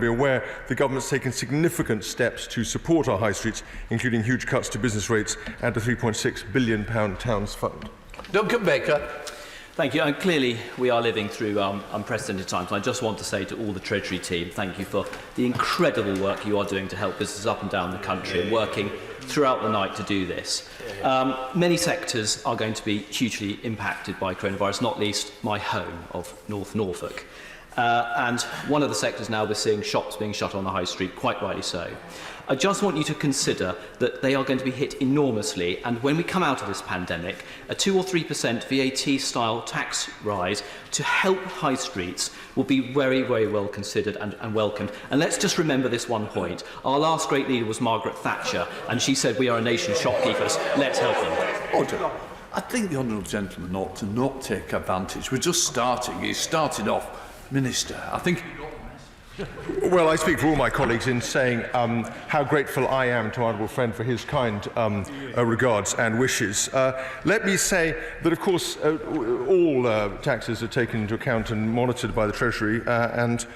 be aware the government's taken significant steps to support our high streets, including huge cuts to business rates and a £3.6 billion towns fund. Duncan Baker. Thank you. And clearly, we are living through unprecedented times. And I just want to say to all the Treasury team, thank you for the incredible work you are doing to help businesses up and down the country and working throughout the night to do this. Many sectors are going to be hugely impacted by coronavirus, not least my home of North Norfolk. And one of the sectors now we're seeing shops being shut on the high street, quite rightly so. I just want you to consider that they are going to be hit enormously, and when we come out of this pandemic, a 2 or 3% VAT-style tax rise to help high streets will be very, very well considered and welcomed. And let's just remember this one point. Our last great leader was Margaret Thatcher, and she said, "We are a nation of shopkeepers. Let's help them." Order. I think the honourable gentleman ought to not take advantage. We're just starting. He started off, Minister. I think. Well, I speak for all my colleagues in saying how grateful I am to our honourable friend for his kind regards and wishes. Let me say that, of course, all taxes are taken into account and monitored by the Treasury and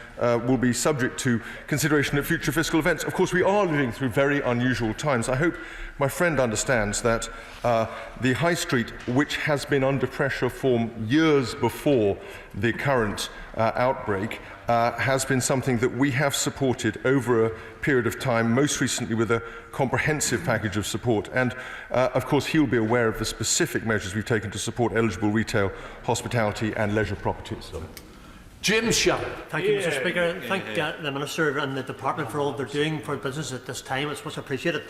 will be subject to consideration at future fiscal events. Of course, we are living through very unusual times. I hope my friend understands that the high street, which has been under pressure for years before the current outbreak, has been something that we have supported over a period of time, most recently with a comprehensive package of support. And, of course, he'll be aware of the specific measures we've taken to support eligible retail, hospitality and leisure properties. Jim Shannon. Thank you, Mr. Speaker. Thank the Minister and the Department for all they're doing for business at this time. It's much appreciated.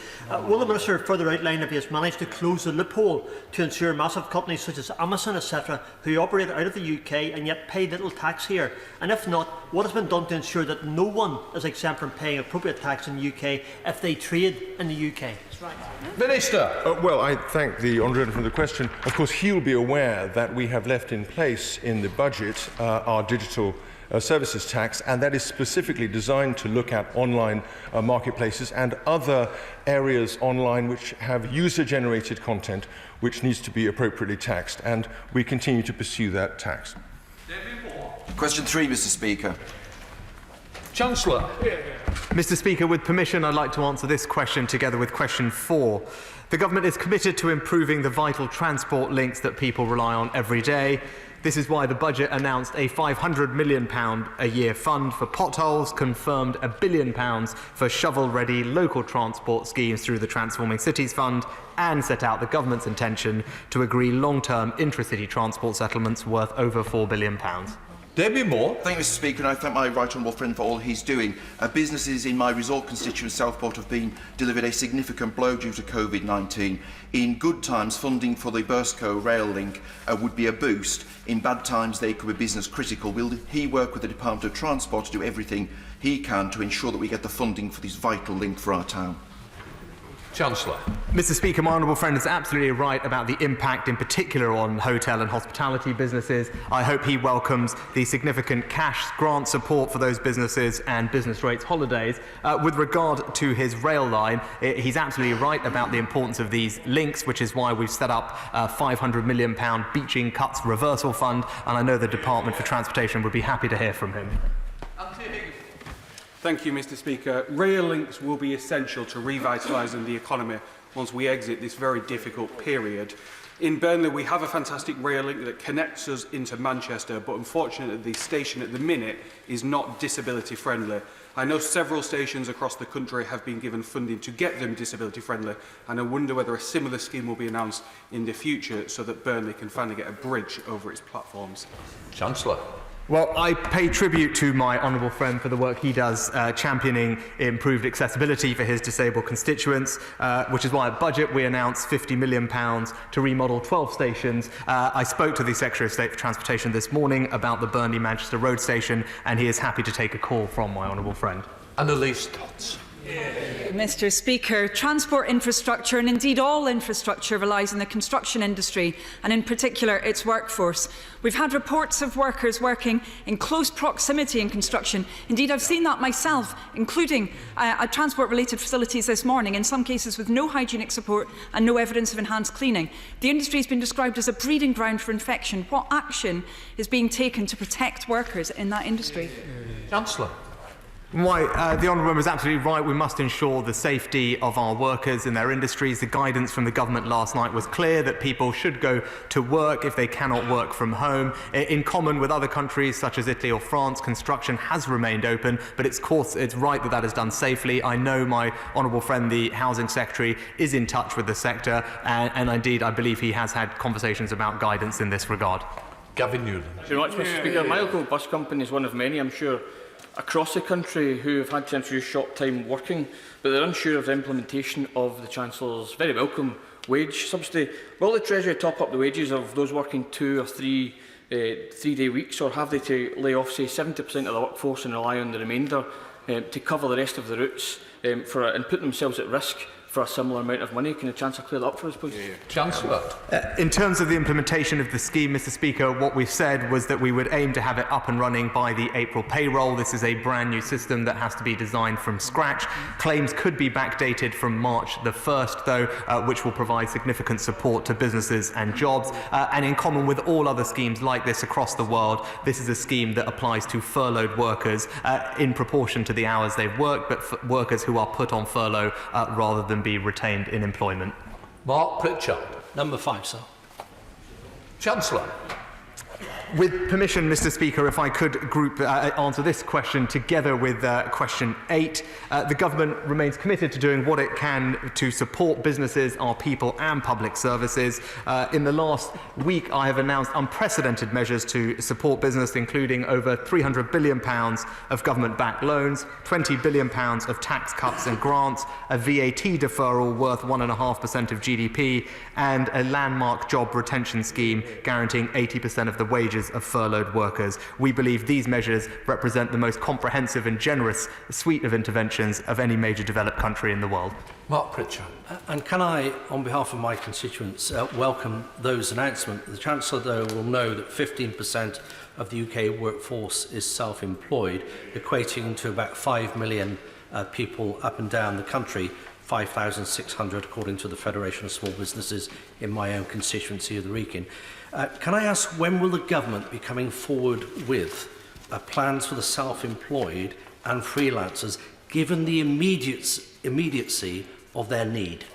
Will the Minister further outline if he has managed to close the loophole to ensure massive companies such as Amazon, etc., who operate out of the UK and yet pay little tax here? And if not, what has been done to ensure that no one is exempt from paying appropriate tax in the UK if they trade in the UK? Right. Minister. Well, I thank the honourable for the question. Of course, he'll be aware that we have left in place in the budget our digital services tax, and that is specifically designed to look at online marketplaces and other areas online which have user-generated content which needs to be appropriately taxed, and we continue to pursue that tax. Question 3, Mr. Speaker. Chancellor. Mr. Speaker, with permission, I'd like to answer this question together with question 4. The government is committed to improving the vital transport links that people rely on every day. This is why the budget announced a £500 million a year fund for potholes, confirmed £1 billion for shovel-ready local transport schemes through the Transforming Cities Fund, and set out the government's intention to agree long-term intra-city transport settlements worth over £4 billion. Debbie Moore. Thank you, Mr. Speaker, and I thank my right honourable friend for all he's doing. Businesses in my resort constituent Southport have been delivered a significant blow due to COVID-19. In good times, funding for the Burscough rail link would be a boost. In bad times, they could be business critical. Will he work with the Department of Transport to do everything he can to ensure that we get the funding for this vital link for our town? Chancellor. Mr. Speaker, my honourable friend is absolutely right about the impact in particular on hotel and hospitality businesses. I hope he welcomes the significant cash grant support for those businesses and business rates holidays. With regard to his rail line, he's absolutely right about the importance of these links, which is why we've set up a £500 million Beeching Cuts Reversal Fund, and I know the Department for Transportation would be happy to hear from him. Thank you, Mr. Speaker. Rail links will be essential to revitalising the economy once we exit this very difficult period. In Burnley, we have a fantastic rail link that connects us into Manchester, but unfortunately the station at the minute is not disability friendly. I know several stations across the country have been given funding to get them disability friendly, and I wonder whether a similar scheme will be announced in the future so that Burnley can finally get a bridge over its platforms. Chancellor. Well, I pay tribute to my honourable friend for the work he does championing improved accessibility for his disabled constituents, which is why at budget we announced £50 million to remodel 12 stations. I spoke to the Secretary of State for Transportation this morning about the Burnley-Manchester Road station, and he is happy to take a call from my honourable friend. Annalise Tots. Mr. Speaker, transport infrastructure and indeed all infrastructure relies on the construction industry and in particular its workforce. We've had reports of workers working in close proximity in construction. Indeed, I've seen that myself, including at transport-related facilities this morning, in some cases with no hygienic support and no evidence of enhanced cleaning. The industry has been described as a breeding ground for infection. What action is being taken to protect workers in that industry? Chancellor. The Honourable Member is absolutely right. We must ensure the safety of our workers in their industries. The guidance from the government last night was clear that people should go to work if they cannot work from home. In common with other countries such as Italy or France, construction has remained open, but it's right that that is done safely. I know my Honourable friend, the Housing Secretary, is in touch with the sector, and indeed I believe he has had conversations about guidance in this regard. Gavin Newland. Thank you very much, Mr. Speaker. My local bus company is one of many, I'm sure, across the country who have had to introduce short-time working, but they're unsure of the implementation of the Chancellor's very welcome wage subsidy. Will the Treasury top up the wages of those working 2 or 3 three-day weeks, or have they to lay off, say, 70% of the workforce and rely on the remainder to cover the rest of the routes and put themselves at risk for a similar amount of money? Can the Chancellor clear that up for us, please? Chancellor. In terms of the implementation of the scheme, Mr. Speaker, what we've said was that we would aim to have it up and running by the April payroll. This is a brand new system that has to be designed from scratch. Claims could be backdated from March the 1st, though, which will provide significant support to businesses and jobs. And in common with all other schemes like this across the world, this is a scheme that applies to furloughed workers in proportion to the hours they've worked, but for workers who are put on furlough rather than be retained in employment. Mark Pritchard. Number 5, sir. Chancellor. With permission, Mr. Speaker, if I could answer this question together with question 8. The government remains committed to doing what it can to support businesses, our people and public services. In the last week, I have announced unprecedented measures to support business, including over £300 billion of government-backed loans, £20 billion of tax cuts and grants, a VAT deferral worth 1.5% of GDP, and a landmark job retention scheme guaranteeing 80% of the wages of furloughed workers. We believe these measures represent the most comprehensive and generous suite of interventions of any major developed country in the world. Mark Pritchard. And can I, on behalf of my constituents, welcome those announcements. The Chancellor, though, will know that 15% of the UK workforce is self-employed, equating to about 5 million people up and down the country, 5,600 according to the Federation of Small Businesses in my own constituency of the Wrekin. Can I ask, when will the government be coming forward with plans for the self-employed and freelancers, given the immediacy of their need?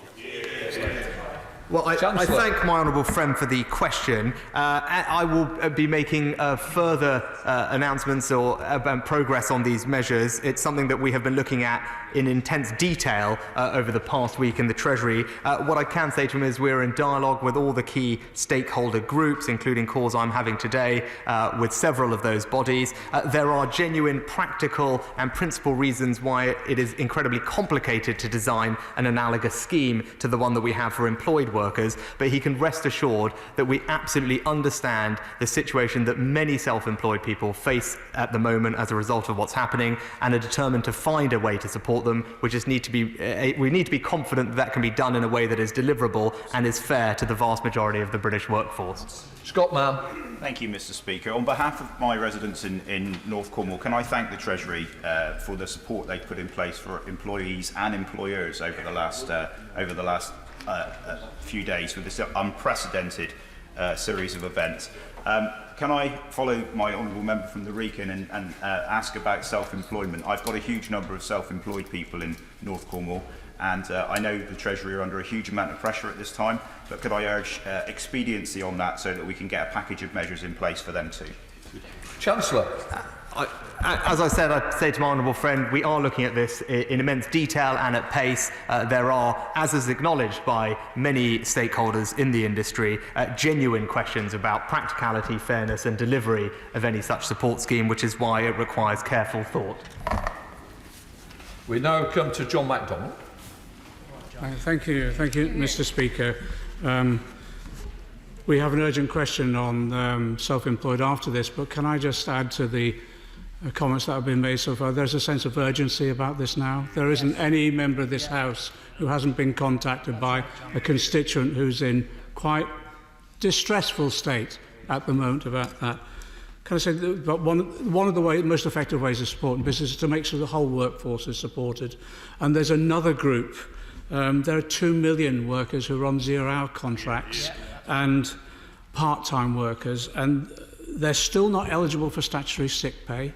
Well, I thank my honourable friend for the question. I will be making further announcements or progress on these measures. It's something that we have been looking at in intense detail over the past week in the Treasury. What I can say to him is we're in dialogue with all the key stakeholder groups, including calls I'm having today with several of those bodies. There are genuine practical and principal reasons why it is incredibly complicated to design an analogous scheme to the one that we have for employed workers, but he can rest assured that we absolutely understand the situation that many self-employed people face at the moment as a result of what's happening, and are determined to find a way to support them. We need to be confident that can be done in a way that is deliverable and is fair to the vast majority of the British workforce. Scott Mann. Thank you, Mr. Speaker. On behalf of my residents in North Cornwall, can I thank the Treasury for the support they've put in place for employees and employers over the last few days with this unprecedented series of events. Can I follow my honourable member from the Wrekin and ask about self-employment? I've got a huge number of self-employed people in North Cornwall, and I know the Treasury are under a huge amount of pressure at this time, but could I urge expediency on that so that we can get a package of measures in place for them too? Chancellor. As I said, I'd say to my honourable friend, we are looking at this in immense detail and at pace. There are, as is acknowledged by many stakeholders in the industry, genuine questions about practicality, fairness and delivery of any such support scheme, which is why it requires careful thought. We now come to John MacDonald. Thank you, Mr. Speaker. We have an urgent question on self-employed after this, but can I just add to the comments that have been made so far? There's a sense of urgency about this now. There isn't any member of this House who hasn't been contacted by a constituent who's in quite distressful state at the moment about that. Can I say that one of the most effective ways of supporting business is to make sure the whole workforce is supported. And there's another group. There are 2 million workers who are on zero-hour contracts and part-time workers, and they're still not eligible for statutory sick pay.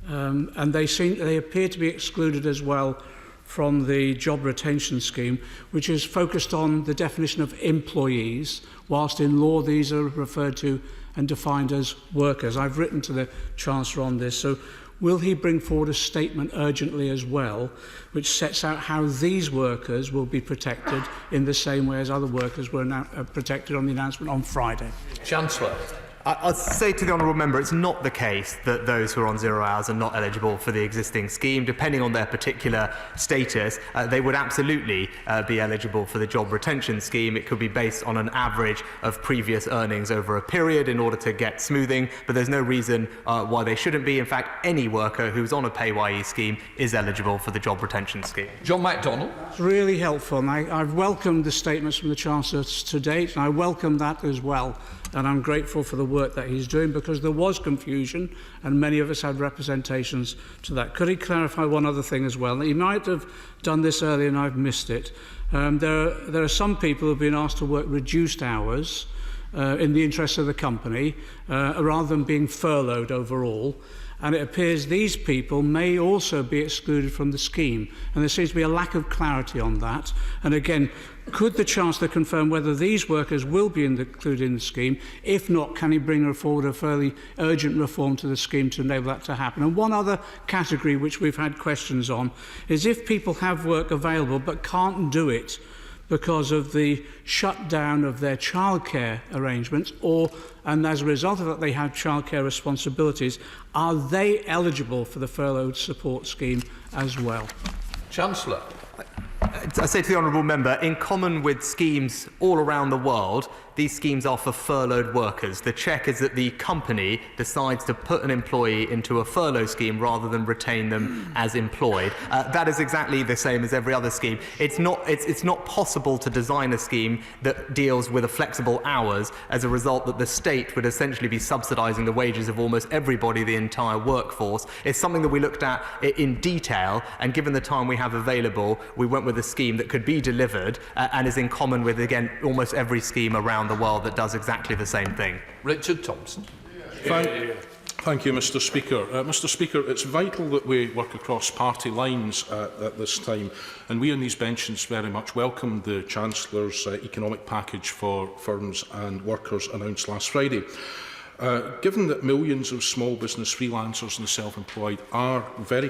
and they appear to be excluded as well from the job retention scheme, which is focused on the definition of employees, whilst in law these are referred to and defined as workers. I've written to the Chancellor on this, so will he bring forward a statement urgently as well, which sets out how these workers will be protected in the same way as other workers were protected on the announcement on Friday? Chancellor. I'll say to the Honourable Member, it's not the case that those who are on 0 hours are not eligible for the existing scheme. Depending on their particular status, they would absolutely be eligible for the job retention scheme. It could be based on an average of previous earnings over a period in order to get smoothing, but there's no reason why they shouldn't be. In fact, any worker who's on a PAYE scheme is eligible for the job retention scheme. John MacDonald. It's really helpful, and I've welcomed the statements from the Chancellor to date, and I welcome that as well. And I'm grateful for the work that he's doing, because there was confusion and many of us had representations to that. Could he clarify one other thing as well? He might have done this earlier and I've missed it. There are some people who have been asked to work reduced hours in the interest of the company rather than being furloughed overall. And it appears these people may also be excluded from the scheme. And there seems to be a lack of clarity on that. And again, could the Chancellor confirm whether these workers will be included in the scheme? If not, can he bring forward a fairly urgent reform to the scheme to enable that to happen? And one other category which we've had questions on is if people have work available but can't do it because of the shutdown of their childcare arrangements, and as a result of that they have childcare responsibilities, are they eligible for the furloughed support scheme as well? Chancellor. I say to the Honourable Member, in common with schemes all around the world, these schemes are for furloughed workers. The check is that the company decides to put an employee into a furlough scheme rather than retain them as employed. That is exactly the same as every other scheme. It's not possible to design a scheme that deals with a flexible hours as a result that the state would essentially be subsidising the wages of almost everybody, the entire workforce. It's something that we looked at in detail, and given the time we have available, we went with a scheme that could be delivered and is in common with, again, almost every scheme around the world that does exactly the same thing. Richard Thompson. Thank you, Mr Speaker. Mr Speaker, it's vital that we work across party lines at this time, and we on these benches very much welcome the Chancellor's economic package for firms and workers announced last Friday. Given that millions of small business freelancers and self-employed are very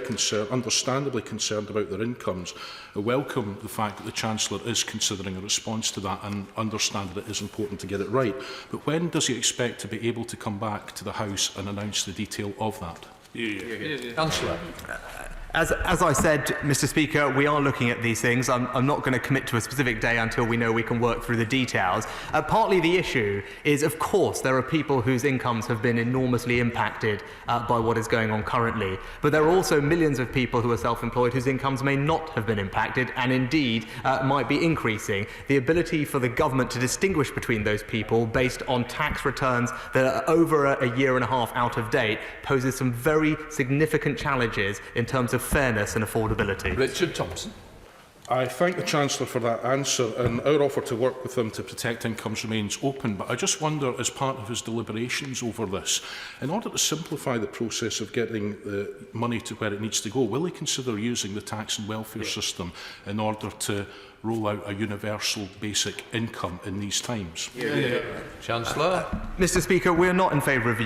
understandably concerned about their incomes, I welcome the fact that the Chancellor is considering a response to that and understand that it is important to get it right. But when does he expect to be able to come back to the House and announce the detail of that? Chancellor. As I said, Mr Speaker, we are looking at these things. I'm not going to commit to a specific day until we know we can work through the details. Partly the issue is, of course, there are people whose incomes have been enormously impacted by what is going on currently. But there are also millions of people who are self-employed whose incomes may not have been impacted and indeed might be increasing. The ability for the government to distinguish between those people based on tax returns that are over a year and a half out of date poses some very significant challenges in terms of fairness and affordability. Richard Thompson. I thank the Chancellor for that answer, and our offer to work with him to protect incomes remains open. But I just wonder, as part of his deliberations over this, in order to simplify the process of getting the money to where it needs to go, will he consider using the tax and welfare system in order to roll out a universal basic income in these times? Chancellor. Mr Speaker, we're not in favour of a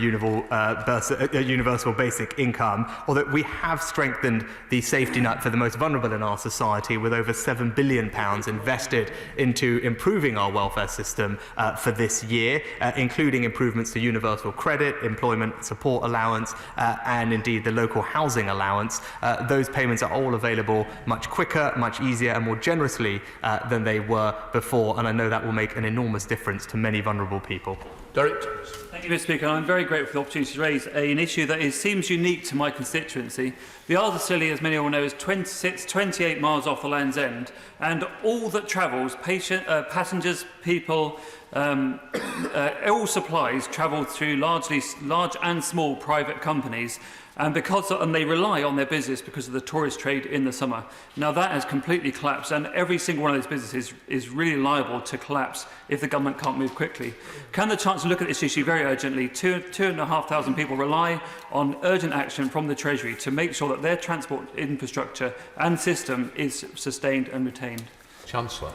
universal basic income, although we have strengthened the safety net for the most vulnerable in our society with over £7 billion invested into improving our welfare system for this year, including improvements to universal credit, employment support allowance, and indeed the local housing allowance. Those payments are all available much quicker, much easier and more generously than they were before, and I know that will make an enormous difference to many vulnerable people. Derek. Thank you, Mr Speaker. I'm very grateful for the opportunity to raise an issue that seems unique to my constituency. The Isle of Scilly, as many will know, is 28 miles off the Land's End, and all that travels, passengers, people, all supplies travel through large and small private companies, and they rely on their business because of the tourist trade in the summer. Now that has completely collapsed, and every single one of those businesses is really liable to collapse if the government can't move quickly. Can the Chancellor look at this issue very urgently? 2,500 people rely on urgent action from the Treasury to make sure that their transport infrastructure and system is sustained and retained. Chancellor.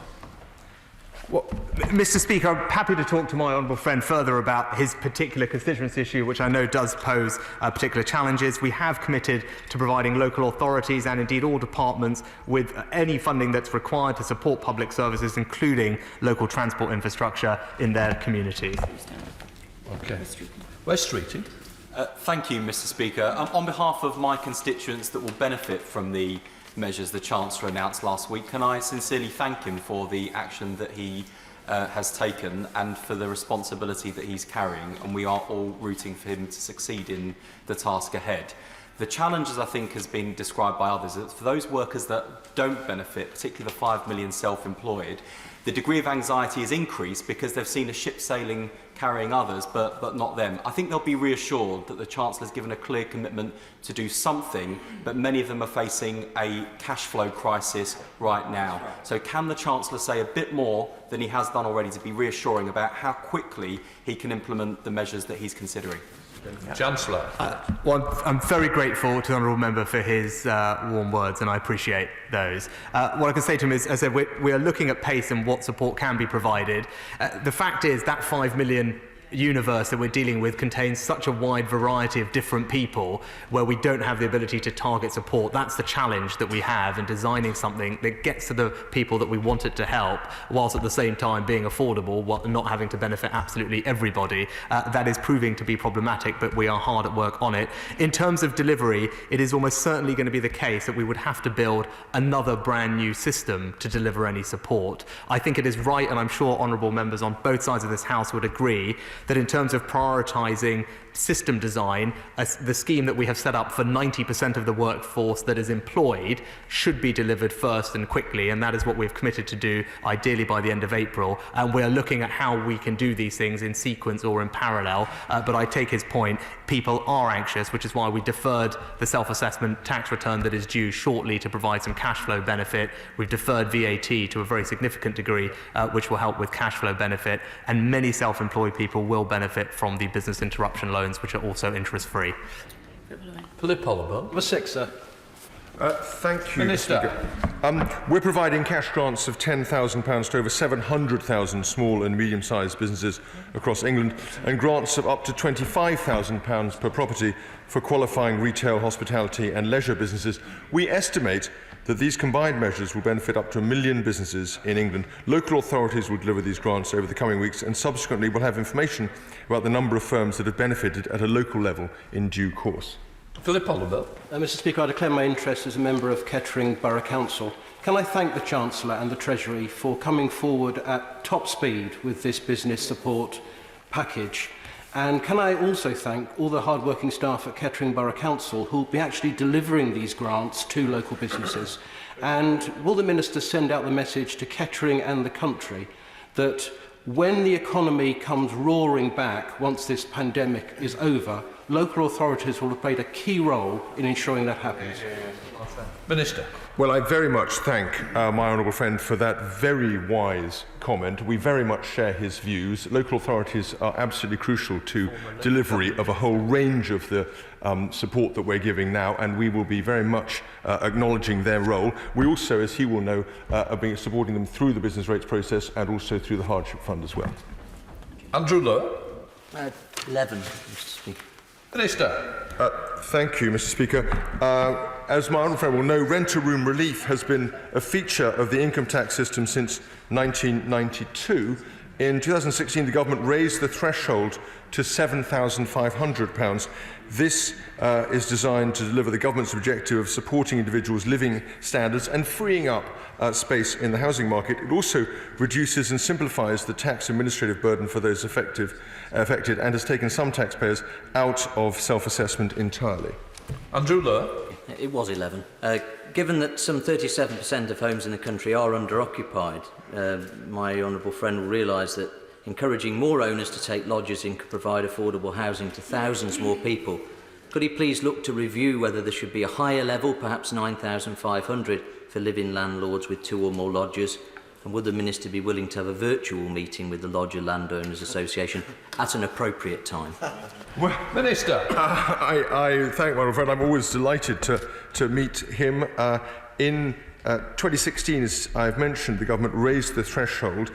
Well, Mr. Speaker, I'm happy to talk to my honourable friend further about his particular constituency issue, which I know does pose particular challenges. We have committed to providing local authorities and indeed all departments with any funding that's required to support public services, including local transport infrastructure in their communities. Okay. West Streeting. Thank you, Mr. Speaker. On behalf of my constituents that will benefit from the measures the Chancellor announced last week, can I sincerely thank him for the action that he has taken and for the responsibility that he's carrying, and we are all rooting for him to succeed in the task ahead. The challenge, as I think has been described by others, is for those workers that don't benefit, particularly the 5 million self-employed, the degree of anxiety is increased because they've seen a ship sailing carrying others, but not them. I think they'll be reassured that the Chancellor has given a clear commitment to do something, but many of them are facing a cash flow crisis right now. So can the Chancellor say a bit more than he has done already to be reassuring about how quickly he can implement the measures that he's considering? Chancellor. Well, I'm very grateful to the honourable member for his warm words, and I appreciate those. What I can say to him is, as I said, we are looking at pace and what support can be provided. The fact is that 5 million universe that we're dealing with contains such a wide variety of different people where we don't have the ability to target support. That's the challenge that we have in designing something that gets to the people that we want it to help, whilst at the same time being affordable, while not having to benefit absolutely everybody. That is proving to be problematic, but we are hard at work on it. In terms of delivery, it is almost certainly going to be the case that we would have to build another brand new system to deliver any support. I think it is right, and I'm sure honourable members on both sides of this House would agree, that in terms of prioritising system design, the scheme that we have set up for 90% of the workforce that is employed should be delivered first and quickly, and that is what we've committed to do, ideally by the end of April. And we're looking at how we can do these things in sequence or in parallel. But I take his point. People are anxious, which is why we deferred the self-assessment tax return that is due shortly to provide some cash flow benefit. We've deferred VAT to a very significant degree, which will help with cash flow benefit. And many self-employed people will benefit from the business interruption loans, which are also interest-free. Philip Oliver. Number 6, sir. Thank you, Minister. We're providing cash grants of £10,000 to over 700,000 small and medium-sized businesses across England, and grants of up to £25,000 per property for qualifying retail, hospitality and leisure businesses. We estimate that these combined measures will benefit up to 1 million businesses in England. Local authorities will deliver these grants over the coming weeks, and subsequently will have information about the number of firms that have benefited at a local level in due course. Philip Oliver. Mr. Speaker, I declare my interest as a member of Kettering Borough Council. Can I thank the Chancellor and the Treasury for coming forward at top speed with this business support package? And can I also thank all the hard-working staff at Kettering Borough Council who will be actually delivering these grants to local businesses? And will the Minister send out the message to Kettering and the country that when the economy comes roaring back once this pandemic is over, local authorities will have played a key role in ensuring that happens? Minister. Well, I very much thank my honourable friend for that very wise comment. We very much share his views. Local authorities are absolutely crucial to delivery of a whole range of the support that we're giving now, and we will be very much acknowledging their role. We also, as he will know, are supporting them through the business rates process and also through the hardship fund as well. Andrew Lowe. 11, Mr. Speaker. Minister. Thank you, Mr. Speaker. As my honourable friend will know, rent-a-room relief has been a feature of the income tax system since 1992. In 2016, the government raised the threshold to £7,500. This is designed to deliver the government's objective of supporting individuals' living standards and freeing up space in the housing market. It also reduces and simplifies the tax administrative burden for those affected and has taken some taxpayers out of self-assessment entirely. Andrew Lowe. It was 11. Given that some 37% of homes in the country are under-occupied, my honourable friend will realise that encouraging more owners to take lodgers in could provide affordable housing to thousands more people. Could he please look to review whether there should be a higher level, perhaps 9,500, for living landlords with 2 or more lodgers? And would the Minister be willing to have a virtual meeting with the Lodger Landowners Association at an appropriate time? Well, Minister. I thank my friend. I'm always delighted to meet him. In 2016, as I've mentioned, the government raised the threshold.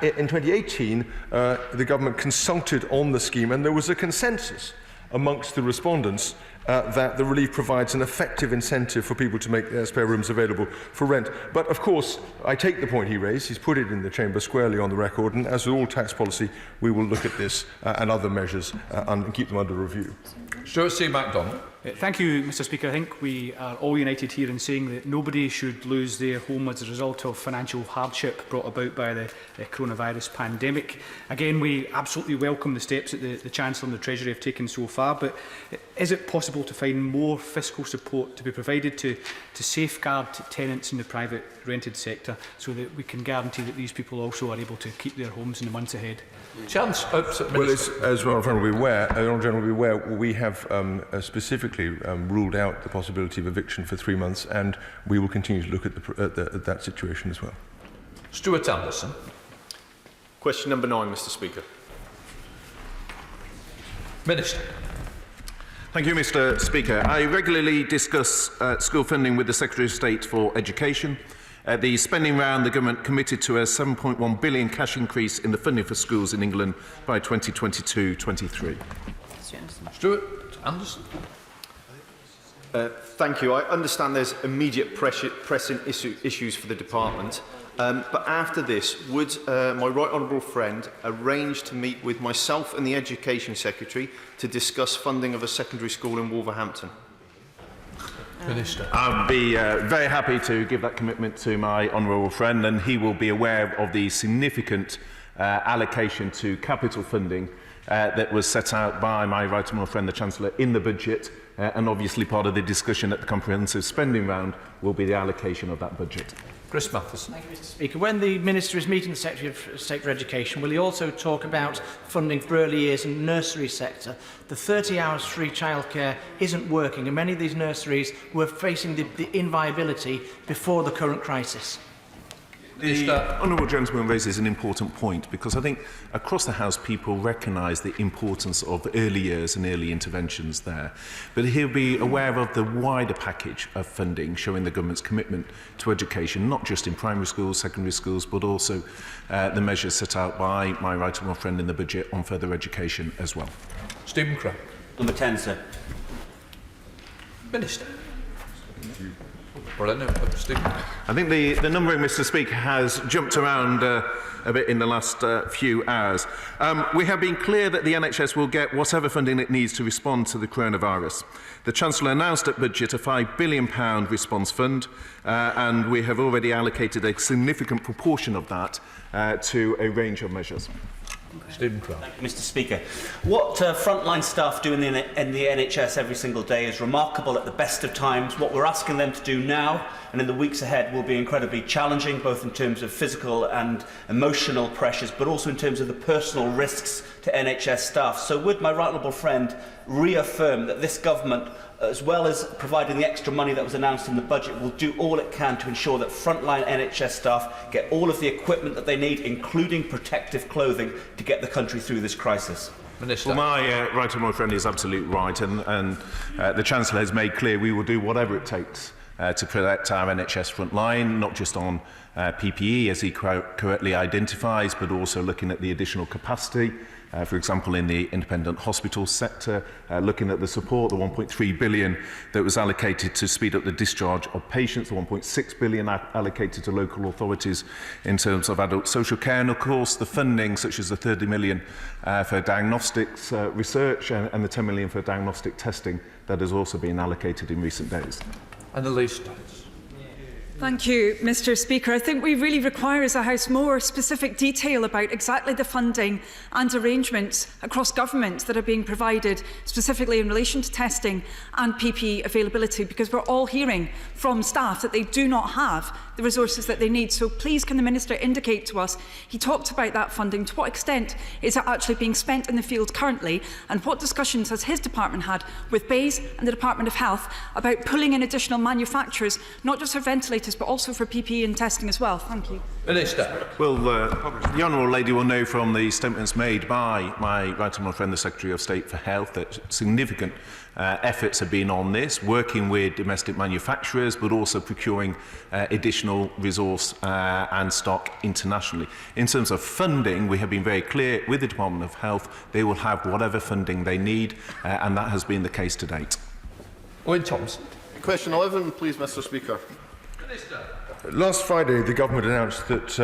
In 2018, the government consulted on the scheme, and there was a consensus amongst the respondents that the relief provides an effective incentive for people to make their spare rooms available for rent. But of course, I take the point he raised. He's put it in the Chamber squarely on the record, and as with all tax policy, we will look at this and other measures and keep them under review. Stuart C. MacDonald. Thank you, Mr. Speaker. I think we are all united here in saying that nobody should lose their home as a result of financial hardship brought about by the coronavirus pandemic. Again, we absolutely welcome the steps that the Chancellor and the Treasury have taken so far, but is it possible to find more fiscal support to be provided to safeguard tenants in the private rented sector so that we can guarantee that these people also are able to keep their homes in the months ahead? Well, as my friend will be aware, we have specifically ruled out the possibility of eviction for 3 months, and we will continue to look at that situation as well. Stuart Anderson. Question number 9, Mr. Speaker. Minister. Thank you, Mr. Speaker. I regularly discuss school funding with the Secretary of State for Education. At the spending round, the government committed to a £7.1 billion cash increase in the funding for schools in England by 2022-23. Stuart Anderson. Thank you. I understand there's immediate pressing issues for the department, but after this, would my right honourable friend arrange to meet with myself and the Education Secretary to discuss funding of a secondary school in Wolverhampton? Minister. I'll be very happy to give that commitment to my honourable friend, and he will be aware of the significant allocation to capital funding that was set out by my right honourable friend, the Chancellor, in the budget, and obviously part of the discussion at the comprehensive spending round will be the allocation of that budget. Chris Mathis. Thank you, Mr. Speaker. When the Minister is meeting the Secretary of State for Education, will he also talk about funding for early years and nursery sector? The 30 hours free childcare isn't working, and many of these nurseries were facing the inviability before the current crisis. The honourable gentleman raises an important point, because I think across the House people recognise the importance of early years and early interventions there. But he'll be aware of the wider package of funding showing the government's commitment to education, not just in primary schools, secondary schools, but also the measures set out by my right honourable friend in the budget on further education as well. Stephen Craig. Number 10, sir. Minister. I think the numbering, Mr. Speaker, has jumped around a bit in the last few hours. We have been clear that the NHS will get whatever funding it needs to respond to the coronavirus. The Chancellor announced at budget a £5 billion response fund, and we have already allocated a significant proportion of that to a range of measures. Stephen Craig. Mr. Speaker, what frontline staff do in the NHS every single day is remarkable at the best of times. What we're asking them to do now and in the weeks ahead will be incredibly challenging, both in terms of physical and emotional pressures, but also in terms of the personal risks to NHS staff. So would my right honourable friend reaffirm that this government, as well as providing the extra money that was announced in the budget, will do all it can to ensure that frontline NHS staff get all of the equipment that they need, including protective clothing, to get the country through this crisis? Minister. Well, my right honourable friend is absolutely right, and the Chancellor has made clear we will do whatever it takes to protect our NHS frontline, not just on PPE, as he correctly identifies, but also looking at the additional capacity. For example, in the independent hospital sector, looking at the support, the £1.3 billion that was allocated to speed up the discharge of patients, the £1.6 billion allocated to local authorities in terms of adult social care, and of course the funding, such as the £30 million for diagnostics research and the £10 million for diagnostic testing that has also been allocated in recent days. And the least. Thank you, Mr Speaker. I think we really require as a House more specific detail about exactly the funding and arrangements across government that are being provided specifically in relation to testing and PPE availability, because we're all hearing from staff that they do not have the resources that they need. So please can the Minister indicate to us, he talked about that funding, to what extent is it actually being spent in the field currently, and what discussions has his department had with BEIS and the Department of Health about pulling in additional manufacturers, not just for ventilators but also for PPE and testing as well. Thank you. Minister. Well, the Honourable Lady will know from the statements made by my right honourable friend, the Secretary of State for Health, that significant efforts have been on this, working with domestic manufacturers, but also procuring additional resource and stock internationally. In terms of funding, we have been very clear with the Department of Health. They will have whatever funding they need, and that has been the case to date. Owen Thompson. Question 11, please, Mr Speaker. Last Friday, the government announced that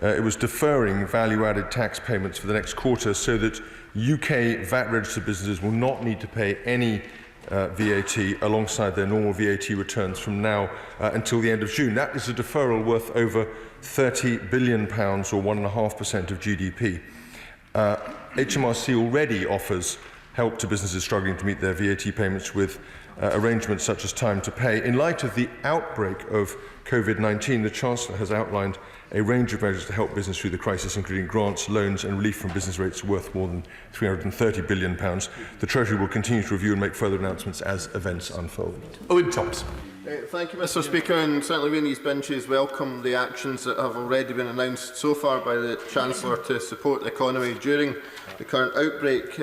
it was deferring value-added tax payments for the next quarter so that UK VAT-registered businesses will not need to pay any VAT alongside their normal VAT returns from now until the end of June. That is a deferral worth over £30 billion, or 1.5% of GDP. HMRC already offers help to businesses struggling to meet their VAT payments with arrangements such as time to pay. In light of the outbreak of COVID-19, the Chancellor has outlined a range of measures to help business through the crisis, including grants, loans and relief from business rates worth more than £330 billion. The Treasury will continue to review and make further announcements as events unfold. Owen Thompson. Thank you, Mr Speaker, and certainly we in these benches welcome the actions that have already been announced so far by the Chancellor to support the economy during the current outbreak.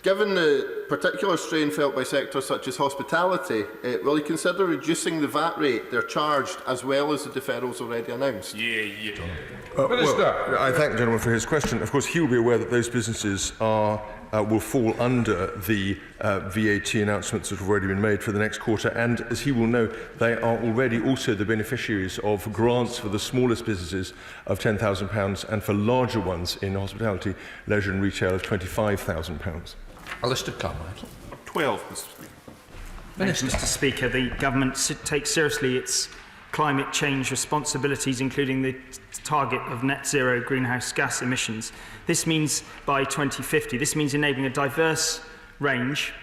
Given the particular strain felt by sectors such as hospitality, will he consider reducing the VAT rate they're charged, as well as the deferrals already announced? Well, I thank the gentleman for his question. Of course, he will be aware that those businesses will fall under the VAT announcements that have already been made for the next quarter, and as he will know, they are already also the beneficiaries of grants for the smallest businesses of £10,000 and for larger ones in hospitality, leisure and retail of £25,000. Alistair Carmichael. 12, Mr Speaker. Mr Speaker, the government takes seriously its climate change responsibilities, including the target of net zero greenhouse gas emissions. This means by 2050, this means enabling a diverse range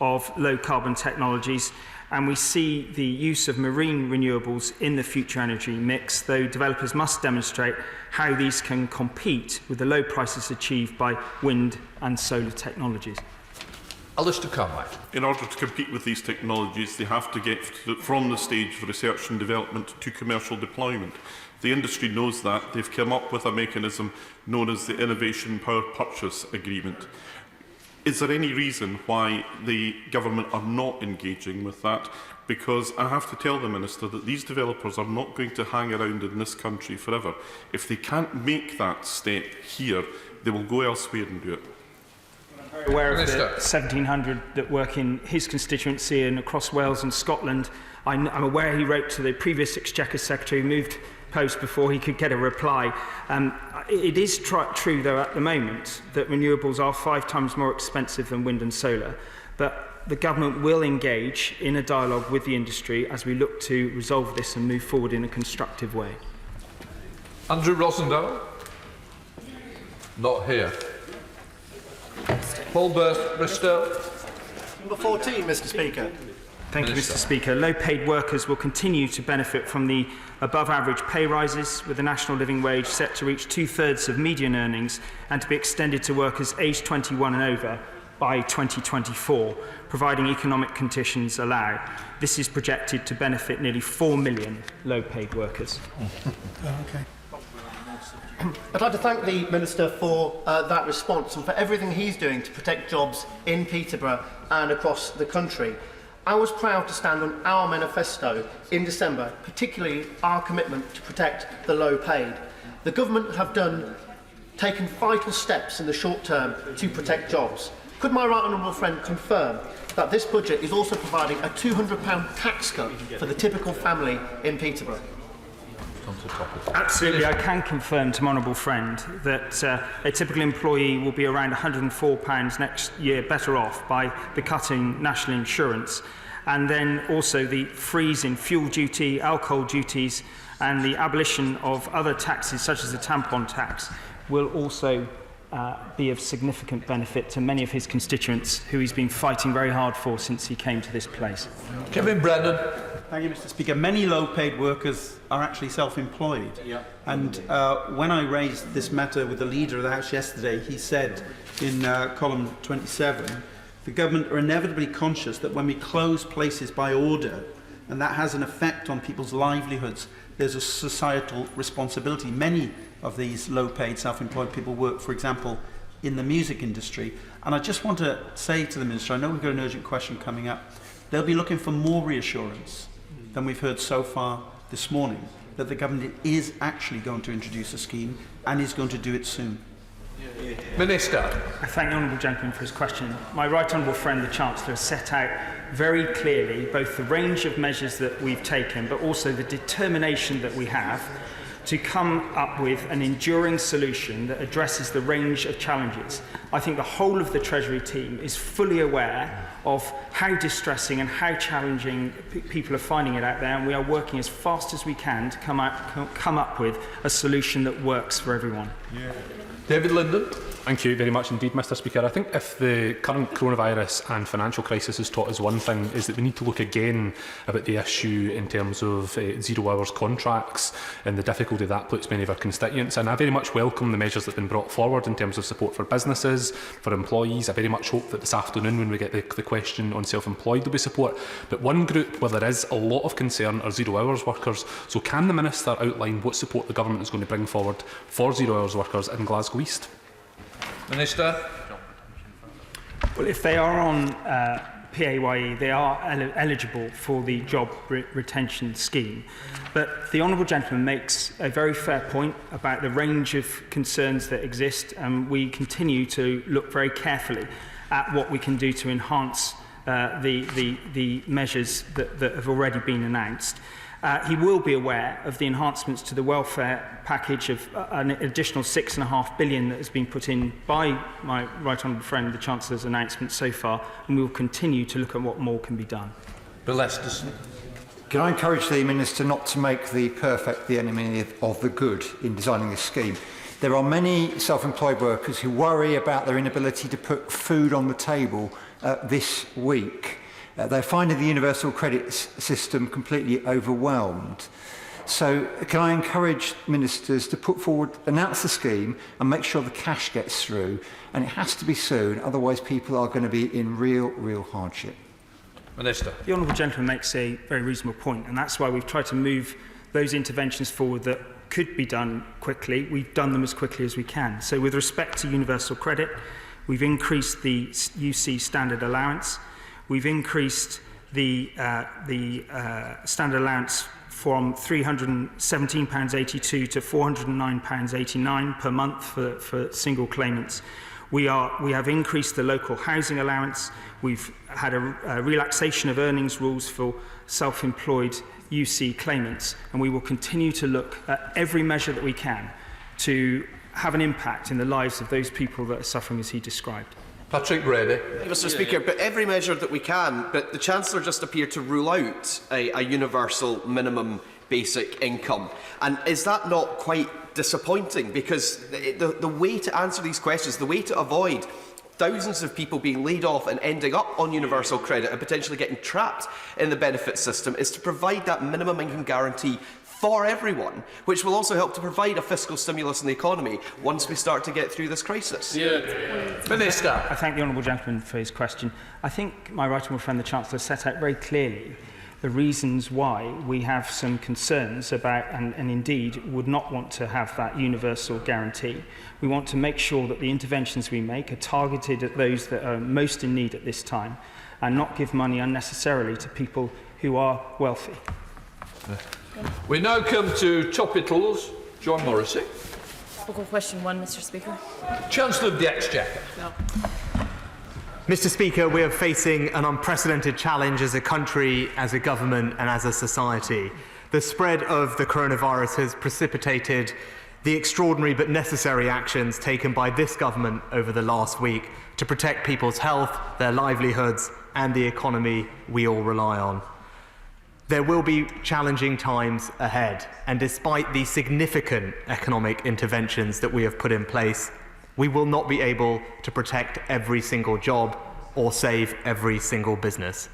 of low carbon technologies, and we see the use of marine renewables in the future energy mix, though developers must demonstrate how these can compete with the low prices achieved by wind and solar technologies. Alistair Carmichael. In order to compete with these technologies, they have to get from the stage of research and development to commercial deployment. The industry knows that. They've come up with a mechanism known as the Innovation Power Purchase Agreement. Is there any reason why the government are not engaging with that? Because I have to tell the Minister that these developers are not going to hang around in this country forever. If they can't make that step here, they will go elsewhere and do it. Aware of the 1,700 that work in his constituency and across Wales and Scotland. I'm aware he wrote to the previous Exchequer Secretary, who moved post before he could get a reply. It is true, though, at the moment that renewables are 5 times more expensive than wind and solar, but the government will engage in a dialogue with the industry as we look to resolve this and move forward in a constructive way. Andrew Rosendahl. Not here. Paul Bristow. Number 14, Mr Speaker. Thank you, Mr Speaker. Low-paid workers will continue to benefit from the above-average pay rises, with the national living wage set to reach 2/3 of median earnings and to be extended to workers aged 21 and over by 2024, providing economic conditions allow. This is projected to benefit nearly 4 million low-paid workers. I'd like to thank the Minister for that response and for everything he's doing to protect jobs in Peterborough and across the country. I was proud to stand on our manifesto in December, particularly our commitment to protect the low paid. The government have taken vital steps in the short term to protect jobs. Could my right honourable friend confirm that this budget is also providing a £200 tax cut for the typical family in Peterborough? Absolutely, I can confirm to my honourable friend that a typical employee will be around £104 next year better off by the cutting national insurance. and then also the freeze in fuel duty, alcohol duties, and the abolition of other taxes such as the tampon tax will also be of significant benefit to many of his constituents who he's been fighting very hard for since he came to this place. Kevin Brennan. Thank you, Mr. Speaker. Many low-paid workers are actually self-employed. And when I raised this matter with the Leader of the House yesterday, he said in column 27, the government are inevitably conscious that when we close places by order, and that has an effect on people's livelihoods, there's a societal responsibility. Many of these low-paid self-employed people work, for example, in the music industry. And I just want to say to the Minister, I know we've got an urgent question coming up, they'll be looking for more reassurance than we've heard so far this morning, that the government is actually going to introduce a scheme and is going to do it soon. Minister. I thank the honourable gentleman for his question. My right honourable friend, the Chancellor, has set out very clearly both the range of measures that we've taken, but also the determination that we have to come up with an enduring solution that addresses the range of challenges. I think the whole of the Treasury team is fully aware of how distressing and how challenging people are finding it out there, and we are working as fast as we can to come up with a solution that works for everyone. David Linden. Thank you very much indeed, Mr. Speaker. I think if the current coronavirus and financial crisis has taught us one thing, is that we need to look again about the issue in terms of 0 hours contracts and the difficulty that puts many of our constituents. And I very much welcome the measures that have been brought forward in terms of support for businesses, for employees. I very much hope that this afternoon, when we get the question on self-employed, there'll be support. But one group where there is a lot of concern are 0 hours workers. So can the Minister outline what support the government is going to bring forward for 0 hours workers in Glasgow East? Minister. Well, if they are on PAYE, they are eligible for the job retention scheme. But the honourable gentleman makes a very fair point about the range of concerns that exist, and we continue to look very carefully at what we can do to enhance the measures that have already been announced. He will be aware of the enhancements to the welfare package of an additional £6.5 billion that has been put in by my right honourable friend, the Chancellor's announcement so far, and we will continue to look at what more can be done. Bill Esterson. Can I encourage the Minister not to make the perfect the enemy of the good in designing this scheme? There are many self-employed workers who worry about their inability to put food on the table this week. They're finding the universal credit system completely overwhelmed. So can I encourage ministers to put forward, announce the scheme and make sure the cash gets through? And it has to be soon, otherwise people are going to be in real hardship. Minister. The honourable gentleman makes a very reasonable point, and that's why we've tried to move those interventions forward that could be done quickly. We've done them as quickly as we can. So with respect to universal credit, we've increased the UC standard allowance. We've increased the standard allowance from £317.82 to £409.89 per month for single claimants. We have increased the local housing allowance. We've had a relaxation of earnings rules for self-employed UC claimants, and we will continue to look at every measure that we can to have an impact in the lives of those people that are suffering as he described. Patrick Brady. Mr. Speaker, but every measure that we can, but the Chancellor just appeared to rule out a universal minimum basic income. And is that not quite disappointing? Because the way to answer these questions, the way to avoid thousands of people being laid off and ending up on universal credit and potentially getting trapped in the benefit system is to provide that minimum income guarantee for everyone, which will also help to provide a fiscal stimulus in the economy once we start to get through this crisis. Minister. I thank the honourable gentleman for his question. I think my right honourable friend, the Chancellor, set out very clearly the reasons why we have some concerns about, and indeed would not want to have that universal guarantee. We want to make sure that the interventions we make are targeted at those that are most in need at this time, and not give money unnecessarily to people who are wealthy. We now come to Potholes. John Morrissey. Topical question 1, Mr. Speaker. Chancellor of the Exchequer. No. Mr. Speaker, we are facing an unprecedented challenge as a country, as a government and as a society. The spread of the coronavirus has precipitated the extraordinary but necessary actions taken by this government over the last week to protect people's health, their livelihoods and the economy we all rely on. There will be challenging times ahead, and despite the significant economic interventions that we have put in place, we will not be able to protect every single job or save every single business.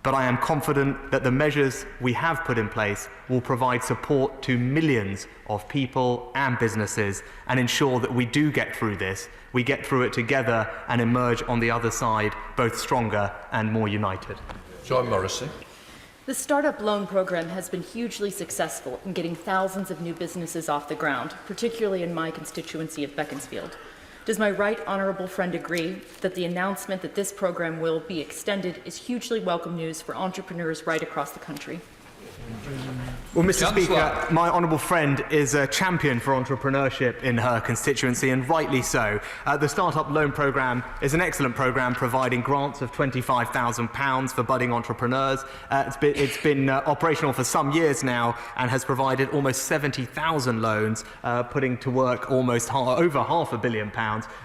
But I am confident that the measures we have put in place will provide support to millions of people and businesses and ensure that we do get through this, we get through it together and emerge on the other side both stronger and more united. John Morrissey. The Startup Loan Programme has been hugely successful in getting thousands of new businesses off the ground, particularly in my constituency of Beaconsfield. Does my right honourable friend agree that the announcement that this programme will be extended is hugely welcome news for entrepreneurs right across the country? Well, Mr. Speaker, my honourable friend is a champion for entrepreneurship in her constituency, and rightly so. The Startup Loan Programme is an excellent programme providing grants of £25,000 for budding entrepreneurs. It's been operational for some years now and has provided almost 70,000 loans, putting to work almost over £500 million.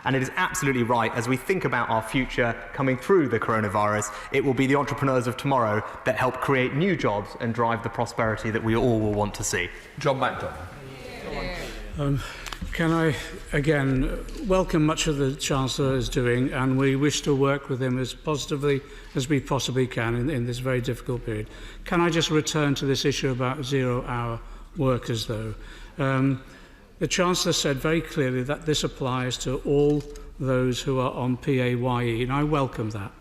And it is absolutely right, as we think about our future coming through the coronavirus, it will be the entrepreneurs of tomorrow that help create new jobs and drive the prosperity that we all will want to see. John MacDonald. Can I again welcome much of the Chancellor is doing, and we wish to work with him as positively as we possibly can in this very difficult period. Can I just return to this issue about zero-hour workers, though? The Chancellor said very clearly that this applies to all those who are on PAYE, and I welcome that.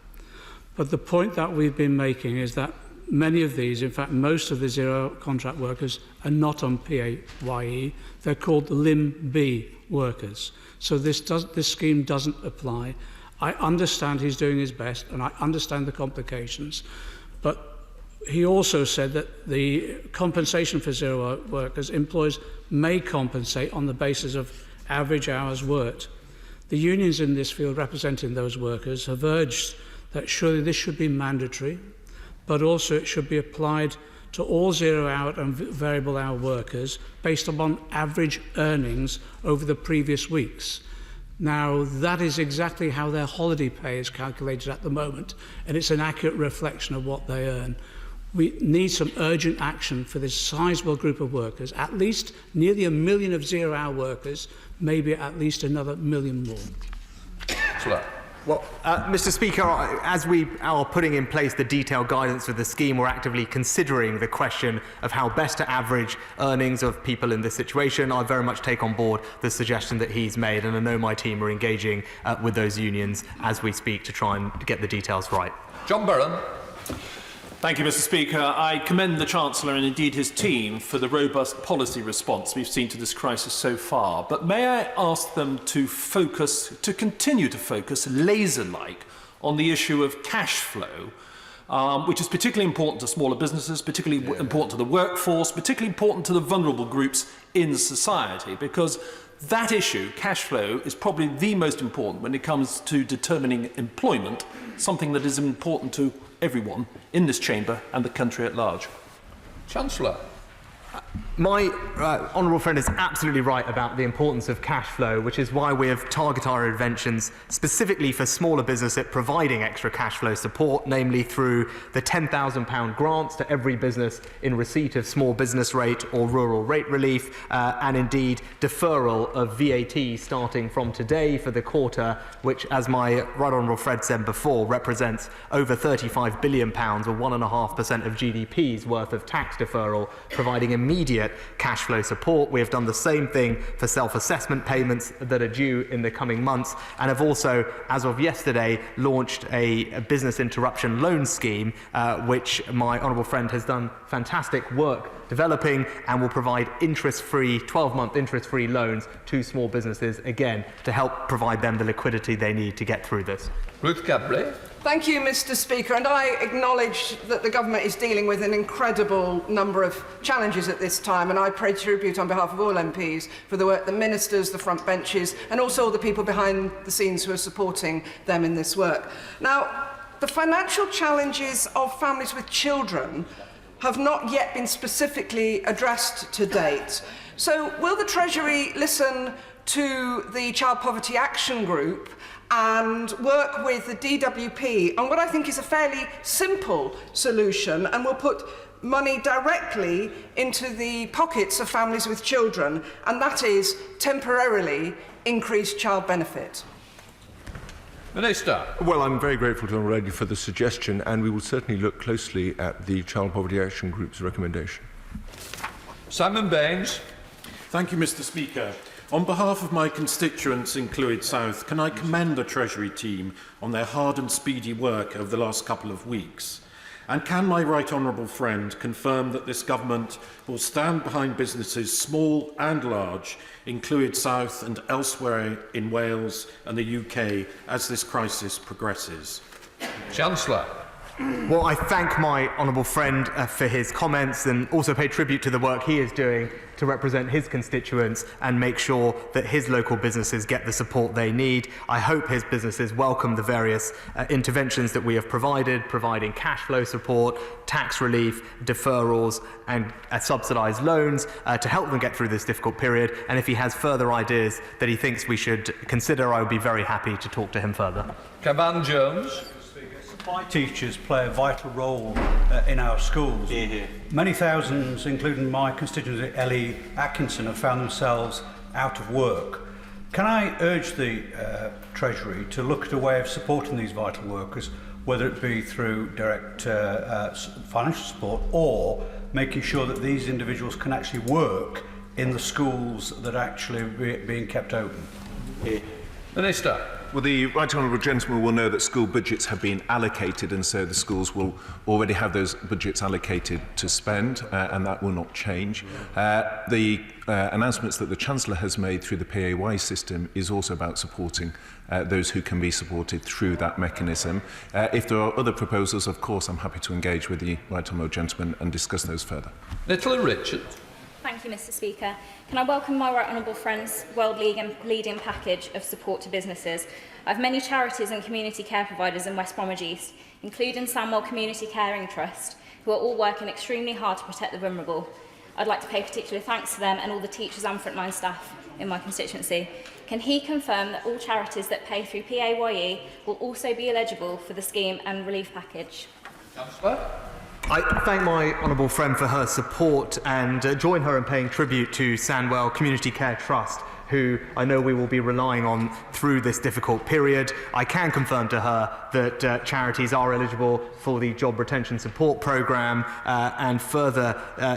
But the point that we've been making is that many of these, in fact most of the zero contract workers, are not on PAYE. They're called Limb B workers. So this scheme doesn't apply. I understand he's doing his best and I understand the complications, but he also said that the compensation for zero workers, employers may compensate on the basis of average hours worked. The unions in this field representing those workers have urged that surely this should be mandatory, but also it should be applied to all zero-hour and variable-hour workers based upon average earnings over the previous weeks. Now, that is exactly how their holiday pay is calculated at the moment, and it's an accurate reflection of what they earn. We need some urgent action for this sizable group of workers, at least nearly 1 million of zero-hour workers, maybe at least another 1 million more. Well, Mr. Speaker, as we are putting in place the detailed guidance for the scheme, we're actively considering the question of how best to average earnings of people in this situation. I very much take on board the suggestion that he's made, and I know my team are engaging with those unions as we speak to try and get the details right. John Burren. Thank you, Mr. Speaker. I commend the Chancellor and indeed his team for the robust policy response we've seen to this crisis so far. But may I ask them to continue to focus laser-like on the issue of cash flow, which is particularly important to smaller businesses, particularly important to the workforce, particularly important to the vulnerable groups in society, because that issue, cash flow, is probably the most important when it comes to determining employment, something that is important to everyone in this chamber and the country at large. Chancellor. My honourable friend is absolutely right about the importance of cash flow, which is why we have targeted our interventions specifically for smaller business at providing extra cash flow support, namely through the £10,000 grants to every business in receipt of small business rate or rural rate relief, and indeed deferral of VAT starting from today for the quarter, which, as my right honourable friend said before, represents over £35 billion or 1.5% of GDP's worth of tax deferral, providing immediate cash flow support. We have done the same thing for self-assessment payments that are due in the coming months, and have also, as of yesterday, launched a business interruption loan scheme, which my honourable friend has done fantastic work developing, and will provide interest-free, 12-month interest-free loans to small businesses, again, to help provide them the liquidity they need to get through this. Ruth Gabley. Thank you, Mr. Speaker, and I acknowledge that the government is dealing with an incredible number of challenges at this time, and I pay tribute on behalf of all MPs for the work the ministers, the front benches, and also all the people behind the scenes who are supporting them in this work. Now, the financial challenges of families with children have not yet been specifically addressed to date. So will the Treasury listen to the Child Poverty Action Group and work with the DWP on what I think is a fairly simple solution, and will put money directly into the pockets of families with children, and that is temporarily increased child benefit. Minister. Well, I'm very grateful to Honourable for the suggestion, and we will certainly look closely at the Child Poverty Action Group's recommendation. Simon Baines. Thank you, Mr. Speaker. On behalf of my constituents in Clwyd South, can I commend the Treasury team on their hard and speedy work over the last couple of weeks? And can my right honourable friend confirm that this government will stand behind businesses small and large in Clwyd South and elsewhere in Wales and the UK as this crisis progresses? Chancellor. Well, I thank my honourable friend for his comments and also pay tribute to the work he is doing to represent his constituents and make sure that his local businesses get the support they need. I hope his businesses welcome the various interventions that we have providing cash flow support, tax relief, deferrals and subsidised loans to help them get through this difficult period. And if he has further ideas that he thinks we should consider, I would be very happy to talk to him further. Cavan Jones. Supply teachers play a vital role in our schools. Many thousands, including my constituency Ellie Atkinson, have found themselves out of work. Can I urge the Treasury to look at a way of supporting these vital workers, whether it be through direct financial support or making sure that these individuals can actually work in the schools that are actually being kept open? Minister. Well, the right honourable gentleman will know that school budgets have been allocated, and so the schools will already have those budgets allocated to spend, and that will not change. The announcements that the Chancellor has made through the PAY system is also about supporting those who can be supported through that mechanism. If there are other proposals, of course, I'm happy to engage with the right honourable gentleman and discuss those further. Nicola Richard. Thank you, Mr. Speaker. Can I welcome my right honourable friend's world-leading package of support to businesses? I have many charities and community care providers in West Bromwich East, including Sandwell Community Caring Trust, who are all working extremely hard to protect the vulnerable. I'd like to pay particular thanks to them and all the teachers and frontline staff in my constituency. Can he confirm that all charities that pay through PAYE will also be eligible for the scheme and relief package? Councillor. I thank my honourable friend for her support and join her in paying tribute to Sandwell Community Care Trust, who I know we will be relying on through this difficult period. I can confirm to her that charities are eligible for the Job Retention Support Programme, and further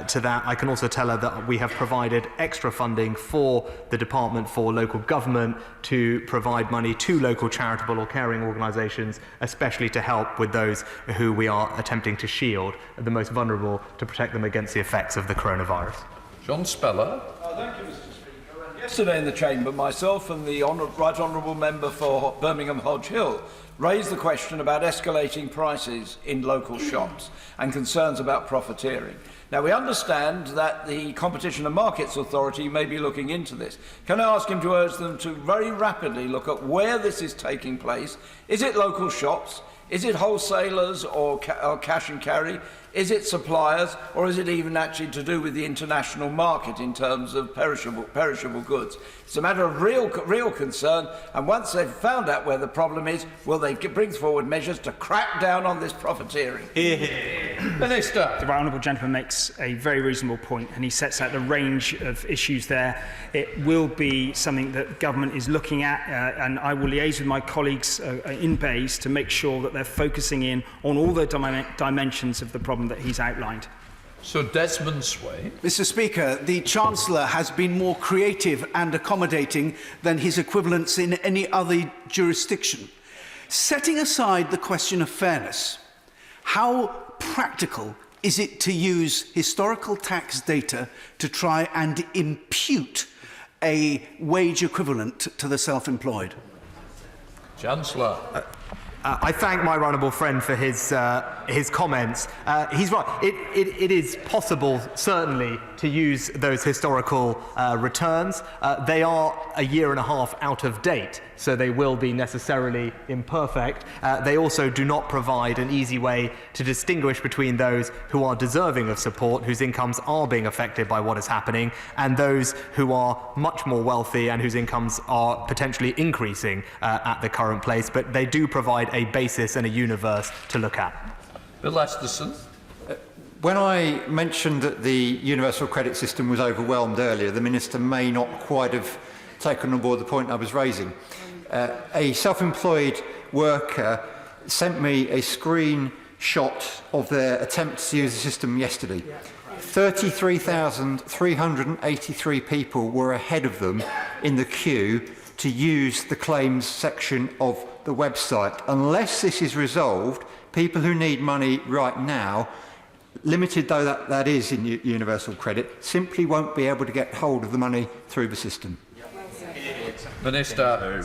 to that, I can also tell her that we have provided extra funding for the Department for Local Government to provide money to local charitable or caring organisations, especially to help with those who we are attempting to shield, the most vulnerable, to protect them against the effects of the coronavirus. John Speller. Thank you, Mr. Yesterday in the Chamber, myself and the Right Honourable Member for Birmingham Hodge Hill raised the question about escalating prices in local shops and concerns about profiteering. Now, we understand that the Competition and Markets Authority may be looking into this. Can I ask him to urge them to very rapidly look at where this is taking place? Is it local shops? Is it wholesalers or cash and carry? Is it suppliers, or is it even actually to do with the international market in terms of perishable goods? It's a matter of real concern, and once they've found out where the problem is, will they bring forward measures to crack down on this profiteering? Minister. The right honourable gentleman makes a very reasonable point, and he sets out the range of issues there. It will be something that government is looking at, and I will liaise with my colleagues in Bays to make sure that they're focusing in on all the dimensions of the problem that he's outlined. So Desmond Sway. Mr. Speaker, the Chancellor has been more creative and accommodating than his equivalents in any other jurisdiction. Setting aside the question of fairness, how practical is it to use historical tax data to try and impute a wage equivalent to the self-employed? Chancellor. I thank my honourable friend for his comments. He's right. It is possible, certainly, to use those historical returns. They are a year and a half out of date, so they will be necessarily imperfect. They also do not provide an easy way to distinguish between those who are deserving of support, whose incomes are being affected by what is happening, and those who are much more wealthy and whose incomes are potentially increasing at the current place. But they do provide a basis and a universe to look at. Bill Lesterson. When I mentioned that the universal credit system was overwhelmed earlier, the Minister may not quite have taken on board the point I was raising. A self-employed worker sent me a screenshot of their attempt to use the system yesterday. 33,383 people were ahead of them in the queue to use the claims section of the website. Unless this is resolved, people who need money right now, limited though that is in universal credit, simply won't be able to get hold of the money through the system. Minister.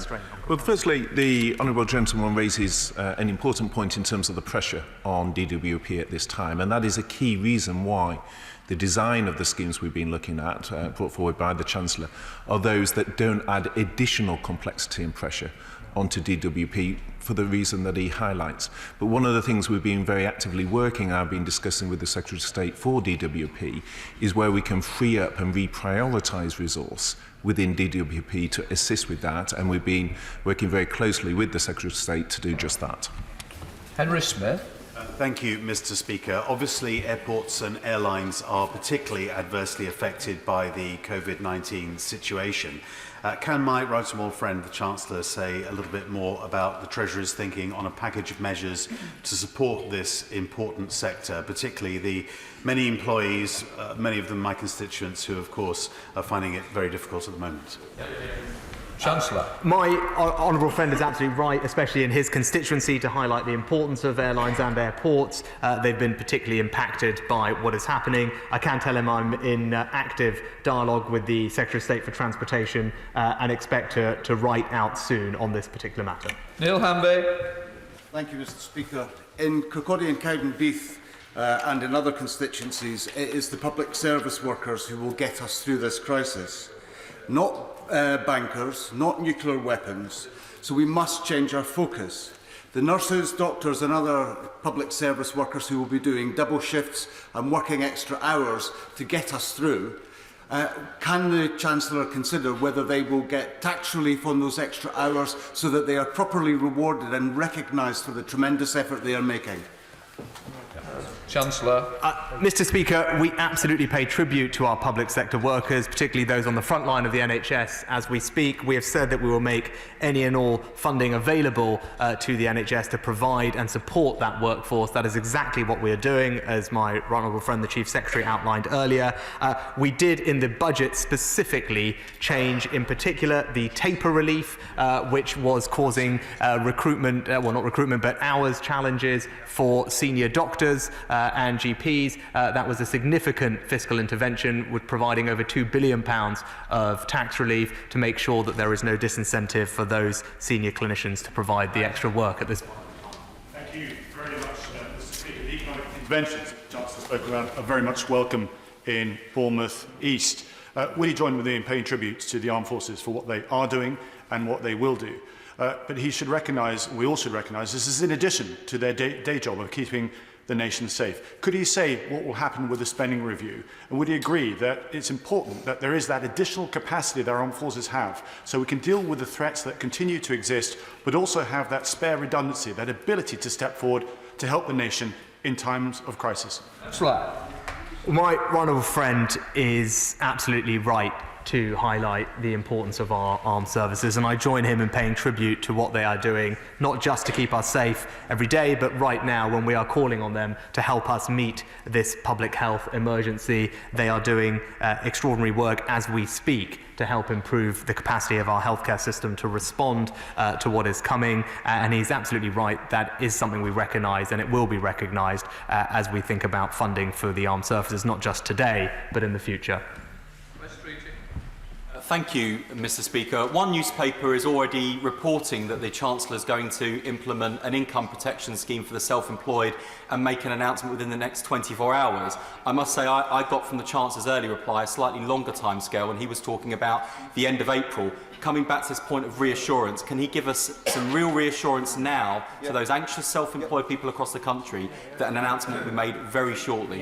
Well, firstly, the honourable gentleman raises an important point in terms of the pressure on DWP at this time, and that is a key reason why the design of the schemes we've been looking at, brought forward by the Chancellor, are those that don't add additional complexity and pressure onto DWP for the reason that he highlights. But one of the things we've been very actively working, I've been discussing with the Secretary of State for DWP, is where we can free up and reprioritise resource within DWP to assist with that, and we've been working very closely with the Secretary of State to do just that. Henry Smith. Thank you, Mr. Speaker. Obviously, airports and airlines are particularly adversely affected by the COVID-19 situation. Can my right honourable friend, the Chancellor, say a little bit more about the Treasury's thinking on a package of measures to support this important sector, particularly the many employees, many of them my constituents, who, of course, are finding it very difficult at the moment? Chancellor. My honourable friend is absolutely right, especially in his constituency, to highlight the importance of airlines and airports. They've been particularly impacted by what is happening. I can tell him I'm in active dialogue with the Secretary of State for Transportation and expect to write out soon on this particular matter. Neil Hanby. Thank you, Mr. Speaker. In Kirkcaldy and Cowdenbeath and in other constituencies, it is the public service workers who will get us through this crisis, not bankers, not nuclear weapons, so we must change our focus. The nurses, doctors and other public service workers who will be doing double shifts and working extra hours to get us through, can the Chancellor consider whether they will get tax relief on those extra hours so that they are properly rewarded and recognised for the tremendous effort they are making? Chancellor. Mr. Speaker, we absolutely pay tribute to our public sector workers, particularly those on the front line of the NHS. As we speak, we have said that we will make any and all funding available to the NHS to provide and support that workforce. That is exactly what we are doing, as my honourable friend, the Chief Secretary, outlined earlier. We did, in the budget specifically, change, in particular, the taper relief, which was causing recruitment, well, not recruitment, but hours challenges for senior doctors and GPs. That was a significant fiscal intervention, with providing over £2 billion of tax relief to make sure that there is no disincentive for those senior clinicians to provide the extra work at this point. Thank you very much, Mr. Speaker. The economic interventions the Chancellor spoke about are very much welcome in Bournemouth East. Will he join with me in paying tribute to the armed forces for what they are doing and what they will do? But he should recognise, we all should recognise, this is in addition to their day job of keeping the nation safe. Could he say what will happen with the spending review? And would he agree that it's important that there is that additional capacity that our armed forces have, so we can deal with the threats that continue to exist, but also have that spare redundancy, that ability to step forward to help the nation in times of crisis? My honourable friend is absolutely right to highlight the importance of our armed services, and I join him in paying tribute to what they are doing, not just to keep us safe every day, but right now when we are calling on them to help us meet this public health emergency. They are doing extraordinary work as we speak to help improve the capacity of our healthcare system to respond to what is coming, and he's absolutely right. That is something we recognise, and it will be recognised as we think about funding for the armed services, not just today, but in the future. Thank you, Mr. Speaker. One newspaper is already reporting that the Chancellor is going to implement an income protection scheme for the self-employed and make an announcement within the next 24 hours. I must say I got from the Chancellor's early reply a slightly longer timescale, and he was talking about the end of April. Coming back to this point of reassurance, can he give us some real reassurance now to those anxious self-employed people across the country that an announcement will be made very shortly?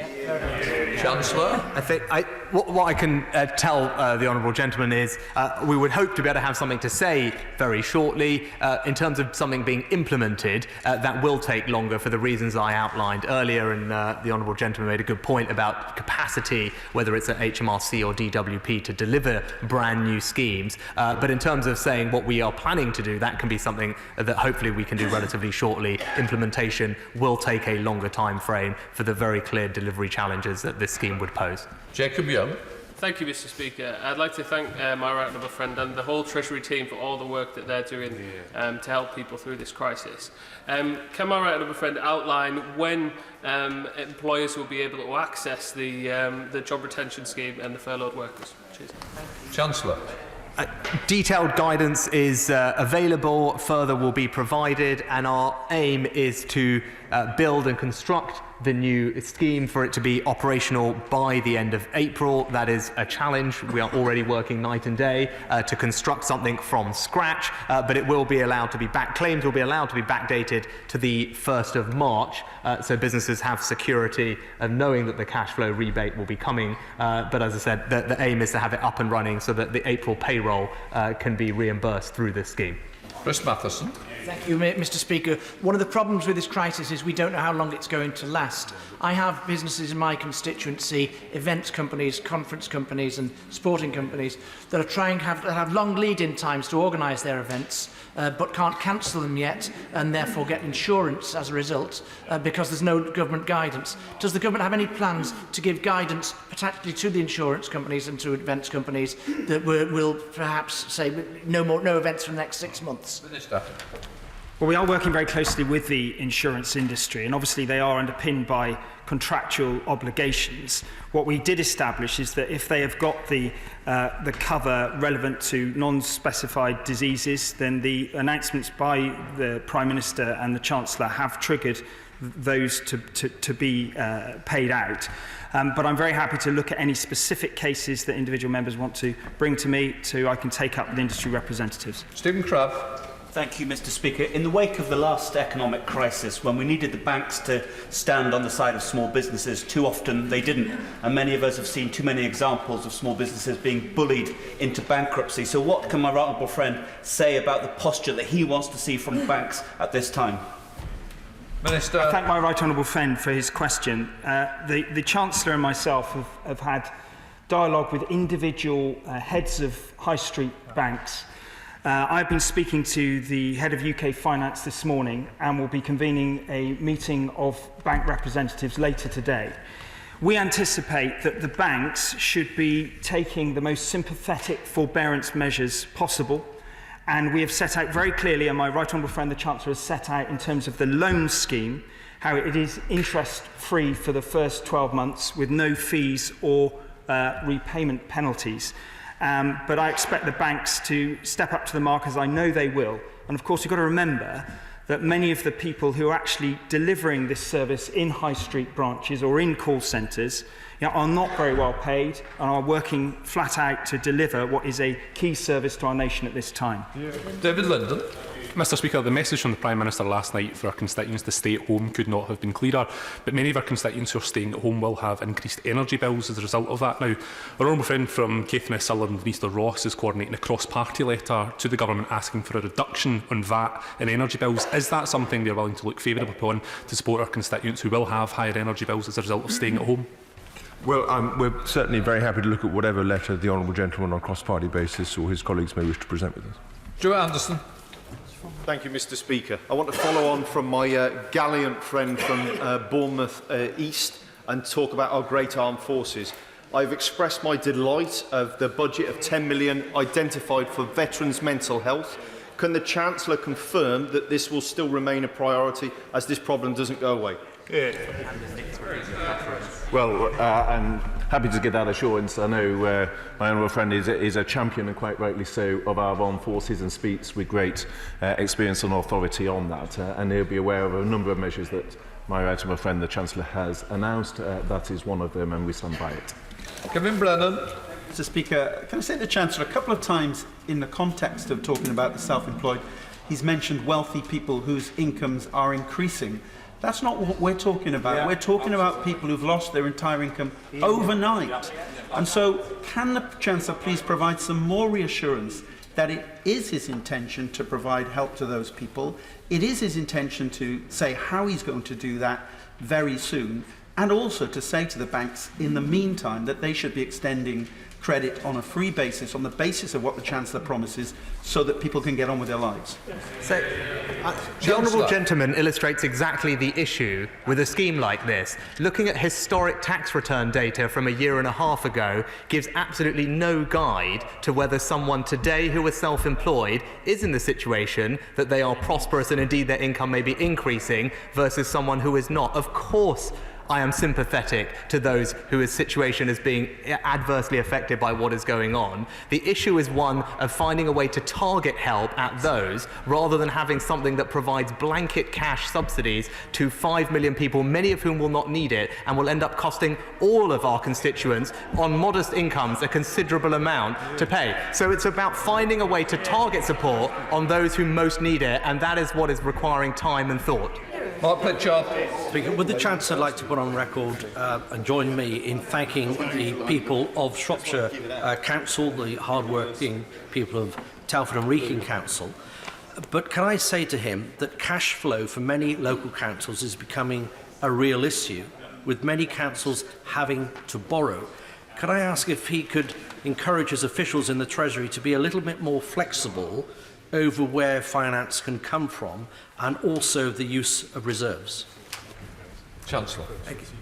Chancellor? I think what I can tell the honourable gentleman is we would hope to be able to have something to say very shortly. In terms of something being implemented, that will take longer for the reasons I outlined earlier, and the honourable gentleman made a good point about capacity, whether it's at HMRC or DWP, to deliver brand new schemes. But in terms of saying what we are planning to do, that can be something that hopefully we can do relatively shortly. Implementation will take a longer time frame for the very clear delivery challenges that this scheme would pose. Jacob Young. Thank you, Mr. Speaker. I'd like to thank my right honourable friend and the whole Treasury team for all the work that they're doing to help people through this crisis. Can my right honourable friend outline when employers will be able to access the job retention scheme and the furloughed workers? Cheers. Chancellor. Detailed guidance is available, further will be provided, and our aim is to build and construct the new scheme for it to be operational by the end of April. That is a challenge. We are already working night and day to construct something from scratch, but it will be allowed to be claims will be allowed to be backdated to the 1st of March, so businesses have security of knowing that the cash flow rebate will be coming. But as I said, the aim is to have it up and running so that the April payroll can be reimbursed through this scheme. Chris Mathison. Thank you, Mr. Speaker. One of the problems with this crisis is we don't know how long it's going to last. I have businesses in my constituency, events companies, conference companies and sporting companies that are trying to have long lead-in times to organise their events, but can't cancel them yet and therefore get insurance as a result because there's no government guidance. Does the government have any plans to give guidance, particularly to the insurance companies and to events companies, that will perhaps say no events for the next 6 months? Minister. Well, we are working very closely with the insurance industry, and obviously they are underpinned by contractual obligations. What we did establish is that if they have got the cover relevant to non-specified diseases, then the announcements by the Prime Minister and the Chancellor have triggered those to be paid out. But I'm very happy to look at any specific cases that individual members want to bring to me, I can take up with industry representatives. Stephen Crabb. Thank you, Mr. Speaker. In the wake of the last economic crisis, when we needed the banks to stand on the side of small businesses, too often they didn't. And many of us have seen too many examples of small businesses being bullied into bankruptcy. So what can my right honourable friend say about the posture that he wants to see from banks at this time? Minister. I thank my right honourable friend for his question. The Chancellor and myself have had dialogue with individual heads of high street banks. I've been speaking to the head of UK Finance this morning and will be convening a meeting of bank representatives later today. We anticipate that the banks should be taking the most sympathetic forbearance measures possible, and we have set out very clearly, and my right honourable friend the Chancellor has set out in terms of the loan scheme, how it is interest-free for the first 12 months with no fees or repayment penalties. But I expect the banks to step up to the mark, as I know they will. And of course, you've got to remember that many of the people who are actually delivering this service in high street branches or in call centres are not very well paid and are working flat out to deliver what is a key service to our nation at this time. David Linden. Mr. Speaker, the message from the Prime Minister last night for our constituents to stay at home could not have been clearer, but many of our constituents who are staying at home will have increased energy bills as a result of that. Now, our honourable friend from Caithness, Sutherland and Easter Ross is coordinating a cross-party letter to the Government asking for a reduction on VAT and energy bills. Is that something they are willing to look favourably upon to support our constituents who will have higher energy bills as a result of staying at home? Well, we're certainly very happy to look at whatever letter the honourable gentleman on a cross-party basis or his colleagues may wish to present with us. Joe Anderson. Thank you, Mr. Speaker. I want to follow on from my gallant friend from Bournemouth East and talk about our great armed forces. I've expressed my delight of the budget of 10 million identified for veterans' mental health. Can the Chancellor confirm that this will still remain a priority as this problem doesn't go away? Well, and happy to give that assurance. I know my honourable friend is a champion, and quite rightly so, of our armed forces and speaks with great experience and authority on that. And he'll be aware of a number of measures that my honourable friend, the Chancellor, has announced. That is one of them, and we stand by it. Kevin Brennan. Mr. Speaker, can I say to the Chancellor, a couple of times in the context of talking about the self-employed, he's mentioned wealthy people whose incomes are increasing. That's not what we're talking about. We're talking about people who've lost their entire income overnight. And so, can the Chancellor please provide some more reassurance that it is his intention to provide help to those people? It is his intention to say how he's going to do that very soon, and also to say to the banks in the meantime that they should be extending credit on a free basis, on the basis of what the Chancellor promises, so that people can get on with their lives. So, the Honourable Gentleman illustrates exactly the issue with a scheme like this. Looking at historic tax return data from a year and a half ago gives absolutely no guide to whether someone today who is self-employed is in the situation that they are prosperous and indeed their income may be increasing versus someone who is not. Of course, I am sympathetic to those whose situation is being adversely affected by what is going on. The issue is one of finding a way to target help at those rather than having something that provides blanket cash subsidies to 5 million people, many of whom will not need it and will end up costing all of our constituents on modest incomes a considerable amount to pay. So it's about finding a way to target support on those who most need it, and that is what is requiring time and thought. Mark Pritchard. Speaker, would the Chancellor like to put on record and join me in thanking the people of Shropshire Council, the hard-working people of Telford and Wrekin Council? But can I say to him that cash flow for many local councils is becoming a real issue, with many councils having to borrow? Can I ask if he could encourage his officials in the Treasury to be a little bit more flexible over where finance can come from, and also the use of reserves? Chancellor.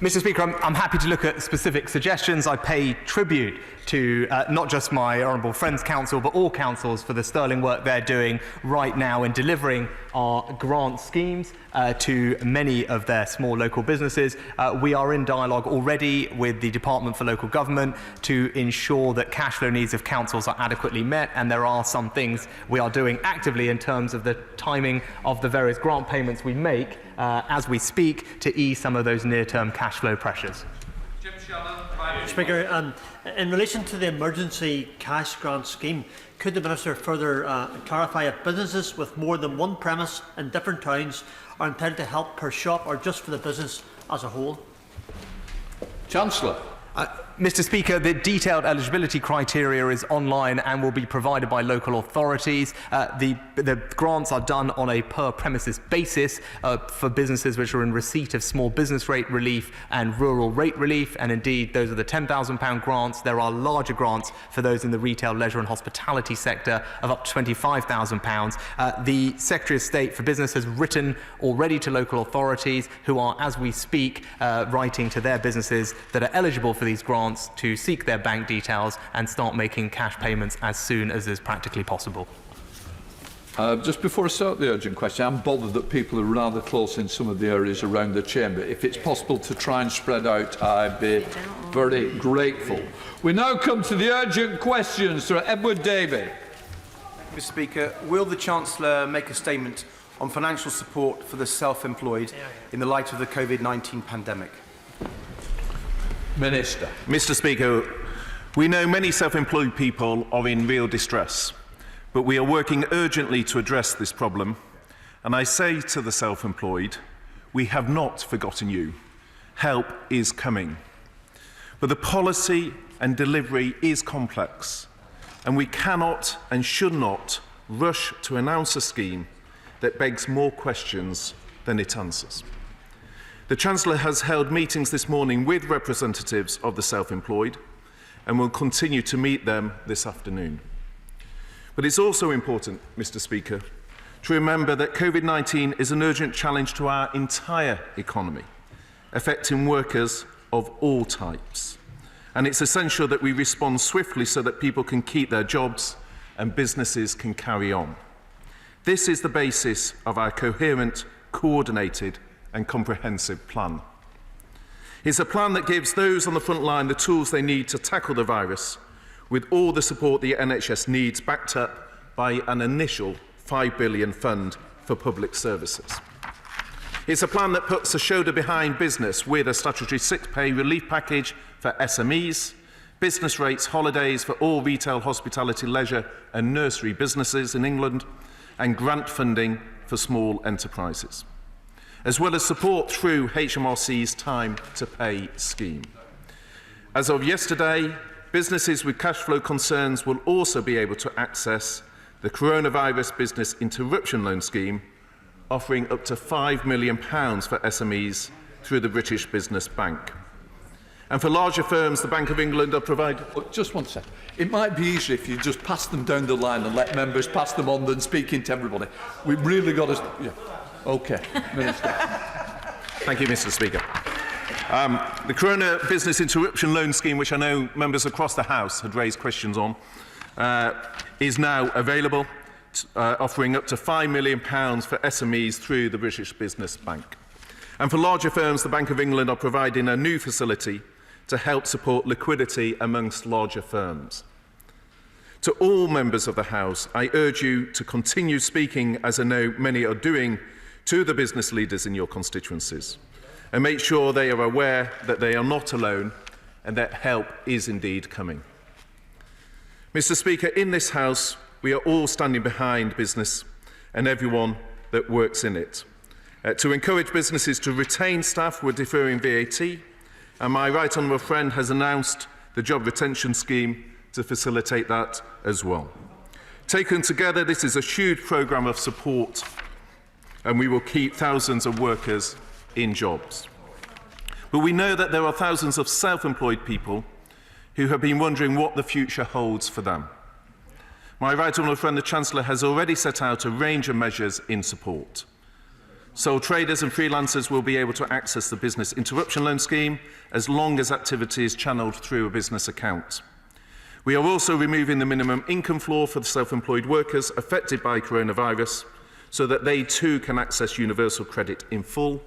Mr. Speaker, I'm happy to look at specific suggestions. I pay tribute to not just my Honourable Friends Council, but all councils for the sterling work they're doing right now in delivering our grant schemes to many of their small local businesses. We are in dialogue already with the Department for Local Government to ensure that cash flow needs of councils are adequately met, and there are some things we are doing actively in terms of the timing of the various grant payments we make as we speak to ease some of those near-term cash flow pressures. Speaker, in relation to the emergency cash grant scheme, could the Minister further clarify if businesses with more than one premise in different towns are entitled to help per shop or just for the business as a whole? Chancellor. Mr. Speaker, the detailed eligibility criteria is online and will be provided by local authorities. The grants are done on a per-premises basis for businesses which are in receipt of small business rate relief and rural rate relief, and indeed those are the £10,000 grants. There are larger grants for those in the retail, leisure and hospitality sector of up to £25,000. The Secretary of State for Business has written already to local authorities who are, as we speak, writing to their businesses that are eligible for these grants to seek their bank details and start making cash payments as soon as is practically possible. Just before I start the urgent question, I'm bothered that people are rather close in some of the areas around the chamber. If it's possible to try and spread out, I'd be very grateful. We now come to the urgent questions. Sir Edward Davey. Mr. Speaker, will the Chancellor make a statement on financial support for the self-employed in the light of the COVID-19 pandemic? Minister. Mr. Speaker, we know many self-employed people are in real distress, but we are working urgently to address this problem. And I say to the self-employed, we have not forgotten you. Help is coming. But the policy and delivery is complex, and we cannot and should not rush to announce a scheme that begs more questions than it answers. The Chancellor has held meetings this morning with representatives of the self-employed and will continue to meet them this afternoon. But it's also important, Mr. Speaker, to remember that COVID-19 is an urgent challenge to our entire economy, affecting workers of all types. And it's essential that we respond swiftly so that people can keep their jobs and businesses can carry on. This is the basis of our coherent, coordinated and comprehensive plan. It's a plan that gives those on the front line the tools they need to tackle the virus, with all the support the NHS needs, backed up by an initial £5 billion fund for public services. It's a plan that puts a shoulder behind business with a statutory sick pay relief package for SMEs, business rates holidays for all retail, hospitality, leisure and nursery businesses in England, and grant funding for small enterprises, as well as support through HMRC's Time to Pay scheme. As of yesterday, businesses with cash flow concerns will also be able to access the Coronavirus Business Interruption Loan Scheme, offering up to £5 million for SMEs through the British Business Bank. And for larger firms, the Bank of England are providing... Oh, just one sec. It might be easier if you just pass them down the line and let members pass them on than speaking to everybody. We've really got to... Yeah. OK. Minister. Thank you, Mr Speaker. The Corona Business Interruption Loan Scheme, which I know members across the House had raised questions on, is now available, offering up to £5 million for SMEs through the British Business Bank. And for larger firms, the Bank of England are providing a new facility to help support liquidity amongst larger firms. To all members of the House, I urge you to continue speaking, as I know many are doing, to the business leaders in your constituencies, and make sure they are aware that they are not alone and that help is indeed coming. Mr Speaker, in this House, we are all standing behind business and everyone that works in it. To encourage businesses to retain staff, we're deferring VAT, and my right honourable friend has announced the job retention scheme to facilitate that as well. Taken together, this is a huge programme of support, and we will keep thousands of workers in jobs. But we know that there are thousands of self-employed people who have been wondering what the future holds for them. My right honourable friend, the Chancellor, has already set out a range of measures in support. Sole traders and freelancers will be able to access the Business Interruption Loan Scheme as long as activity is channelled through a business account. We are also removing the minimum income floor for the self-employed workers affected by coronavirus so that they too can access universal credit in full,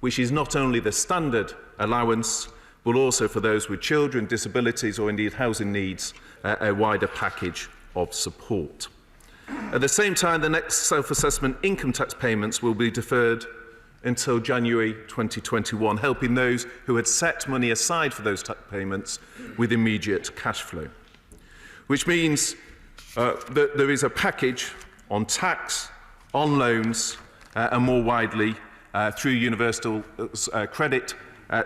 which is not only the standard allowance, but also for those with children, disabilities or indeed housing needs, a wider package of support. At the same time, the next self-assessment income tax payments will be deferred until January 2021, helping those who had set money aside for those tax payments with immediate cash flow. Which means that there is a package on tax, on loans, and more widely through universal credit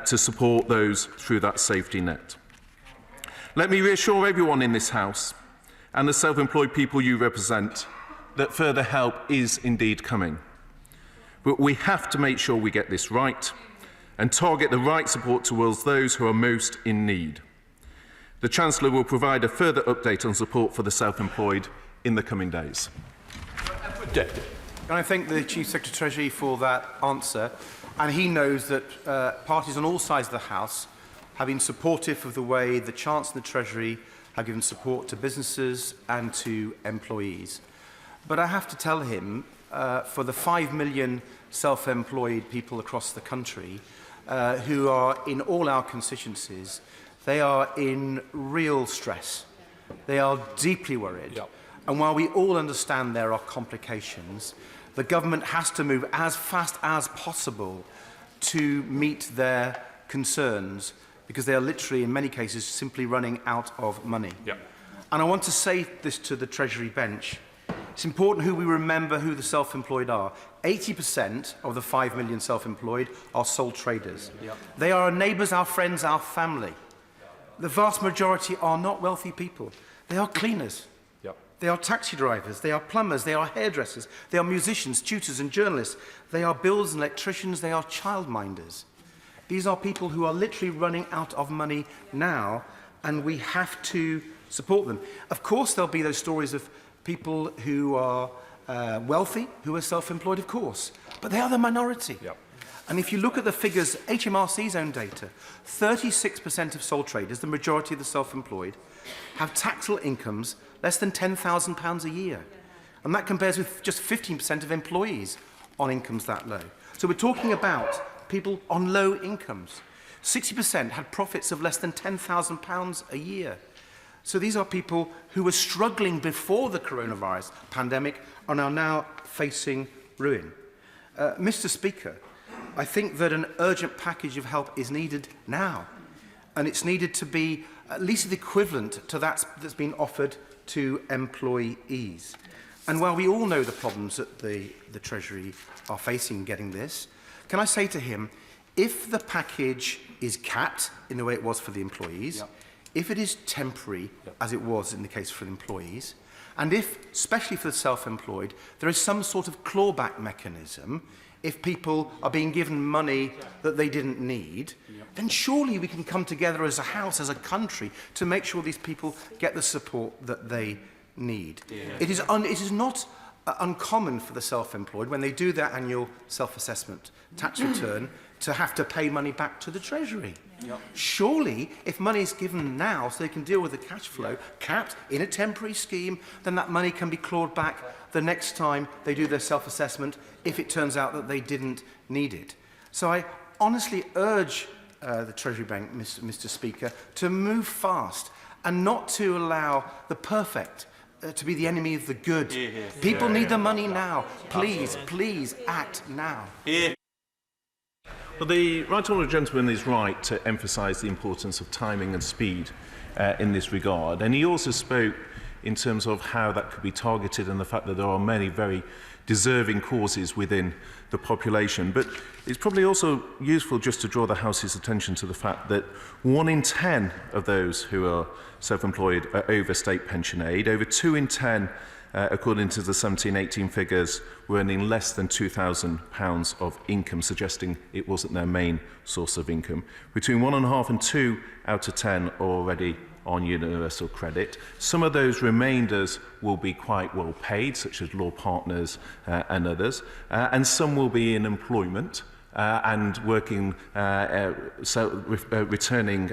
to support those through that safety net. Let me reassure everyone in this House and the self-employed people you represent that further help is indeed coming. But we have to make sure we get this right and target the right support towards those who are most in need. The Chancellor will provide a further update on support for the self-employed in the coming days. Can I thank the Chief Secretary Treasury for that answer? And he knows that parties on all sides of the House have been supportive of the way the Chancellor and the Treasury have given support to businesses and to employees. But I have to tell him, for the 5 million self-employed people across the country who are in all our constituencies, they are in real stress. They are deeply worried. Yep. And while we all understand there are complications, the government has to move as fast as possible to meet their concerns, because they are literally, in many cases, simply running out of money. Yep. And I want to say this to the Treasury bench. It's important who we remember who the self-employed are. 80% of the 5 million self-employed are sole traders. Yep. They are our neighbours, our friends, our family. The vast majority are not wealthy people. They are cleaners. Yep. They are taxi drivers. They are plumbers. They are hairdressers. They are musicians, tutors and journalists. They are builders and electricians. They are childminders. These are people who are literally running out of money now, and we have to support them. Of course, there'll be those stories of people who are wealthy, who are self-employed, of course, but they are the minority. Yep. And if you look at the figures, HMRC's own data, 36% of sole traders, the majority of the self-employed, have taxable incomes less than £10,000 a year. And that compares with just 15% of employees on incomes that low. So we're talking about people on low incomes. 60% had profits of less than £10,000 a year. So these are people who were struggling before the coronavirus pandemic and are now facing ruin. Mr. Speaker, I think that an urgent package of help is needed now, and it's needed to be at least the equivalent to that that's been offered to employees. And while we all know the problems that the Treasury are facing getting this, can I say to him, if the package is capped in the way it was for the employees, if it is temporary, as it was in the case for the employees, and if, especially for the self-employed, there is some sort of clawback mechanism, if people are being given money that they didn't need, then surely we can come together as a house, as a country, to make sure these people get the support that they need. It is not uncommon for the self-employed, when they do their annual self-assessment tax return, to have to pay money back to the Treasury. Surely, if money is given now so they can deal with the cash flow, capped in a temporary scheme, then that money can be clawed back the next time they do their self-assessment if it turns out that they didn't need it. So I honestly urge the Treasury Bank, Mr. Speaker, to move fast and not to allow the perfect to be the enemy of the good. People need the money now. Please, please act now. Well, the Right Honourable Gentleman is right to emphasise the importance of timing and speed in this regard. And he also spoke in terms of how that could be targeted and the fact that there are many very deserving causes within the population. But it's probably also useful just to draw the House's attention to the fact that 1 in 10 of those who are self-employed are over state pension aid. Over 2 in 10, according to the 17-18 figures, were earning less than £2,000 of income, suggesting it wasn't their main source of income. Between 1.5 and 2 out of 10 are already on universal credit. Some of those remainders will be quite well paid, such as law partners and others, and some will be in employment and working, returning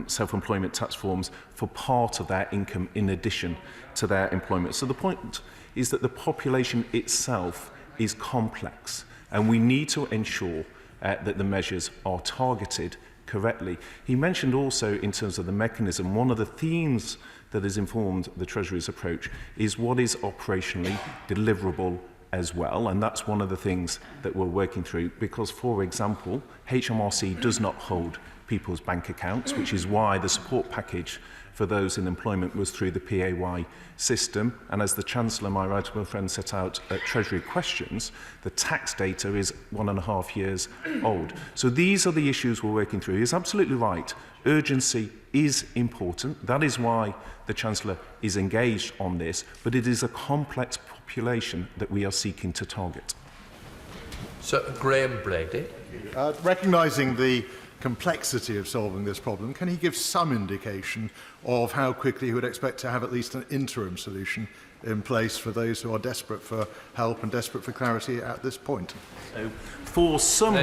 self-employment tax forms for part of their income in addition to their employment. So the point is that the population itself is complex, and we need to ensure that the measures are targeted correctly. He mentioned also, in terms of the mechanism, one of the themes that has informed the Treasury's approach is what is operationally deliverable as well, and that's one of the things that we're working through, because, for example, HMRC does not hold people's bank accounts, which is why the support package for those in employment was through the PAY system. And as the Chancellor, my right honourable friend, set out at Treasury questions, the tax data is 1.5 years old. So these are the issues we're working through. He's absolutely right. Urgency is important. That is why the Chancellor is engaged on this, but it is a complex population that we are seeking to target. Sir Graham Brady. Recognising the complexity of solving this problem, can he give some indication of how quickly he would expect to have at least an interim solution in place for those who are desperate for help and desperate for clarity at this point? So for some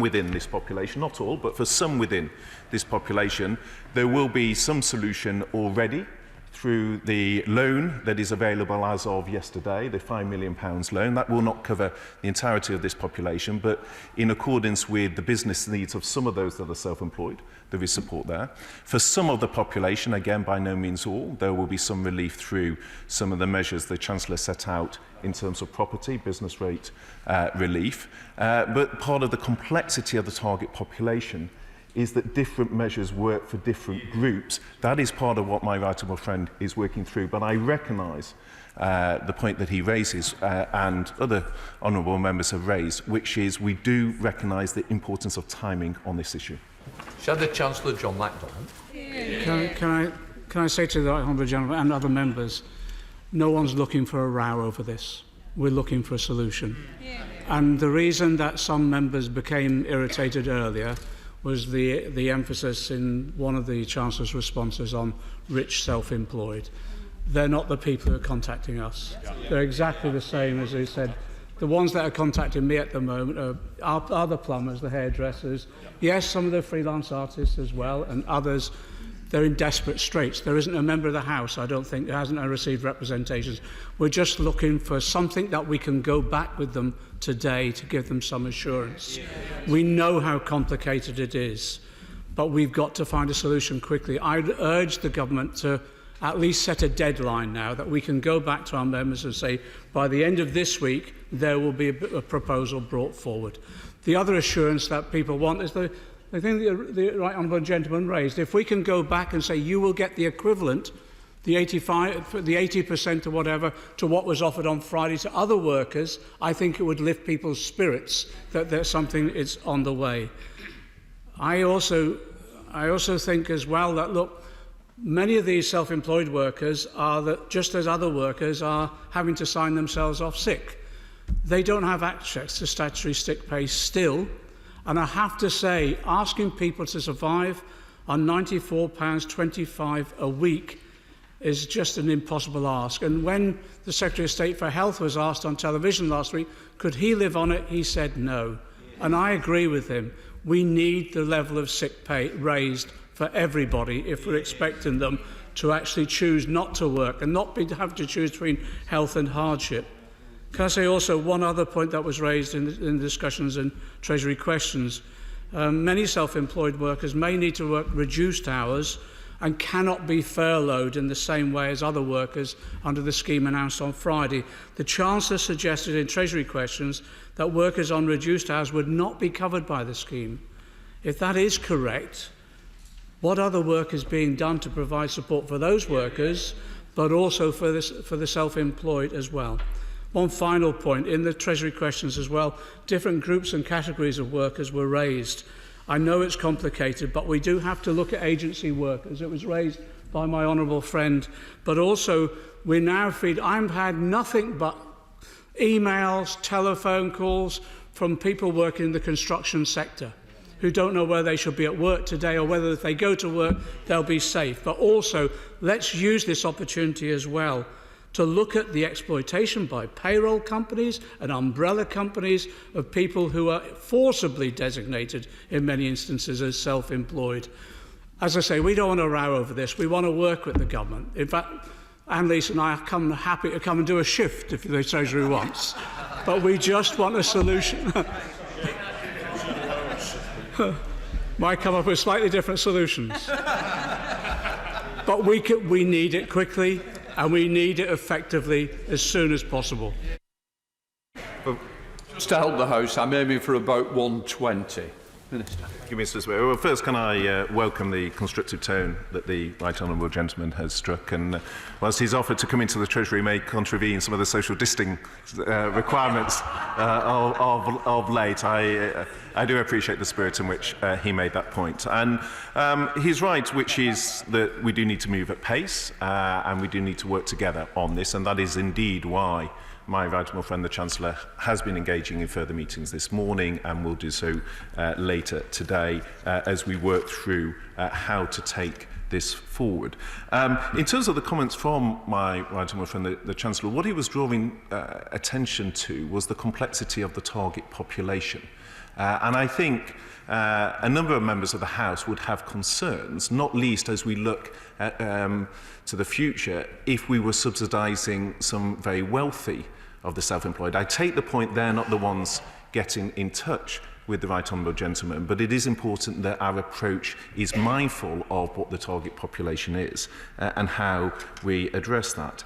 within this population, not all, but for some within this population, there will be some solution already through the loan that is available as of yesterday, the £5 million loan. That will not cover the entirety of this population, but in accordance with the business needs of some of those that are self-employed, there is support there. For some of the population, again, by no means all, there will be some relief through some of the measures the Chancellor set out in terms of property, business rate relief. But part of the complexity of the target population is that different measures work for different groups. That is part of what my right honourable friend is working through. But I recognise the point that he raises and other honourable members have raised, which is we do recognise the importance of timing on this issue. Shall the Chancellor John Macdonald? Can I say to the honourable gentleman and other members, no one's looking for a row over this. We're looking for a solution. And the reason that some members became irritated earlier was the emphasis in one of the Chancellor's responses on rich self-employed. They're not the people who are contacting us. They're exactly the same as he said. The ones that are contacting me at the moment are the plumbers, the hairdressers. Yes, some of the freelance artists as well, and others. they're in desperate straits. There isn't a member of the House, I don't think, who hasn't received representations. We're just looking for something that we can go back with them today to give them some assurance. We know how complicated it is, but we've got to find a solution quickly. I'd urge the government to at least set a deadline now that we can go back to our members and say, by the end of this week, there will be a proposal brought forward. The other assurance that people want is the thing the Right Honourable Gentleman raised. If we can go back and say, you will get the equivalent, the 80% or whatever, to what was offered on Friday to other workers, I think it would lift people's spirits that there's something is on the way. I also think as well that, look, many of these self-employed workers are that, just as other workers are having to sign themselves off sick. They don't have access to statutory sick pay still, and I have to say, asking people to survive on £94.25 a week is just an impossible ask. And when the Secretary of State for Health was asked on television last week, could he live on it, he said no. And I agree with him. We need the level of sick pay raised for everybody if we're expecting them to actually choose not to work and not have to choose between health and hardship. Can I say also one other point that was raised in discussions and Treasury questions? Many self-employed workers may need to work reduced hours and cannot be furloughed in the same way as other workers under the scheme announced on Friday. The Chancellor suggested in Treasury questions that workers on reduced hours would not be covered by the scheme. If that is correct, what other work is being done to provide support for those workers, but also for the self-employed as well? One final point, in the Treasury questions as well, different groups and categories of workers were raised. I know it's complicated, but we do have to look at agency workers. It was raised by my honourable friend, but also we now I've had nothing but emails, telephone calls from people working in the construction sector who don't know whether they should be at work today or whether if they go to work they'll be safe. But also, let's use this opportunity as well to look at the exploitation by payroll companies and umbrella companies of people who are forcibly designated in many instances as self-employed. As I say, we don't want to row over this. We want to work with the government. In fact, Annalise and I are happy to come and do a shift if the Treasury wants. But we just want a solution. Might come up with slightly different solutions. But we need it quickly, and we need it effectively as soon as possible. Well, just to help the House, I'm aiming for about 120. Minister. Thank you, Mr. Speaker. Well, first, can I welcome the constructive tone that the Right Honourable Gentleman has struck, and whilst he's offered to come into the Treasury may contravene some of the social distancing requirements of late, I do appreciate the spirit in which he made that point. And he's right, which is that we do need to move at pace, and we do need to work together on this, and that is indeed why my right honourable friend, the Chancellor, has been engaging in further meetings this morning and will do so later today as we work through how to take this forward. In terms of the comments from my right honourable friend, the Chancellor, what he was drawing attention to was the complexity of the target population. And I think a number of members of the House would have concerns, not least as we look at, to the future, if we were subsidising some very wealthy of the self-employed. I take the point they're not the ones getting in touch with the Right Honourable Gentleman, but it is important that our approach is mindful of what the target population is and how we address that.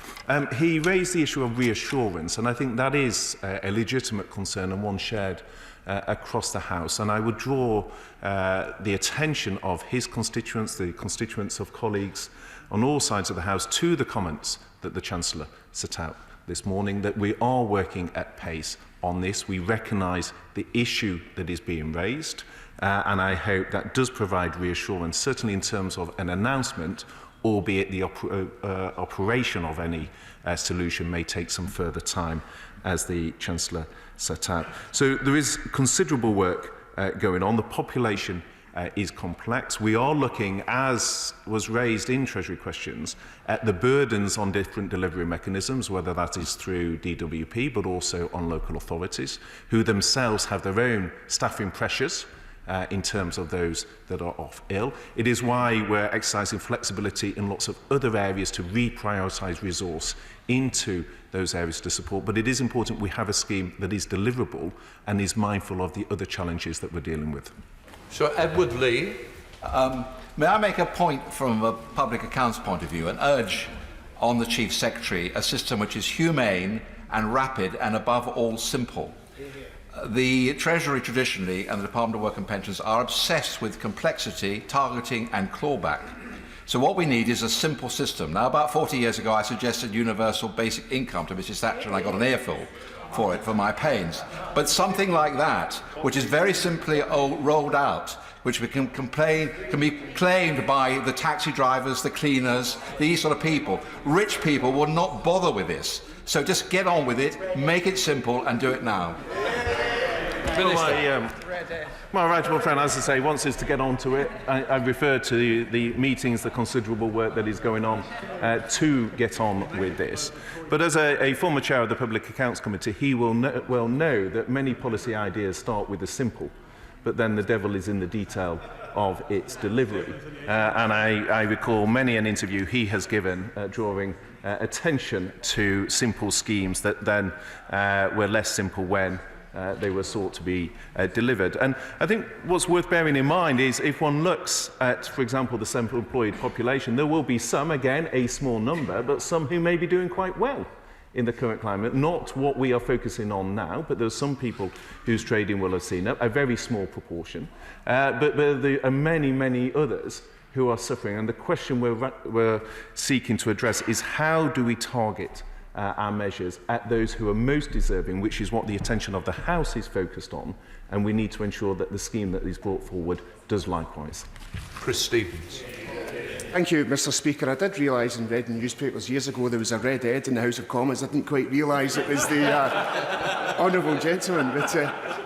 He raised the issue of reassurance, and I think that is a legitimate concern and one shared across the House. And I would draw the attention of his constituents, the constituents of colleagues on all sides of the House, to the comments that the Chancellor set out this morning, that we are working at pace on this. We recognise the issue that is being raised, and I hope that does provide reassurance, certainly in terms of an announcement, albeit the operation of any solution may take some further time, as the Chancellor set out. So there is considerable work going on. The population is complex. We are looking, as was raised in Treasury questions, at the burdens on different delivery mechanisms, whether that is through DWP, but also on local authorities, who themselves have their own staffing pressures in terms of those that are off ill. It is why we're exercising flexibility in lots of other areas to reprioritise resource into those areas to support. But it is important we have a scheme that is deliverable and is mindful of the other challenges that we're dealing with. So Edward Lee. May I make a point from a public accounts point of view and urge on the Chief Secretary a system which is humane and rapid and above all simple. The Treasury traditionally and the Department of Work and Pensions are obsessed with complexity, targeting and clawback. So what we need is a simple system. Now, about 40 years ago, I suggested universal basic income to Mrs. Thatcher, and I got an earful for it, for my pains. But something like that, which is very simply rolled out, which can be claimed by the taxi drivers, the cleaners, these sort of people. Rich people will not bother with this. So just get on with it, make it simple, and do it now. My right honourable friend, as I say, wants us to get on to it. I refer to the meetings, the considerable work that is going on to get on with this. But as a former chair of the Public Accounts Committee, he will know that many policy ideas start with the simple, but then the devil is in the detail of its delivery. And I recall many an interview he has given drawing attention to simple schemes that then were less simple when they were sought to be delivered. And I think what's worth bearing in mind is if one looks at, for example, the self-employed population, there will be some, again, a small number, but some who may be doing quite well in the current climate. Not what we are focusing on now, but there are some people whose trading will have seen a very small proportion. But there are many, many others who are suffering. And the question we're seeking to address is how do we target our measures at those who are most deserving, which is what the attention of the House is focused on, and we need to ensure that the scheme that is brought forward does likewise. Chris Stevens. Thank you, Mr. Speaker. I did realise and read in newspapers years ago there was a red Ed in the House of Commons. I didn't quite realise it was the honourable gentleman. But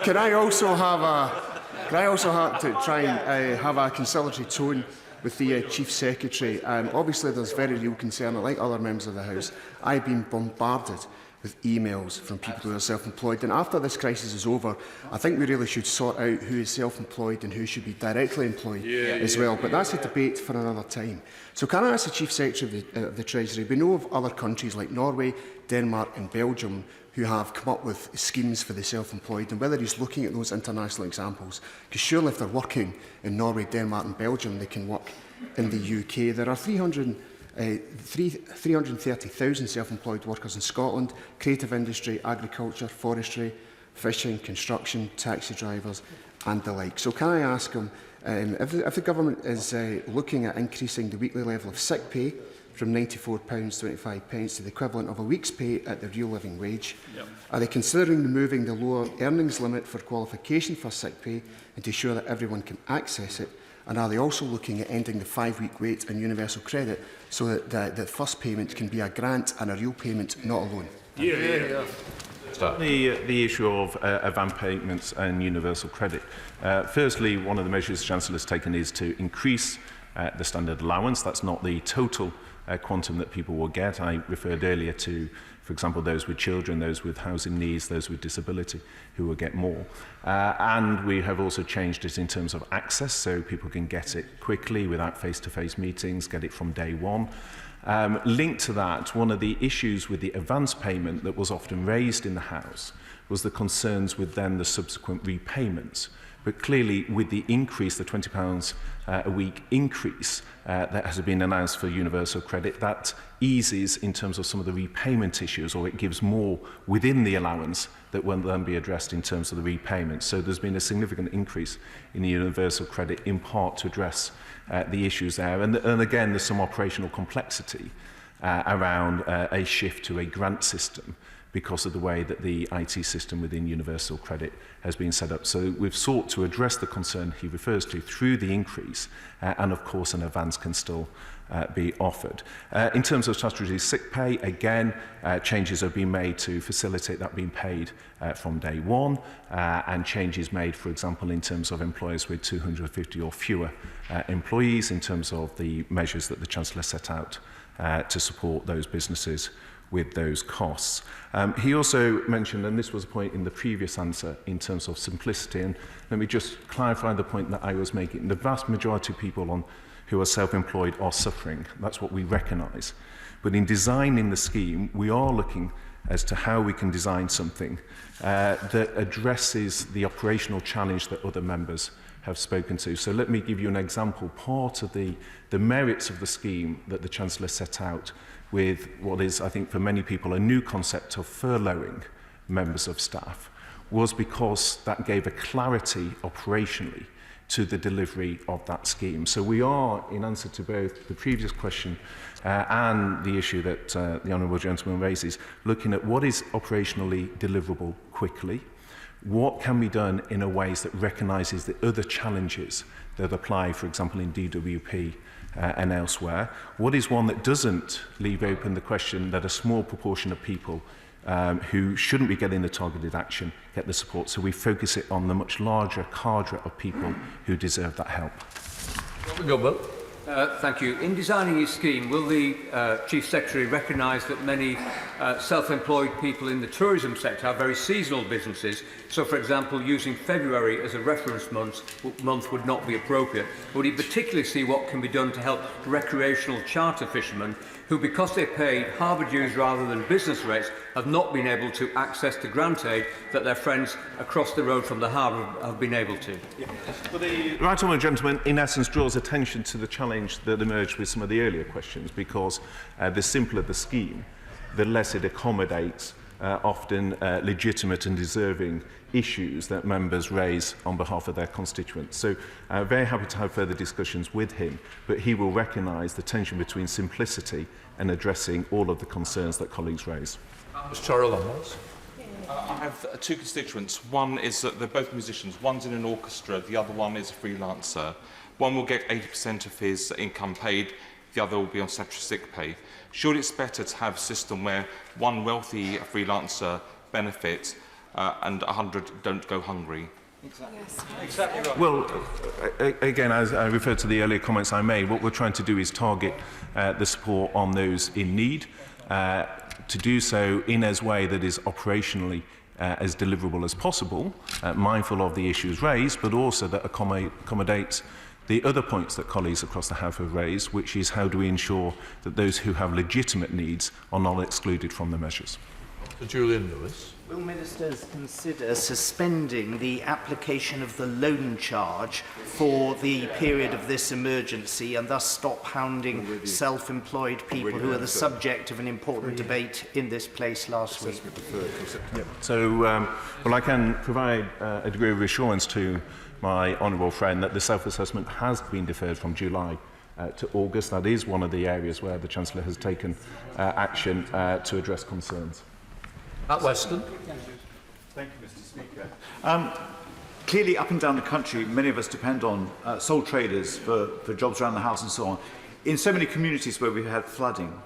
can I also have to try and have a conciliatory tone with the Chief Secretary? Obviously, there's very real concern. Like other members of the House, I've been bombarded with emails from people who are self-employed. And after this crisis is over, I think we really should sort out who is self-employed and who should be directly employed as well. But that's a debate for another time. So can I ask the Chief Secretary of the Treasury, we know of other countries like Norway, Denmark and Belgium who have come up with schemes for the self-employed, and whether he's looking at those international examples, because surely if they're working in Norway, Denmark and Belgium, they can work in the UK. There are 330,000 self-employed workers in Scotland: creative industry, agriculture, forestry, fishing, construction, taxi drivers and the like. So can I ask him, if the government is looking at increasing the weekly level of sick pay from £94.25 to the equivalent of a week's pay at the real living wage, are they considering removing the lower earnings limit for qualification for sick pay and to ensure that everyone can access it? And are they also looking at ending the 5-week wait and universal credit so that the first payment can be a grant and a real payment, not a loan? The issue of advance payments and universal credit. Firstly, one of the measures the Chancellor has taken is to increase the standard allowance. That's not the total quantum that people will get. I referred earlier to, for example, those with children, those with housing needs, those with disability, who will get more. And we have also changed it in terms of access, so people can get it quickly without face-to-face meetings, get it from day one. Linked to that, one of the issues with the advance payment that was often raised in the House was the concerns with then the subsequent repayments. But clearly, with the increase, the £20 a week increase that has been announced for universal credit, that eases in terms of some of the repayment issues, or it gives more within the allowance that will then be addressed in terms of the repayments. So there's been a significant increase in the universal credit, in part to address the issues there. And again, there's some operational complexity around a shift to a grant system because of the way that the IT system within universal credit has been set up. So we've sought to address the concern he refers to through the increase, and of course an advance can still be offered. In terms of statutory sick pay, again, changes have been made to facilitate that being paid from day one, and changes made, for example, in terms of employers with 250 or fewer employees, in terms of the measures that the Chancellor set out to support those businesses with those costs. He also mentioned, and this was a point in the previous answer, in terms of simplicity, and let me just clarify the point that I was making. The vast majority of people who are self-employed are suffering. That's what we recognise. But in designing the scheme, we are looking as to how we can design something that addresses the operational challenge that other members have spoken to. So let me give you an example. Part of the merits of the scheme that the Chancellor set out with what is, I think, for many people, a new concept of furloughing members of staff was because that gave a clarity operationally to the delivery of that scheme. So we are, in answer to both the previous question and the issue that the Honourable Gentleman raises, looking at what is operationally deliverable quickly, what can be done in a way that recognises the other challenges that apply, for example, in DWP and elsewhere. What is one that doesn't leave open the question that a small proportion of people who shouldn't be getting the targeted action get the support. So we focus it on the much larger cadre of people who deserve that help. Thank you. In designing his scheme, will the Chief Secretary recognise that many self-employed people in the tourism sector have very seasonal businesses? So, for example, using February as a reference month would not be appropriate. Would he particularly see what can be done to help recreational charter fishermen who, because they paid harbour dues rather than business rates, have not been able to access the grant aid that their friends across the road from the harbour have been able to? The Right Honourable Gentleman, in essence, draws attention to the challenge that emerged with some of the earlier questions, because the simpler the scheme, the less it accommodates often legitimate and deserving issues that members raise on behalf of their constituents. So very happy to have further discussions with him, but he will recognise the tension between simplicity and addressing all of the concerns that colleagues raise. I have two constituents. One is that they're both musicians. One's in an orchestra, the other one is a freelancer. One will get 80% of his income paid, the other will be on statutory sick pay. Surely it's better to have a system where one wealthy freelancer benefits and 100 don't go hungry? Exactly. Yes. Exactly right. Well, again, as I referred to the earlier comments I made, what we're trying to do is target the support on those in need, to do so in a way that is operationally as deliverable as possible, mindful of the issues raised, but also that accommodates the other points that colleagues across the House have raised, which is how do we ensure that those who have legitimate needs are not excluded from the measures. Julian Lewis. Will ministers consider suspending the application of the loan charge for the period of this emergency and thus stop hounding self-employed people who are the subject of an important debate in this place last week? So, well, I can provide a degree of reassurance to my honourable friend that the self-assessment has been deferred from July to August. That is one of the areas where the Chancellor has taken action to address concerns. At Weston. Thank you, Mr. Speaker. Clearly, up and down the country, many of us depend on sole traders for jobs around the house and so on. In so many communities where we've had flooding,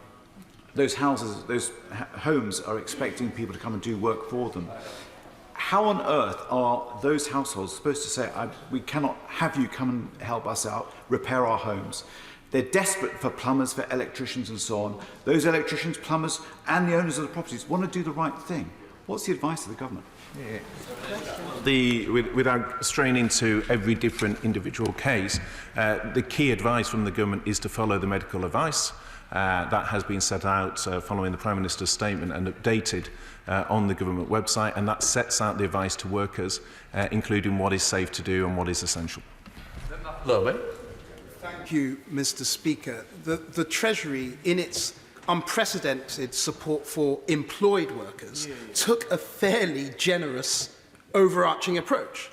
those houses, those homes are expecting people to come and do work for them. How on earth are those households supposed to say, we cannot have you come and help us out, repair our homes? They're desperate for plumbers, for electricians and so on. Those electricians, plumbers and the owners of the properties want to do the right thing. What's the advice of the government? Without straying into every different individual case, the key advice from the government is to follow the medical advice. That has been set out following the Prime Minister's statement and updated on the government website, and that sets out the advice to workers, including what is safe to do and what is essential. Thank you, Mr. Speaker. The Treasury, in its unprecedented support for employed workers, took a fairly generous, overarching approach.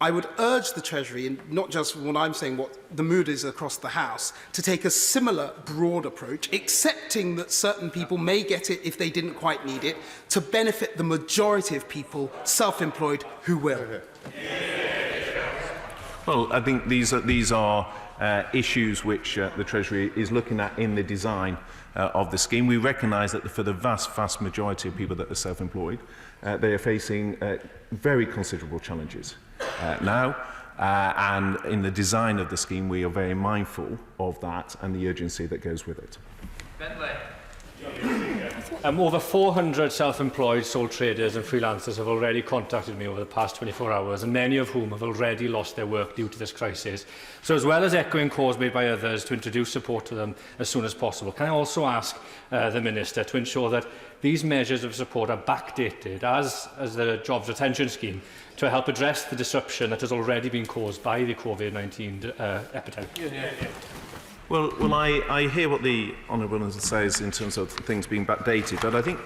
I would urge the Treasury, and not just what I'm saying, what the mood is across the House, to take a similar broad approach, accepting that certain people may get it if they didn't quite need it, to benefit the majority of people, self-employed, who will. Well, I think these are issues which the Treasury is looking at in the design of the scheme. We recognise that for the vast majority of people that are self-employed, they are facing very considerable challenges now, and in the design of the scheme we are very mindful of that and the urgency that goes with it. Over 400 self-employed sole traders and freelancers have already contacted me over the past 24 hours, and many of whom have already lost their work due to this crisis. So as well as echoing calls made by others to introduce support to them as soon as possible, can I also ask the Minister to ensure that these measures of support are backdated, as the Jobs Retention Scheme, to help address the disruption that has already been caused by the COVID-19 epidemic? Well, I hear what the Honourable says in terms of things being backdated, but I think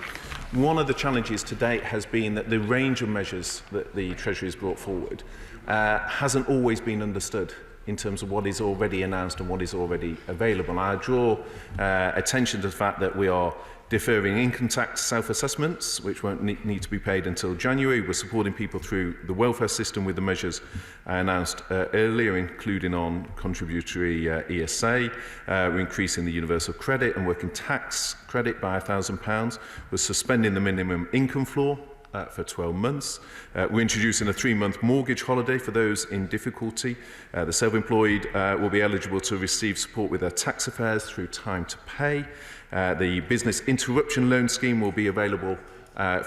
one of the challenges to date has been that the range of measures that the Treasury has brought forward hasn't always been understood in terms of what is already announced and what is already available. I draw attention to the fact that we are deferring income tax self-assessments, which won't need to be paid until January. We're supporting people through the welfare system with the measures announced earlier, including on contributory ESA. We're increasing the universal credit and working tax credit by £1,000. We're suspending the minimum income floor for 12 months. We're introducing a 3-month mortgage holiday for those in difficulty. The self-employed will be eligible to receive support with their tax affairs through time to pay. The business interruption loan scheme will be available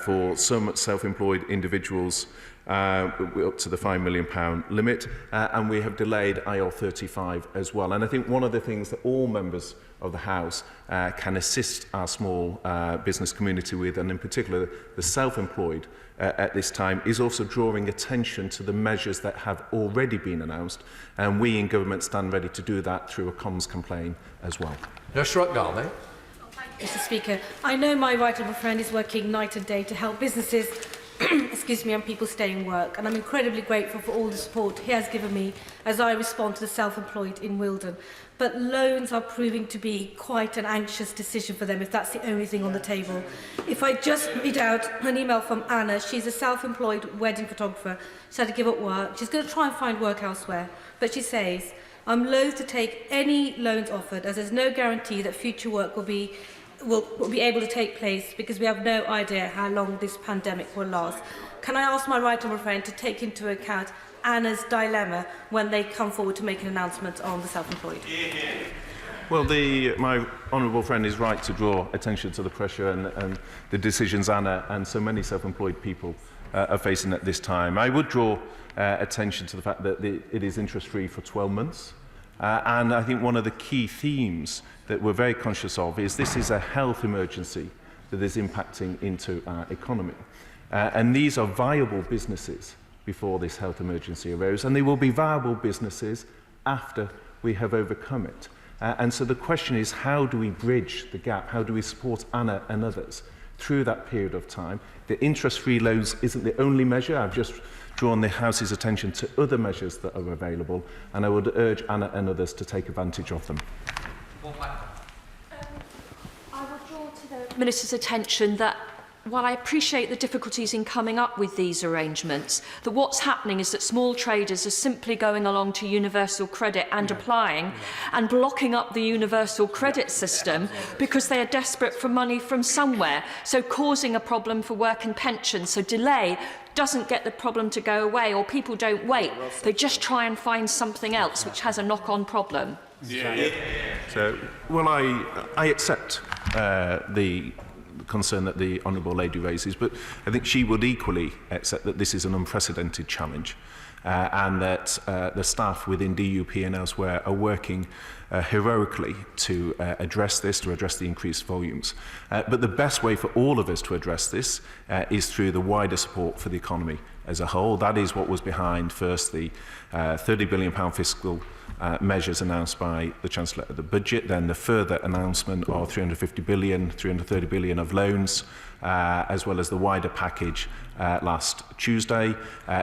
for some self-employed individuals up to the £5 million limit, and we have delayed IL35 as well. And I think one of the things that all members of the House can assist our small business community with, and in particular the self-employed at this time, is also drawing attention to the measures that have already been announced, and we in government stand ready to do that through a comms campaign as well. Mr. Speaker, I know my right honourable friend is working night and day to help businesses excuse me, and people stay in work, and I'm incredibly grateful for all the support he has given me as I respond to the self-employed in Wilden. But loans are proving to be quite an anxious decision for them if that's the only thing on the table. If I just read out an email from Anna, she's a self-employed wedding photographer. She's had to give up work. She's going to try and find work elsewhere. But she says, I'm loath to take any loans offered as there's no guarantee that future work will be able to take place because we have no idea how long this pandemic will last. Can I ask my right honourable friend to take into account Anna's dilemma when they come forward to make an announcement on the self-employed? Well, my honourable friend is right to draw attention to the pressure and the decisions Anna and so many self-employed people are facing at this time. I would draw attention to the fact that it is interest-free for 12 months. And I think one of the key themes that we're very conscious of is this is a health emergency that is impacting into our economy. And these are viable businesses before this health emergency arose, and they will be viable businesses after we have overcome it. And so the question is, how do we bridge the gap? How do we support Anna and others through that period of time? The interest-free loans isn't the only measure. I've just drawn the House's attention to other measures that are available, and I would urge Anna and others to take advantage of them. I would draw to the Minister's attention that while I appreciate the difficulties in coming up with these arrangements, that what's happening is that small traders are simply going along to universal credit and applying and blocking up the universal credit system because they are desperate for money from somewhere, so causing a problem for work and pensions. So delay doesn't get the problem to go away, or people don't wait. They just try and find something else, which has a knock-on problem. So, well, I accept the concern that the Honourable Lady raises, but I think she would equally accept that this is an unprecedented challenge and that the staff within DUP and elsewhere are working heroically to address this, to address the increased volumes. But the best way for all of us to address this is through the wider support for the economy as a whole. That is what was behind first the £30 billion fiscal measures announced by the Chancellor at the budget, then the further announcement of £330 billion of loans, as well as the wider package last Tuesday,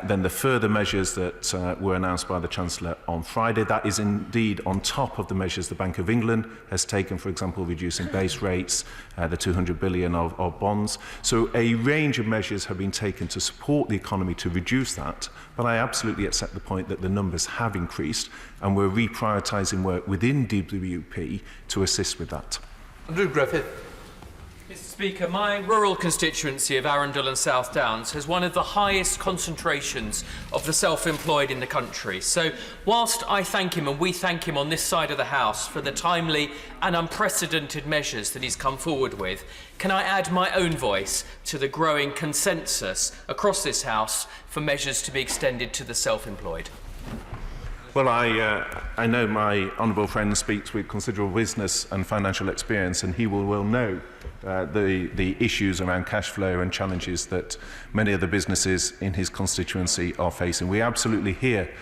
then the further measures that were announced by the Chancellor on Friday. That is indeed on top of the measures the Bank of England has taken, for example, reducing base rates, the £200 billion of bonds. So a range of measures have been taken to support the economy to reduce that, but I absolutely accept the point that the numbers have increased, and we're reprioritising work within DWP to assist with that. Andrew Griffith. Mr Speaker, my rural constituency of Arundel and South Downs has one of the highest concentrations of the self-employed in the country. So whilst I thank him and we thank him on this side of the House for the timely and unprecedented measures that he's come forward with, can I add my own voice to the growing consensus across this House for measures to be extended to the self-employed? Well, I know my honourable friend speaks with considerable business and financial experience, and he will well know the issues around cash flow and challenges that many of the businesses in his constituency are facing. We absolutely hear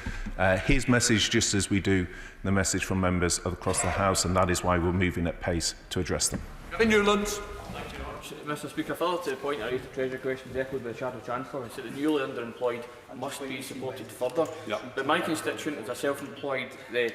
his message just as we do the message from members across the House, and that is why we're moving at pace to address them. Newlands. Mr Speaker, further to the point I raised the Treasury question echoed by the Shadow Chancellor, is that the newly underemployed must be supported further. But my constituent is a self-employed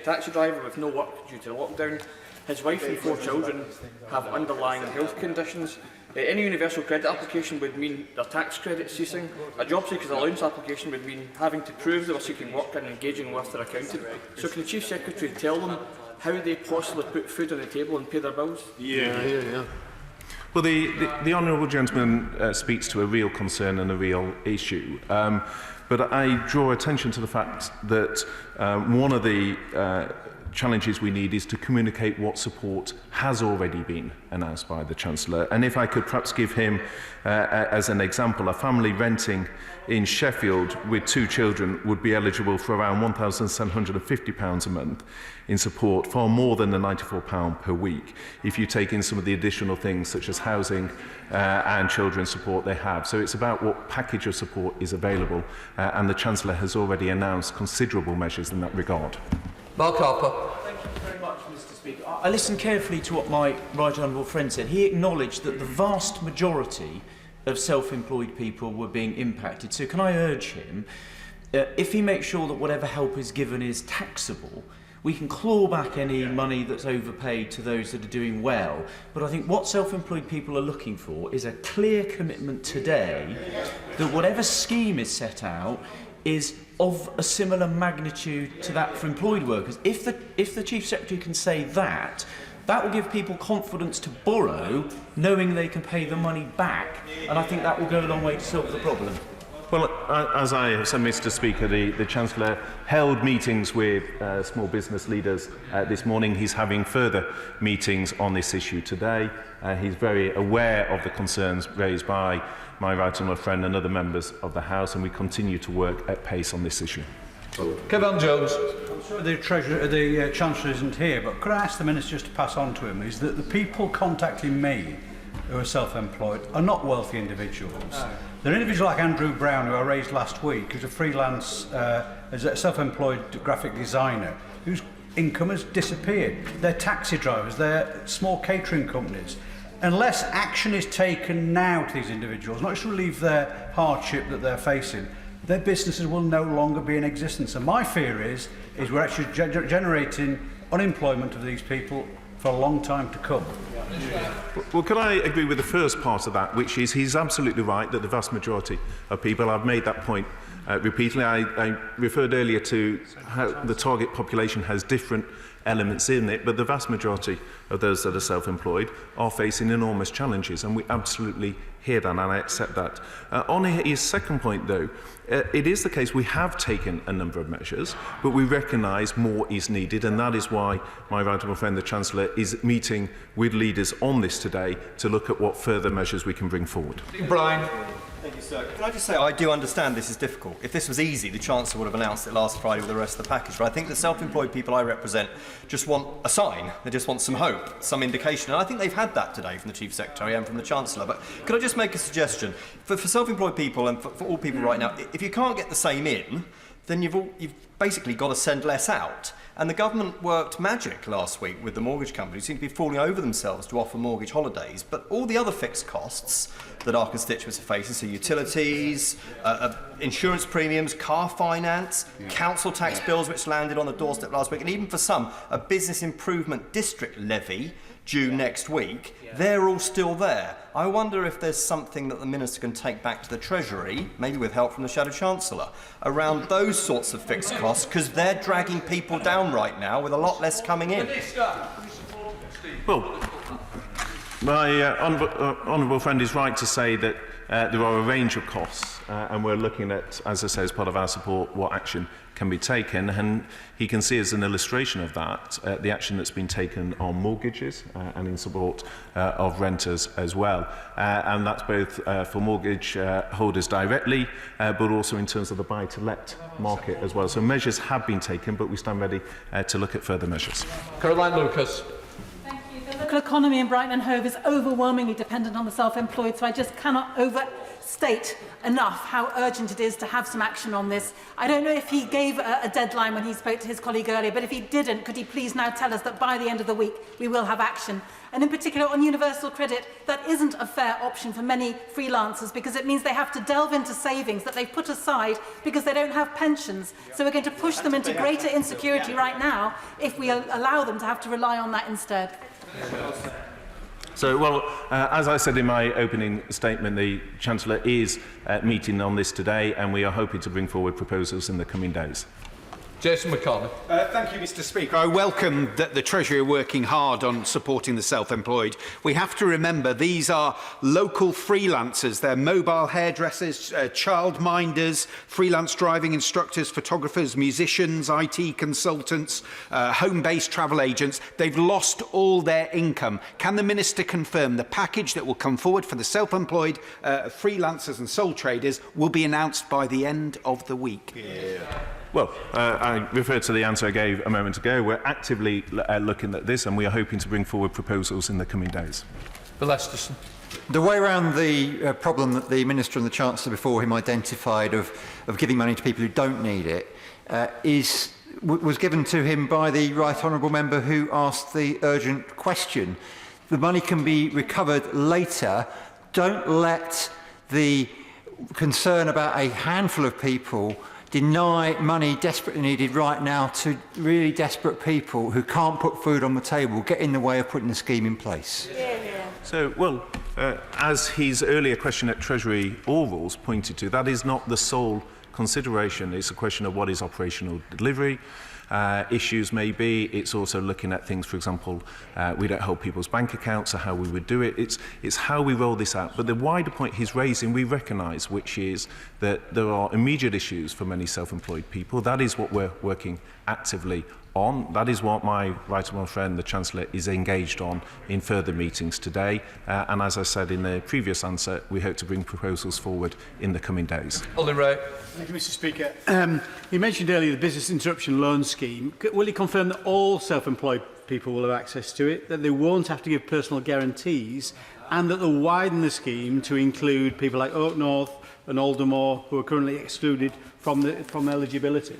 taxi driver with no work due to the lockdown. His wife and 4 children have underlying health conditions. Any universal credit application would mean their tax credit ceasing. A job seeker's allowance application would mean having to prove they were seeking work and engaging with their accountant. So can the Chief Secretary tell them how they possibly put food on the table and pay their bills? Yeah. Well, the honourable gentleman speaks to a real concern and a real issue. But I draw attention to the fact that one of the challenges we need is to communicate what support has already been announced by the Chancellor. And if I could perhaps give him, as an example, a family renting in Sheffield with 2 children would be eligible for around £1,750 a month in support, far more than the £94 per week, if you take in some of the additional things such as housing and children's support they have. So it's about what package of support is available, and the Chancellor has already announced considerable measures in that regard. Mark Harper. Thank you very much, Mr Speaker. I listened carefully to what my right honourable friend said. He acknowledged that the vast majority of self-employed people were being impacted. So can I urge him, if he makes sure that whatever help is given is taxable, we can claw back any money that's overpaid to those that are doing well. But I think what self-employed people are looking for is a clear commitment today that whatever scheme is set out is of a similar magnitude to that for employed workers. If the Chief Secretary can say that, that will give people confidence to borrow, knowing they can pay the money back, and I think that will go a long way to solve the problem. Well, as I have said, Mr Speaker, the Chancellor held meetings with small business leaders this morning. He's having further meetings on this issue today. He's very aware of the concerns raised by my right honourable friend and other members of the House, and we continue to work at pace on this issue. Kevin Jones. I'm sorry the Chancellor isn't here, but could I ask the Minister just to pass on to him, is that the people contacting me who are self-employed are not wealthy individuals. No. They're an individual like Andrew Brown, who I raised last week, who's a freelance, as a self-employed graphic designer, whose income has disappeared. They're taxi drivers, they're small catering companies. Unless action is taken now to these individuals, not just relieve their hardship that they're facing, their businesses will no longer be in existence. And my fear is we're actually generating unemployment of these people for a long time to come. Well, can I agree with the first part of that, which is he's absolutely right that the vast majority of people, I've made that point repeatedly. I referred earlier to how the target population has different elements in it, but the vast majority of those that are self-employed are facing enormous challenges, and we absolutely hear that, and I accept that. On his second point, though, it is the case we have taken a number of measures, but we recognise more is needed, and that is why my right honourable friend, the Chancellor, is meeting with leaders on this today to look at what further measures we can bring forward. Brian. Thank you, sir. Can I just say, I do understand this is difficult. If this was easy, the Chancellor would have announced it last Friday with the rest of the package. But I think the self-employed people I represent just want a sign. They just want some hope, some indication. And I think they've had that today from the Chief Secretary and from the Chancellor. But could I just make a suggestion? For self-employed people and for all people right now, if you can't get the same in, then you've basically got to send less out. And the government worked magic last week with the mortgage companies, who seem to be falling over themselves to offer mortgage holidays. But all the other fixed costs that our constituents are facing, so utilities, insurance premiums, car finance, council tax bills which landed on the doorstep last week, and even for some, a business improvement district levy due next week, they're all still there. I wonder if there's something that the Minister can take back to the Treasury, maybe with help from the Shadow Chancellor, around those sorts of fixed costs, because they're dragging people down right now with a lot less coming in. Well, My honourable friend is right to say that there are a range of costs, and we're looking at, as I say, as part of our support, what action can be taken, and he can see as an illustration of that the action that's been taken on mortgages and in support of renters as well, and that's both for mortgage holders directly, but also in terms of the buy-to-let market as well. So measures have been taken, but we stand ready to look at further measures. Caroline Lucas. The local economy in Brighton and Hove is overwhelmingly dependent on the self-employed, so I just cannot overstate enough how urgent it is to have some action on this. I don't know if he gave a deadline when he spoke to his colleague earlier, but if he didn't, could he please now tell us that by the end of the week we will have action? And in particular on universal credit, that isn't a fair option for many freelancers because it means they have to delve into savings that they've put aside because they don't have pensions. So we're going to push them into greater insecurity right now if we allow them to have to rely on that instead. So, well, as I said in my opening statement, the Chancellor is meeting on this today, and we are hoping to bring forward proposals in the coming days. Jason McCartney. Thank you, Mr. Speaker. I welcome that the Treasury are working hard on supporting the self-employed. We have to remember these are local freelancers. They're mobile hairdressers, childminders, freelance driving instructors, photographers, musicians, IT consultants, home-based travel agents. They've lost all their income. Can the Minister confirm the package that will come forward for the self-employed freelancers and sole traders will be announced by the end of the week? Yeah. Well, I referred to the answer I gave a moment ago. We're actively looking at this, and we are hoping to bring forward proposals in the coming days. Bill Esterson. The way around the problem that the Minister and the Chancellor before him identified of giving money to people who don't need it was given to him by the Right Honourable Member who asked the urgent question. The money can be recovered later. Don't let the concern about a handful of people deny money desperately needed right now to really desperate people who can't put food on the table, get in the way of putting the scheme in place. So, well, as his earlier question at Treasury orals pointed to, that is not the sole consideration. It's a question of what is operational delivery. Issues may be. It's also looking at things, for example, we don't hold people's bank accounts or how we would do it. It's how we roll this out. But the wider point he's raising, we recognise, which is that there are immediate issues for many self-employed people. That is what we're working actively on. That is what my right honourable friend, the Chancellor, is engaged on in further meetings today. And as I said in the previous answer, we hope to bring proposals forward in the coming days. Ollie Ray. Thank you, Mr. Speaker. You mentioned earlier the business interruption loan scheme. Will you confirm that all self-employed people will have access to it, that they won't have to give personal guarantees, and that they'll widen the scheme to include people like Oak North and Aldermore who are currently excluded from eligibility?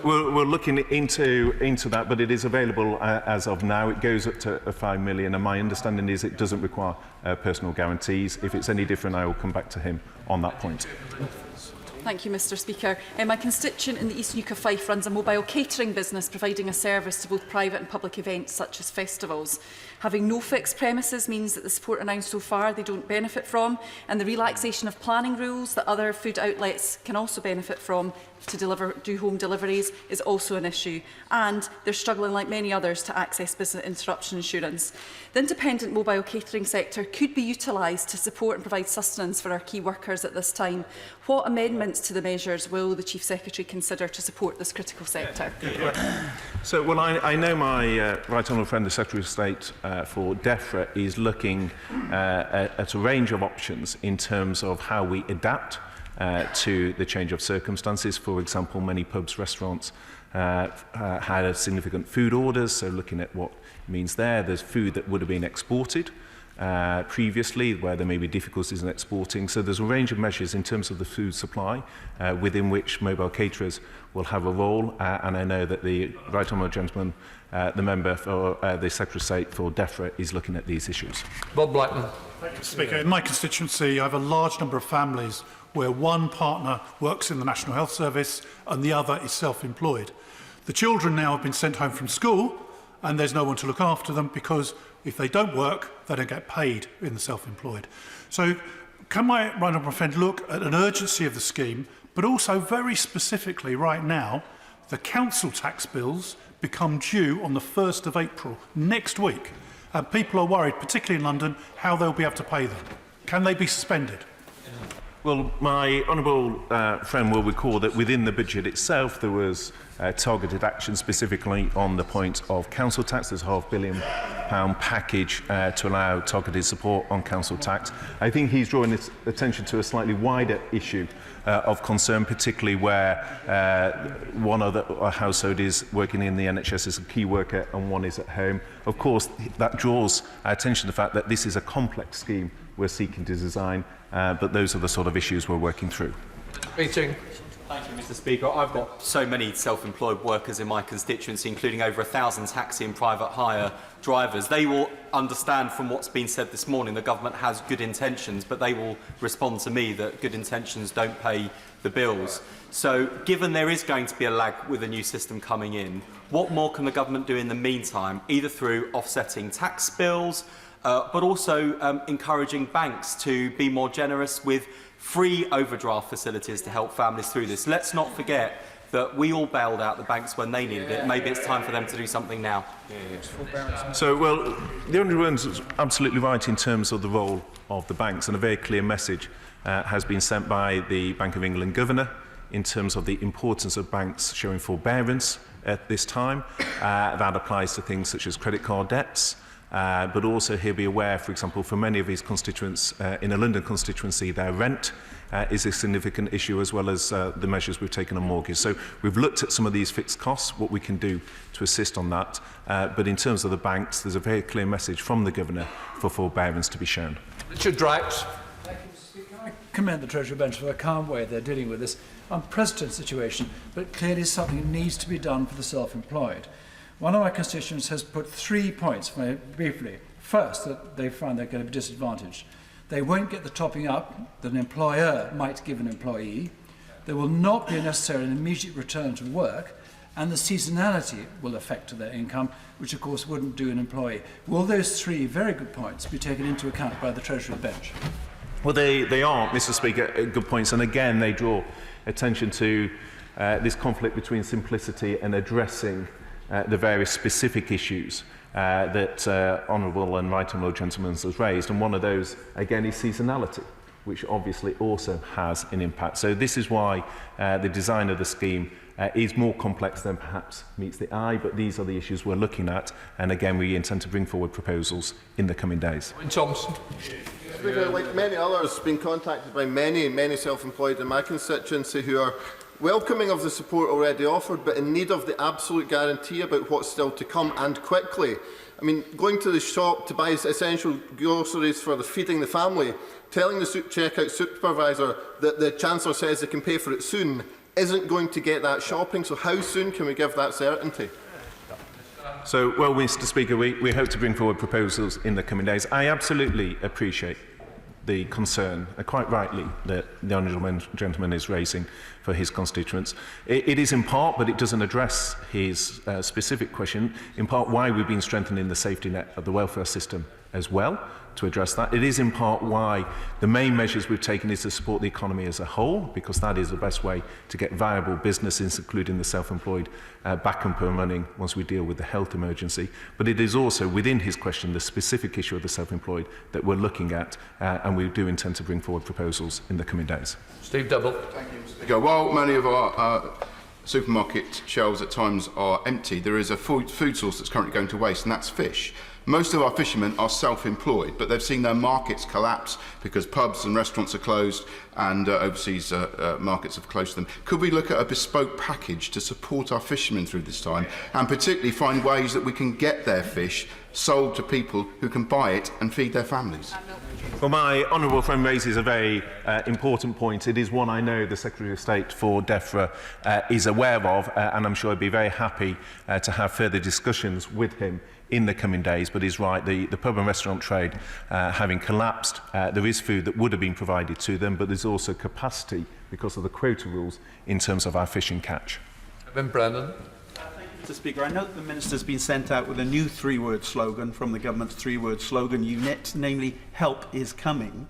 We're looking into that, but it is available as of now. It goes up to 5 million, and my understanding is it doesn't require personal guarantees. If it's any different, I will come back to him on that point. Thank you, Mr. Speaker. My constituent in the East Nuke of Fife runs a mobile catering business providing a service to both private and public events such as festivals. Having no fixed premises means that the support announced so far they don't benefit from, and the relaxation of planning rules that other food outlets can also benefit from to do home deliveries is also an issue, and they're struggling like many others to access business interruption insurance. The independent mobile catering sector could be utilised to support and provide sustenance for our key workers at this time. What amendments to the measures will the Chief Secretary consider to support this critical sector? So, well, I know my right honourable friend, the Secretary of State for DEFRA, is looking at a range of options in terms of how we adapt to the change of circumstances. For example, many pubs, restaurants had significant food orders, so looking at what it means there. There's food that would have been exported previously, where there may be difficulties in exporting. So there's a range of measures in terms of the food supply within which mobile caterers will have a role, and I know that the right honourable gentleman, the member for the Secretary of State for DEFRA, is looking at these issues. Bob Blackman. Thank you, Speaker. In my constituency, I have a large number of families where one partner works in the National Health Service and the other is self-employed. The children now have been sent home from school and there's no one to look after them because if they don't work, they don't get paid in the self-employed. So can my right honourable friend look at an urgency of the scheme, but also very specifically right now, the council tax bills become due on the 1st of April next week. And people are worried, particularly in London, how they'll be able to pay them. Can they be suspended? Well, my honourable friend will recall that within the budget itself there was targeted action specifically on the point of council tax. There's a £500 million package to allow targeted support on council tax. I think he's drawing his attention to a slightly wider issue of concern, particularly where one other household is working in the NHS as a key worker and one is at home. Of course, that draws attention to the fact that this is a complex scheme we're seeking to design, but those are the sort of issues we're working through. Beeching. Thank you, Mr. Speaker. I've got so many self-employed workers in my constituency, including over 1,000 taxi and private hire drivers. They will understand from what's been said this morning the government has good intentions, but they will respond to me that good intentions don't pay the bills. So, given there is going to be a lag with a new system coming in, what more can the government do in the meantime, either through offsetting tax bills, but also encouraging banks to be more generous with free overdraft facilities to help families through this? Let's not forget that we all bailed out the banks when they needed it. Maybe it's time for them to do something now. So, well, the Honourable is absolutely right in terms of the role of the banks, and a very clear message has been sent by the Bank of England Governor in terms of the importance of banks showing forbearance at this time. That applies to things such as credit card debts, but also he'll be aware, for example, for many of his constituents in a London constituency, their rent is a significant issue, as well as the measures we've taken on mortgage. So we've looked at some of these fixed costs, what we can do to assist on that. But in terms of the banks, there's a very clear message from the Governor for forbearance to be shown. Richard Drax. Thank you, Mr. Speaker. I commend the Treasury bench for the calm way they're dealing with this unprecedented situation, but clearly something needs to be done for the self-employed. One of my constituents has put 3 points, very briefly. First, that they find they're going to be disadvantaged. They won't get the topping up that an employer might give an employee. There will not be necessarily an immediate return to work, and the seasonality will affect their income, which of course wouldn't do an employee. Will those 3 very good points be taken into account by the Treasury bench? Well, they are, Mr. Speaker, good points, and again they draw attention to this conflict between simplicity and addressing the various specific issues that Honourable and Right Honourable Gentleman has raised, and one of those, again, is seasonality, which obviously also has an impact. So this is why the design of the scheme is more complex than perhaps meets the eye, but these are the issues we're looking at, and again, we intend to bring forward proposals in the coming days. Thompson. Like many others, been contacted by many self-employed in my constituency who are welcoming of the support already offered, but in need of the absolute guarantee about what's still to come, and quickly. I mean, going to the shop to buy essential groceries for feeding the family, telling the checkout supervisor that the Chancellor says they can pay for it soon, isn't going to get that shopping. So how soon can we give that certainty? So, well, Mr. Speaker, we hope to bring forward proposals in the coming days. I absolutely appreciate the concern, quite rightly, that the Honourable Gentleman is raising for his constituents. It is in part, but it doesn't address his specific question, in part why we've been strengthening the safety net of the welfare system as well, to address that. It is in part why the main measures we've taken is to support the economy as a whole, because that is the best way to get viable businesses, including the self-employed, back up and running once we deal with the health emergency. But it is also, within his question, the specific issue of the self-employed that we're looking at, and we do intend to bring forward proposals in the coming days. Steve Double. Thank you, Mr. Speaker. While many of our supermarket shelves at times are empty, there is a food source that's currently going to waste, and that's fish. Most of our fishermen are self-employed, but they've seen their markets collapse because pubs and restaurants are closed and overseas markets have closed them. Could we look at a bespoke package to support our fishermen through this time, and particularly find ways that we can get their fish sold to people who can buy it and feed their families? Well, my honourable friend raises a very important point. It is one I know the Secretary of State for DEFRA is aware of, and I'm sure he'd be very happy to have further discussions with him in the coming days. But he's right, the pub and restaurant trade having collapsed, there is food that would have been provided to them, but there's also capacity because of the quota rules in terms of our fishing catch. Ben Brennan. Mr. Speaker, I note that the Minister's been sent out with a new 3-word slogan from the government's 3-word slogan unit, namely, help is coming.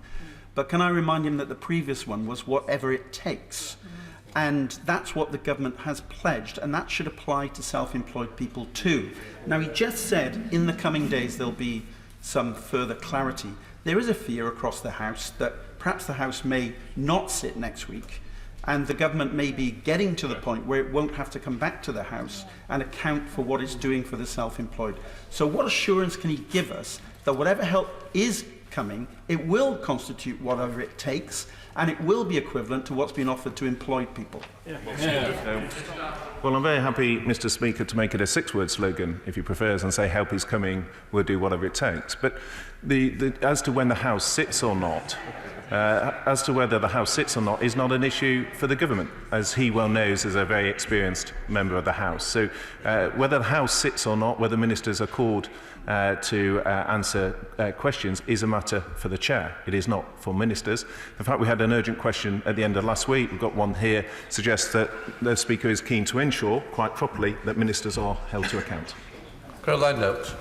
But can I remind him that the previous one was whatever it takes? And that's what the government has pledged, and that should apply to self-employed people too. Now, he just said in the coming days there'll be some further clarity. There is a fear across the House that perhaps the House may not sit next week, and the government may be getting to the point where it won't have to come back to the House and account for what it's doing for the self-employed. So what assurance can he give us that whatever help is coming, it will constitute whatever it takes, and it will be equivalent to what's been offered to employed people? Well, I'm very happy, Mr. Speaker, to make it a 6-word slogan, if he prefers, and say help is coming, we'll do whatever it takes. But as to when the House sits or not, as to whether the House sits or not is not an issue for the government, as he well knows as a very experienced member of the House. So whether the House sits or not, whether ministers are called to answer questions is a matter for the Chair. It is not for ministers. In fact, we had an urgent question at the end of last week. We've got one here, suggests that the Speaker is keen to ensure, quite properly, that ministers are held to account. Caroline Notes.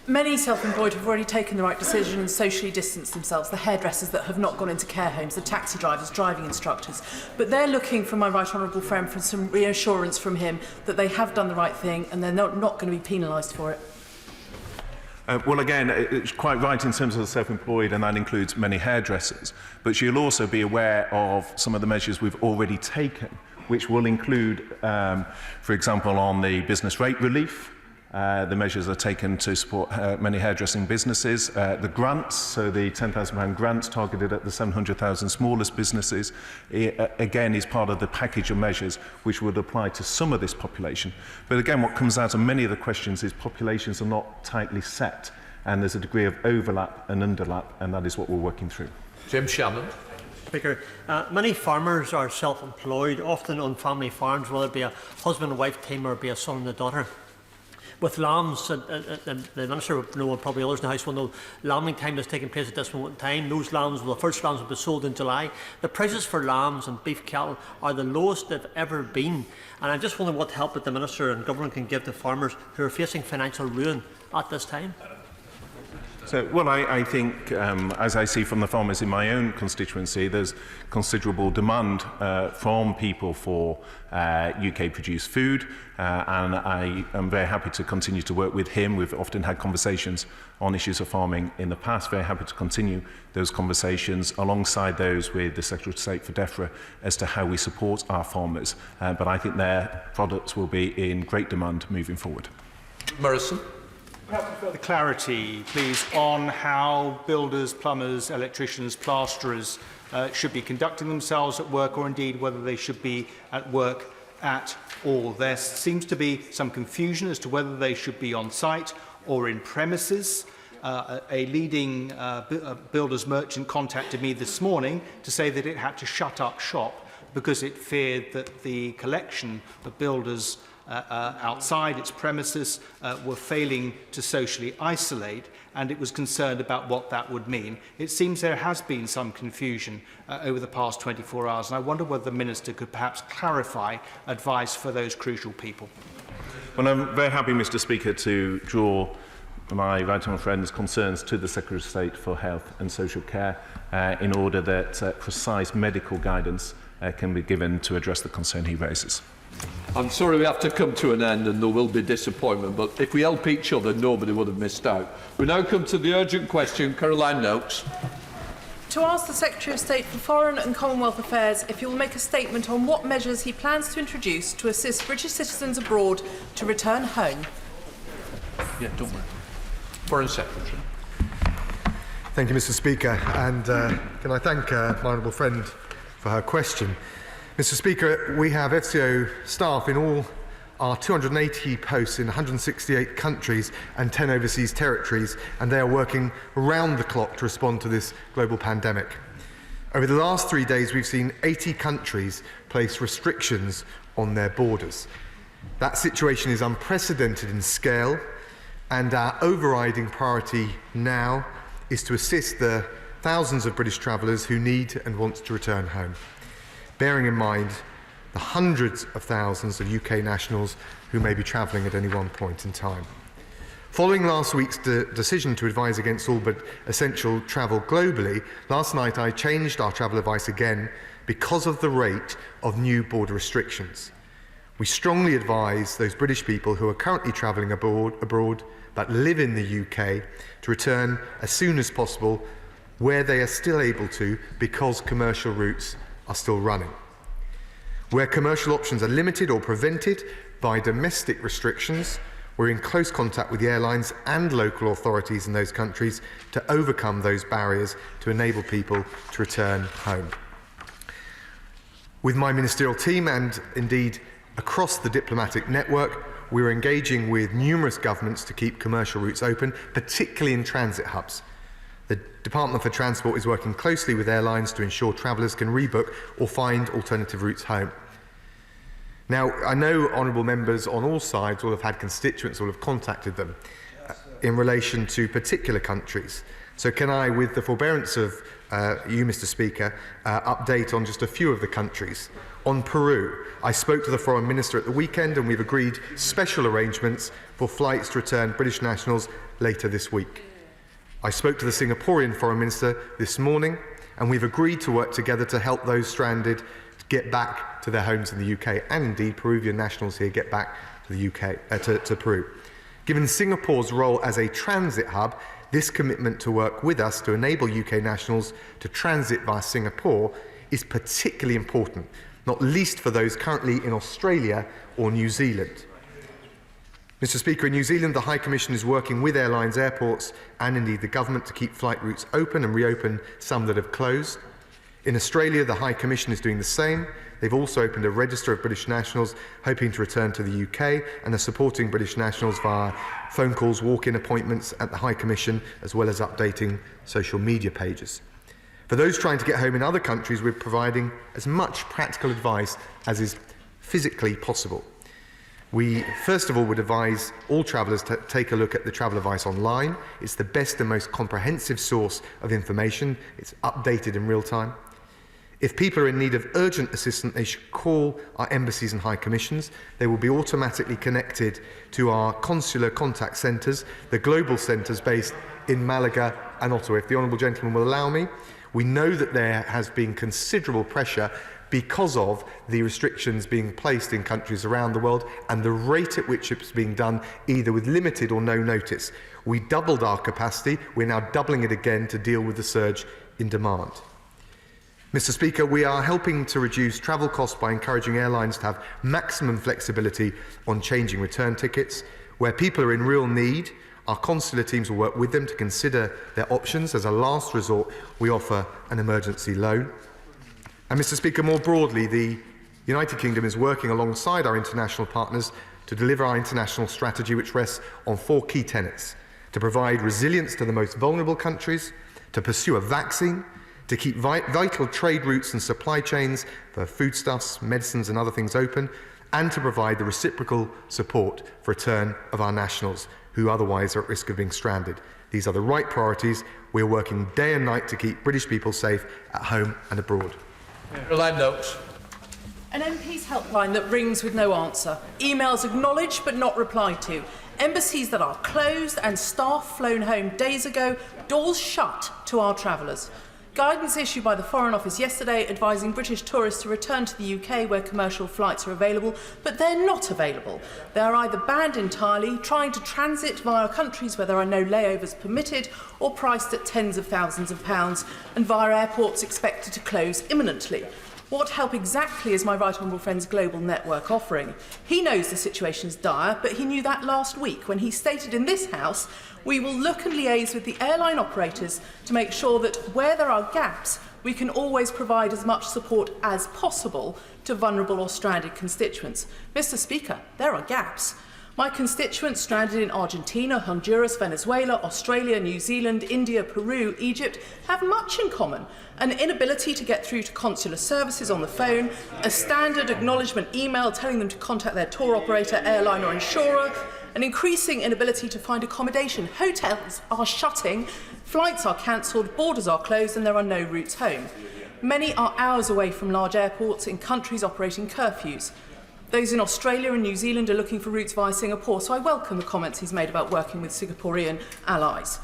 Many self-employed have already taken the right decision and socially distanced themselves, the hairdressers that have not gone into care homes, the taxi drivers, driving instructors. But they're looking for my right honourable friend for some reassurance from him that they have done the right thing and they're not going to be penalised for it. Well, again, it's quite right in terms of the self-employed, and that includes many hairdressers. But you'll also be aware of some of the measures we've already taken, which will include, for example, on the business rate relief. The measures are taken to support many hairdressing businesses. The grants, so the £10,000 grants targeted at the 700,000 smallest businesses, again is part of the package of measures which would apply to some of this population. But again, what comes out of many of the questions is populations are not tightly set, and there's a degree of overlap and underlap, and that is what we're working through. Jim Shannon. Speaker, many farmers are self-employed, often on family farms, whether it be a husband and wife team or be a son and a daughter. With lambs, the Minister will know, and probably others in the House will know, lambing time is taking place at this moment in time. Those lambs, the first lambs will be sold in July. The prices for lambs and beef cattle are the lowest they've ever been. And I'm just wondering what help that the Minister and Government can give to farmers who are facing financial ruin at this time. So, well, I think, as I see from the farmers in my own constituency, there's considerable demand from people for UK-produced food, and I am very happy to continue to work with him. We've often had conversations on issues of farming in the past, very happy to continue those conversations alongside those with the Secretary of State for DEFRA as to how we support our farmers. But I think their products will be in great demand moving forward. Morrison. Perhaps further clarity, please, on how builders, plumbers, electricians, plasterers should be conducting themselves at work, or indeed whether they should be at work at all. There seems to be some confusion as to whether they should be on site or in premises. A leading builders merchant contacted me this morning to say that it had to shut up shop because it feared that the collection of builders outside its premises were failing to socially isolate, and it was concerned about what that would mean. It seems there has been some confusion over the past 24 hours, and I wonder whether the Minister could perhaps clarify advice for those crucial people. Well, I'm very happy, Mr. Speaker, to draw my right honourable friend's concerns to the Secretary of State for Health and Social Care in order that precise medical guidance can be given to address the concern he raises. I'm sorry we have to come to an end and there will be disappointment, but if we help each other, nobody would have missed out. We now come to the urgent question. Caroline Noakes. To ask the Secretary of State for Foreign and Commonwealth Affairs if he will make a statement on what measures he plans to introduce to assist British citizens abroad to return home. Yeah, don't worry. Foreign Secretary. Thank you, Mr. Speaker, and can I thank my honourable friend for her question. Mr. Speaker, we have FCO staff in all our 280 posts in 168 countries and 10 overseas territories, and they are working around the clock to respond to this global pandemic. Over the last 3 days, we've seen 80 countries place restrictions on their borders. That situation is unprecedented in scale, and our overriding priority now is to assist the thousands of British travellers who need and want to return home, bearing in mind the hundreds of thousands of UK nationals who may be travelling at any one point in time. Following last week's decision to advise against all but essential travel globally, last night I changed our travel advice again because of the rate of new border restrictions. We strongly advise those British people who are currently travelling abroad that live in the UK to return as soon as possible where they are still able to, because commercial routes are still running. Where commercial options are limited or prevented by domestic restrictions, we're in close contact with the airlines and local authorities in those countries to overcome those barriers to enable people to return home. With my ministerial team and indeed across the diplomatic network, we're engaging with numerous governments to keep commercial routes open, particularly in transit hubs. The Department for Transport is working closely with airlines to ensure travellers can rebook or find alternative routes home. Now, I know honourable members on all sides will have had constituents who will have contacted them in relation to particular countries. So can I, with the forbearance of you, Mr. Speaker, update on just a few of the countries. On Peru, I spoke to the Foreign Minister at the weekend and we've agreed special arrangements for flights to return British nationals later this week. I spoke to the Singaporean Foreign Minister this morning and we've agreed to work together to help those stranded to get back to their homes in the UK, and indeed Peruvian nationals here get back to the UK, to Peru. Given Singapore's role as a transit hub, this commitment to work with us to enable UK nationals to transit via Singapore is particularly important, not least for those currently in Australia or New Zealand. Mr. Speaker, in New Zealand, the High Commission is working with airlines, airports and indeed the government to keep flight routes open and reopen some that have closed. In Australia, the High Commission is doing the same. They've also opened a register of British nationals hoping to return to the UK and are supporting British nationals via phone calls, walk-in appointments at the High Commission, as well as updating social media pages. For those trying to get home in other countries, we're providing as much practical advice as is physically possible. We, first of all, would advise all travellers to take a look at the travel advice online. It's the best and most comprehensive source of information. It's updated in real time. If people are in need of urgent assistance, they should call our embassies and high commissions. They will be automatically connected to our consular contact centres, the global centres based in Malaga and Ottawa. If the honourable gentleman will allow me, we know that there has been considerable pressure because of the restrictions being placed in countries around the world and the rate at which it's being done, either with limited or no notice. We doubled our capacity. We're now doubling it again to deal with the surge in demand. Mr. Speaker, we are helping to reduce travel costs by encouraging airlines to have maximum flexibility on changing return tickets. Where people are in real need, our consular teams will work with them to consider their options. As a last resort, we offer an emergency loan. And Mr. Speaker, more broadly, the United Kingdom is working alongside our international partners to deliver our international strategy, which rests on 4 key tenets: to provide resilience to the most vulnerable countries, to pursue a vaccine, to keep vital trade routes and supply chains for foodstuffs, medicines and other things open, and to provide the reciprocal support for return of our nationals who otherwise are at risk of being stranded. These are the right priorities. We're working day and night to keep British people safe at home and abroad. An MP's helpline that rings with no answer. Emails acknowledged but not replied to. Embassies that are closed and staff flown home days ago. Doors shut to our travellers. Guidance issued by the Foreign Office yesterday advising British tourists to return to the UK where commercial flights are available, but they're not available. They are either banned entirely, trying to transit via countries where there are no layovers permitted, or priced at tens of thousands of pounds, and via airports expected to close imminently. What help exactly is my right honourable friend's global network offering? He knows the situation is dire, but he knew that last week when he stated in this House, "We will look and liaise with the airline operators to make sure that where there are gaps, we can always provide as much support as possible to vulnerable or stranded constituents." Mr. Speaker, there are gaps. My constituents stranded in Argentina, Honduras, Venezuela, Australia, New Zealand, India, Peru, Egypt have much in common. An inability to get through to consular services on the phone, a standard acknowledgement email telling them to contact their tour operator, airline or insurer, an increasing inability to find accommodation. Hotels are shutting, flights are cancelled, borders are closed and there are no routes home. Many are hours away from large airports in countries operating curfews. Those in Australia and New Zealand are looking for routes via Singapore, so I welcome the comments he's made about working with Singaporean allies.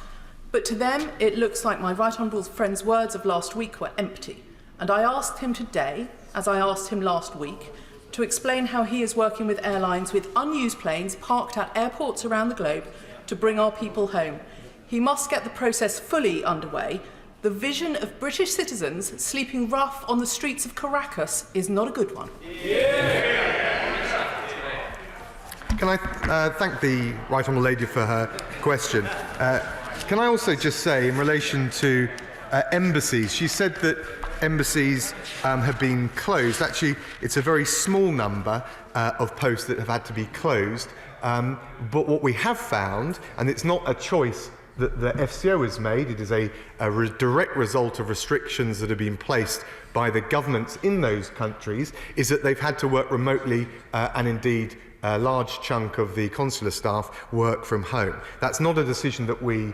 But to them, it looks like my right honourable friend's words of last week were empty. And I asked him today, as I asked him last week, to explain how he is working with airlines with unused planes parked at airports around the globe to bring our people home. He must get the process fully underway. The vision of British citizens sleeping rough on the streets of Caracas is not a good one. Can I thank the Right Honourable Lady for her question? Can I also just say, in relation to embassies, she said that embassies have been closed. Actually, it's a very small number of posts that have had to be closed. But what we have found, and it's not a choice that the FCO has made, it is a direct result of restrictions that have been placed by the governments in those countries, is that they've had to work remotely and indeed a large chunk of the consular staff work from home. That's not a decision that we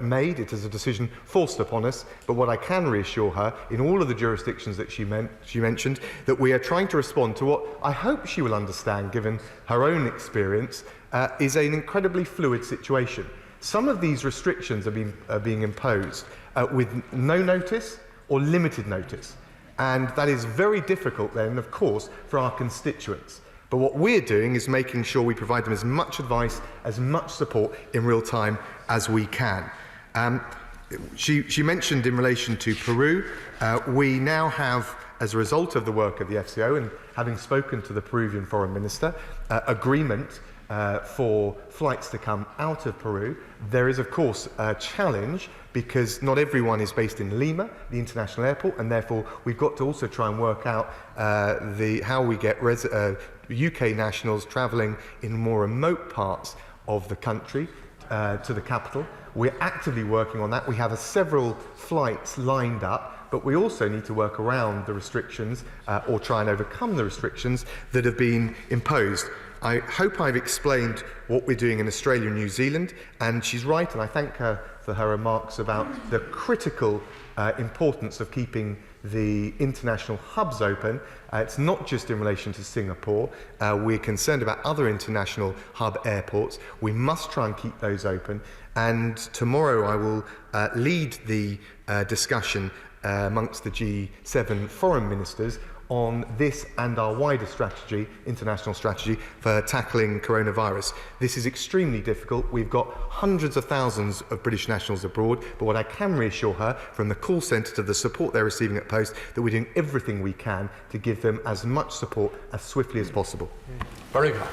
made, it is a decision forced upon us, but what I can reassure her, in all of the jurisdictions that she mentioned, that we are trying to respond to what I hope she will understand, given her own experience, is an incredibly fluid situation. Some of these restrictions are being imposed with no notice or limited notice, and that is very difficult then, of course, for our constituents. But what we're doing is making sure we provide them as much advice, as much support in real time as we can. She mentioned in relation to Peru, we now have, as a result of the work of the FCO and having spoken to the Peruvian Foreign Minister, agreement for flights to come out of Peru. There is, of course, a challenge because not everyone is based in Lima, the international airport, and therefore we've got to also try and work out how we get UK nationals travelling in more remote parts of the country to the capital. We're actively working on that. We have several flights lined up, but we also need to work around the restrictions or try and overcome the restrictions that have been imposed. I hope I've explained what we're doing in Australia and New Zealand, and she's right, and I thank her for her remarks about the critical importance of keeping the international hubs open. It's not just in relation to Singapore. We're concerned about other international hub airports. We must try and keep those open. And tomorrow I will lead the discussion amongst the G7 foreign ministers on this and our wider strategy, international strategy, for tackling coronavirus. This is extremely difficult. We've got hundreds of thousands of British nationals abroad, but what I can reassure her, from the call centre to the support they're receiving at post, that we're doing everything we can to give them as much support as swiftly as possible. Very good.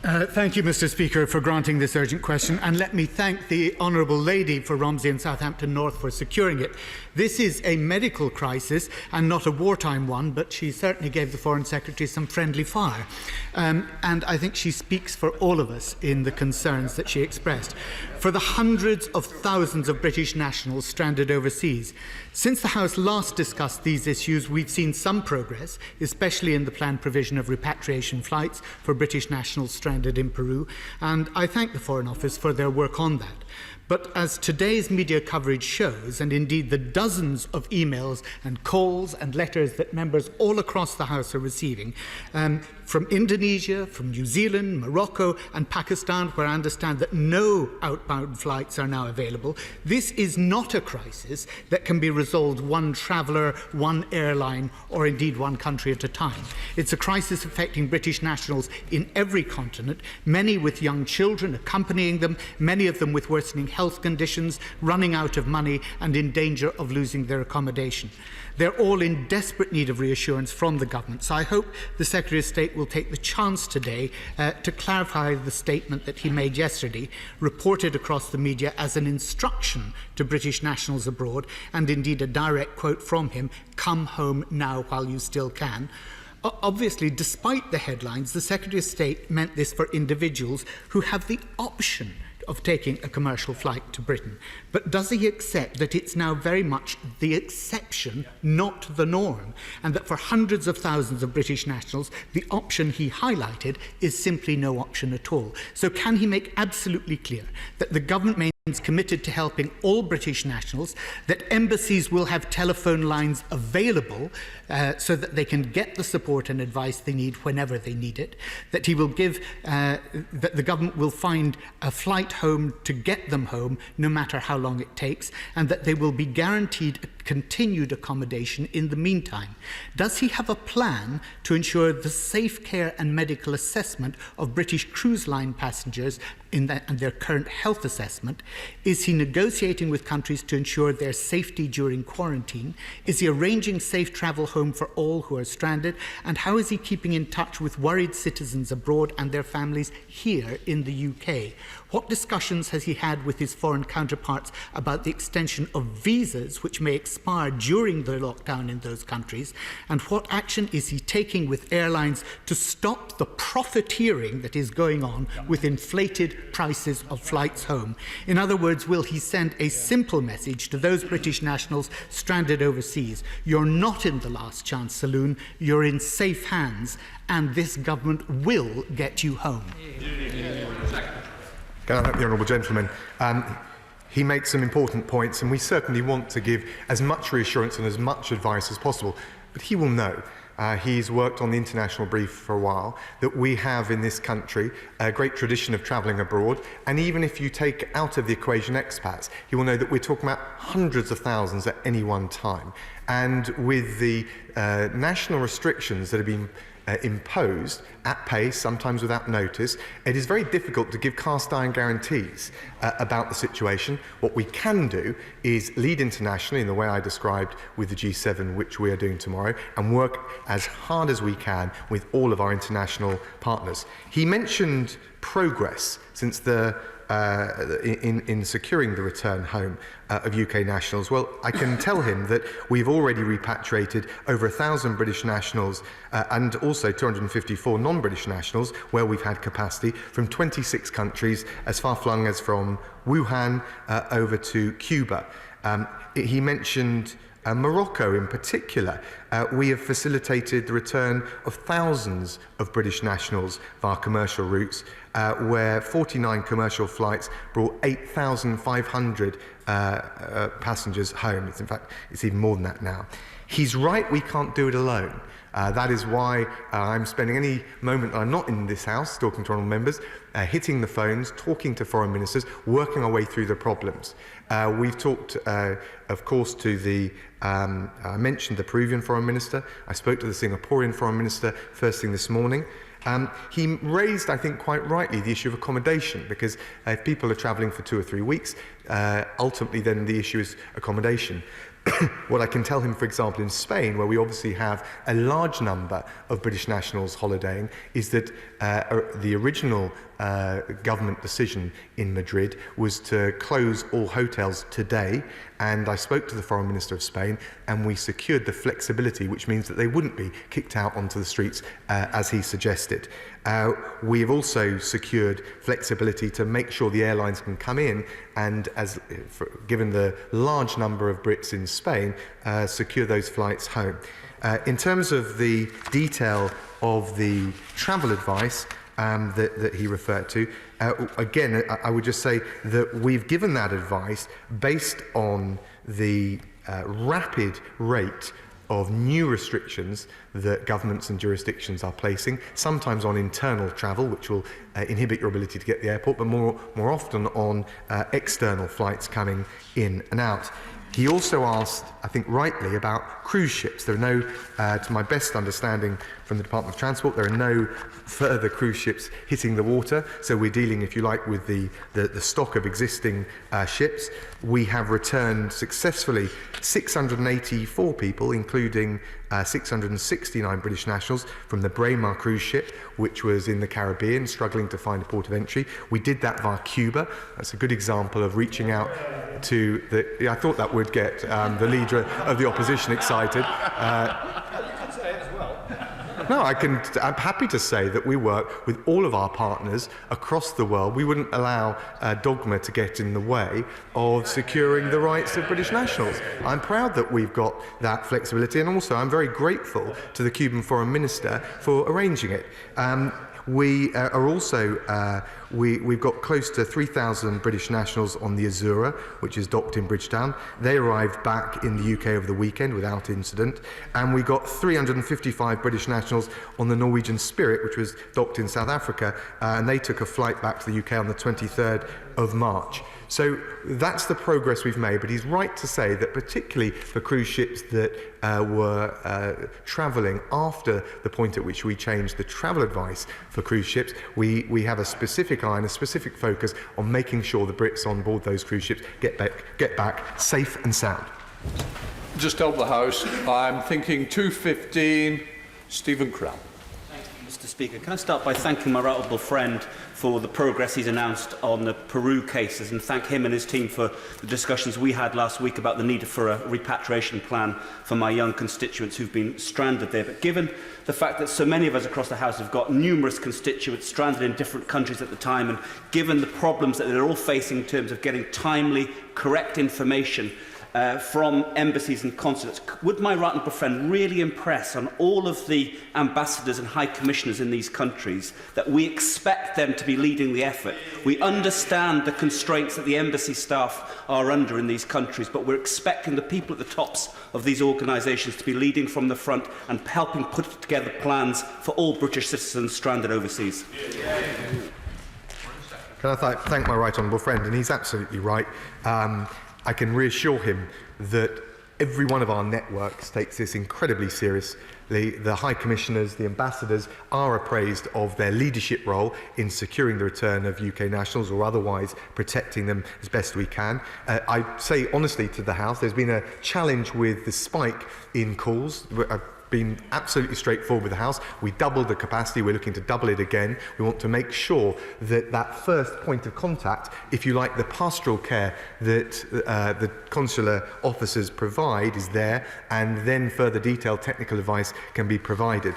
Thank you, Mr. Speaker, for granting this urgent question, and let me thank the Honourable Lady for Romsey and Southampton North for securing it. This is a medical crisis and not a wartime one, but she certainly gave the Foreign Secretary some friendly fire. And I think she speaks for all of us in the concerns that she expressed. For the hundreds of thousands of British nationals stranded overseas, since the House last discussed these issues, we've seen some progress, especially in the planned provision of repatriation flights for British nationals stranded in Peru, and I thank the Foreign Office for their work on that. But as today's media coverage shows, and indeed the dozens of emails and calls and letters that members all across the House are receiving, from Indonesia, from New Zealand, Morocco and Pakistan, where I understand that no outbound flights are now available, this is not a crisis that can be resolved one traveller, one airline, or indeed one country at a time. It's a crisis affecting British nationals in every continent, many with young children accompanying them, many of them with worsening health conditions, running out of money and in danger of losing their accommodation. They're all in desperate need of reassurance from the government. So I hope the Secretary of State will take the chance today to clarify the statement that he made yesterday, reported across the media as an instruction to British nationals abroad, and indeed a direct quote from him, "Come home now while you still can." Obviously, despite the headlines, the Secretary of State meant this for individuals who have the option of taking a commercial flight to Britain. But does he accept that it's now very much the exception, not the norm, and that for hundreds of thousands of British nationals, the option he highlighted is simply no option at all? So can he make absolutely clear that the government remains committed to helping all British nationals, that embassies will have telephone lines available so that they can get the support and advice they need whenever they need it, that he will give, that the government will find a flight home to get them home no matter how long it takes, and that they will be guaranteed a continued accommodation in the meantime? Does he have a plan to ensure the safe care and medical assessment of British cruise line passengers and their current health assessment? Is he negotiating with countries to ensure their safety during quarantine? Is he arranging safe travel home for all who are stranded? And how is he keeping in touch with worried citizens abroad and their families here in the UK? What discussions has he had with his foreign counterparts about the extension of visas which may expire during the lockdown in those countries? And what action is he taking with airlines to stop the profiteering that is going on with inflated prices of flights home? In other words, will he send a simple message to those British nationals stranded overseas? You're not in the last chance saloon, you're in safe hands, and this government will get you home. Can I thank the honourable gentleman? He makes some important points, and we certainly want to give as much reassurance and as much advice as possible. But he will know, he's worked on the international brief for a while, that we have in this country a great tradition of travelling abroad. And even if you take out of the equation expats, he will know that we're talking about hundreds of thousands at any one time. And with the national restrictions that have been imposed at pace, sometimes without notice, it is very difficult to give cast iron guarantees about the situation. What we can do is lead internationally in the way I described with the G7, which we are doing tomorrow, and work as hard as we can with all of our international partners. He mentioned progress since the in securing the return home of UK nationals. Well, I can tell him that we've already repatriated over 1,000 British nationals and also 254 non-British nationals where we've had capacity from 26 countries as far-flung as from Wuhan over to Cuba. He mentioned Morocco in particular. We have facilitated the return of thousands of British nationals via commercial routes, where 49 commercial flights brought 8,500 passengers home. In fact, it's even more than that now. He's right, we can't do it alone. That is why I'm spending any moment I'm not in this House talking to honourable members, hitting the phones, talking to foreign ministers, working our way through the problems. We've talked, of course, to the, I mentioned the Peruvian foreign minister. I spoke to the Singaporean foreign minister first thing this morning. He raised, I think quite rightly, the issue of accommodation, because if people are travelling for 2 or 3 weeks, ultimately then the issue is accommodation. What I can tell him, for example, in Spain, where we obviously have a large number of British nationals holidaying, is that the original government decision in Madrid was to close all hotels today, and I spoke to the Foreign Minister of Spain, and we secured the flexibility, which means that they wouldn't be kicked out onto the streets as he suggested. We have also secured flexibility to make sure the airlines can come in and, given the large number of Brits in Spain, secure those flights home. In terms of the detail of the travel advice that he referred to, again, I would just say that we've given that advice based on the rapid rate of new restrictions that governments and jurisdictions are placing, sometimes on internal travel, which will inhibit your ability to get to the airport, but more often on external flights coming in and out. He also asked, I think rightly, about cruise ships. There are no, to my best understanding from the Department of Transport, there are no further cruise ships hitting the water. So we're dealing, if you like, with the stock of existing ships. We have returned successfully 684 people, including 669 British nationals from the Braemar cruise ship, which was in the Caribbean, struggling to find a port of entry. We did that via Cuba. That's a good example of reaching out to the... I thought that would get the leader of the opposition excited. No, I'm happy to say that we work with all of our partners across the world. We wouldn't allow dogma to get in the way of securing the rights of British nationals. I'm proud that we've got that flexibility, and also I'm very grateful to the Cuban Foreign Minister for arranging it. We are also we've got close to 3,000 British nationals on the Azura, which is docked in Bridgetown. They arrived back in the UK over the weekend without incident. And we got 355 British nationals on the Norwegian Spirit, which was docked in South Africa, and they took a flight back to the UK on the 23rd of March. So that's the progress we've made, but he's right to say that particularly for cruise ships that were travelling after the point at which we changed the travel advice for cruise ships, we have a specific eye and a specific focus on making sure the Brits on board those cruise ships get back safe and sound. Just help the House. I'm thinking 215, Stephen Cram. Mr. Speaker, can I start by thanking my honourable friend for the progress he's announced on the Peru cases, and thank him and his team for the discussions we had last week about the need for a repatriation plan for my young constituents who've been stranded there. But given the fact that so many of us across the House have got numerous constituents stranded in different countries at the time, and given the problems that they're all facing in terms of getting timely, correct information from embassies and consulates, would my right honourable friend really impress on all of the ambassadors and high commissioners in these countries that we expect them to be leading the effort? We understand the constraints that the embassy staff are under in these countries, but we're expecting the people at the tops of these organisations to be leading from the front and helping put together plans for all British citizens stranded overseas. Can I thank my right honourable friend? And he's absolutely right. I can reassure him that every one of our networks takes this incredibly seriously. The High Commissioners, the ambassadors are appraised of their leadership role in securing the return of UK nationals or otherwise protecting them as best we can. I say honestly to the House, there's been a challenge with the spike in calls. I've been absolutely straightforward with the House. We doubled the capacity. We're looking to double it again. We want to make sure that that first point of contact, if you like, the pastoral care that the consular officers provide is there, and then further detailed technical advice can be provided.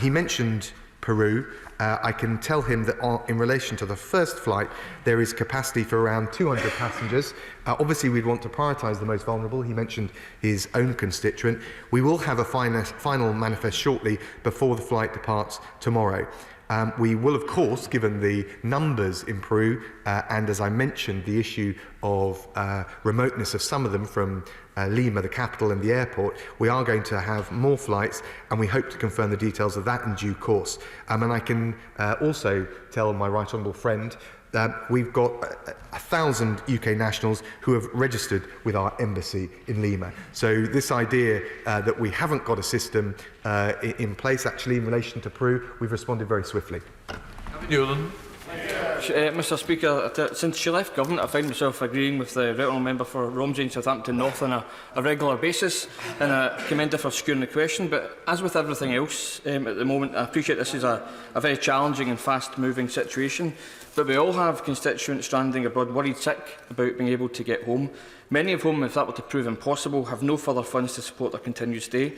He mentioned Peru. I can tell him that in relation to the first flight, there is capacity for around 200 passengers. Obviously, we'd want to prioritise the most vulnerable. He mentioned his own constituent. We will have a final manifest shortly before the flight departs tomorrow. We will, of course, given the numbers in Peru, and as I mentioned, the issue of remoteness of some of them from Lima, the capital, and the airport, we are going to have more flights, and we hope to confirm the details of that in due course. And I can also tell my right honourable friend that we've got 1,000 UK nationals who have registered with our embassy in Lima. So this idea that we haven't got a system in place, actually, in relation to Peru, we've responded very swiftly. Ye-Eun. Mr Speaker, since she left government, I find myself agreeing with the Right Member for Romsey and Southampton North on a regular basis, and I commend her for securing the question. But as with everything else at the moment, I appreciate this is a very challenging and fast-moving situation, but we all have constituents stranding abroad worried sick about being able to get home, many of whom, if that were to prove impossible, have no further funds to support their continued stay.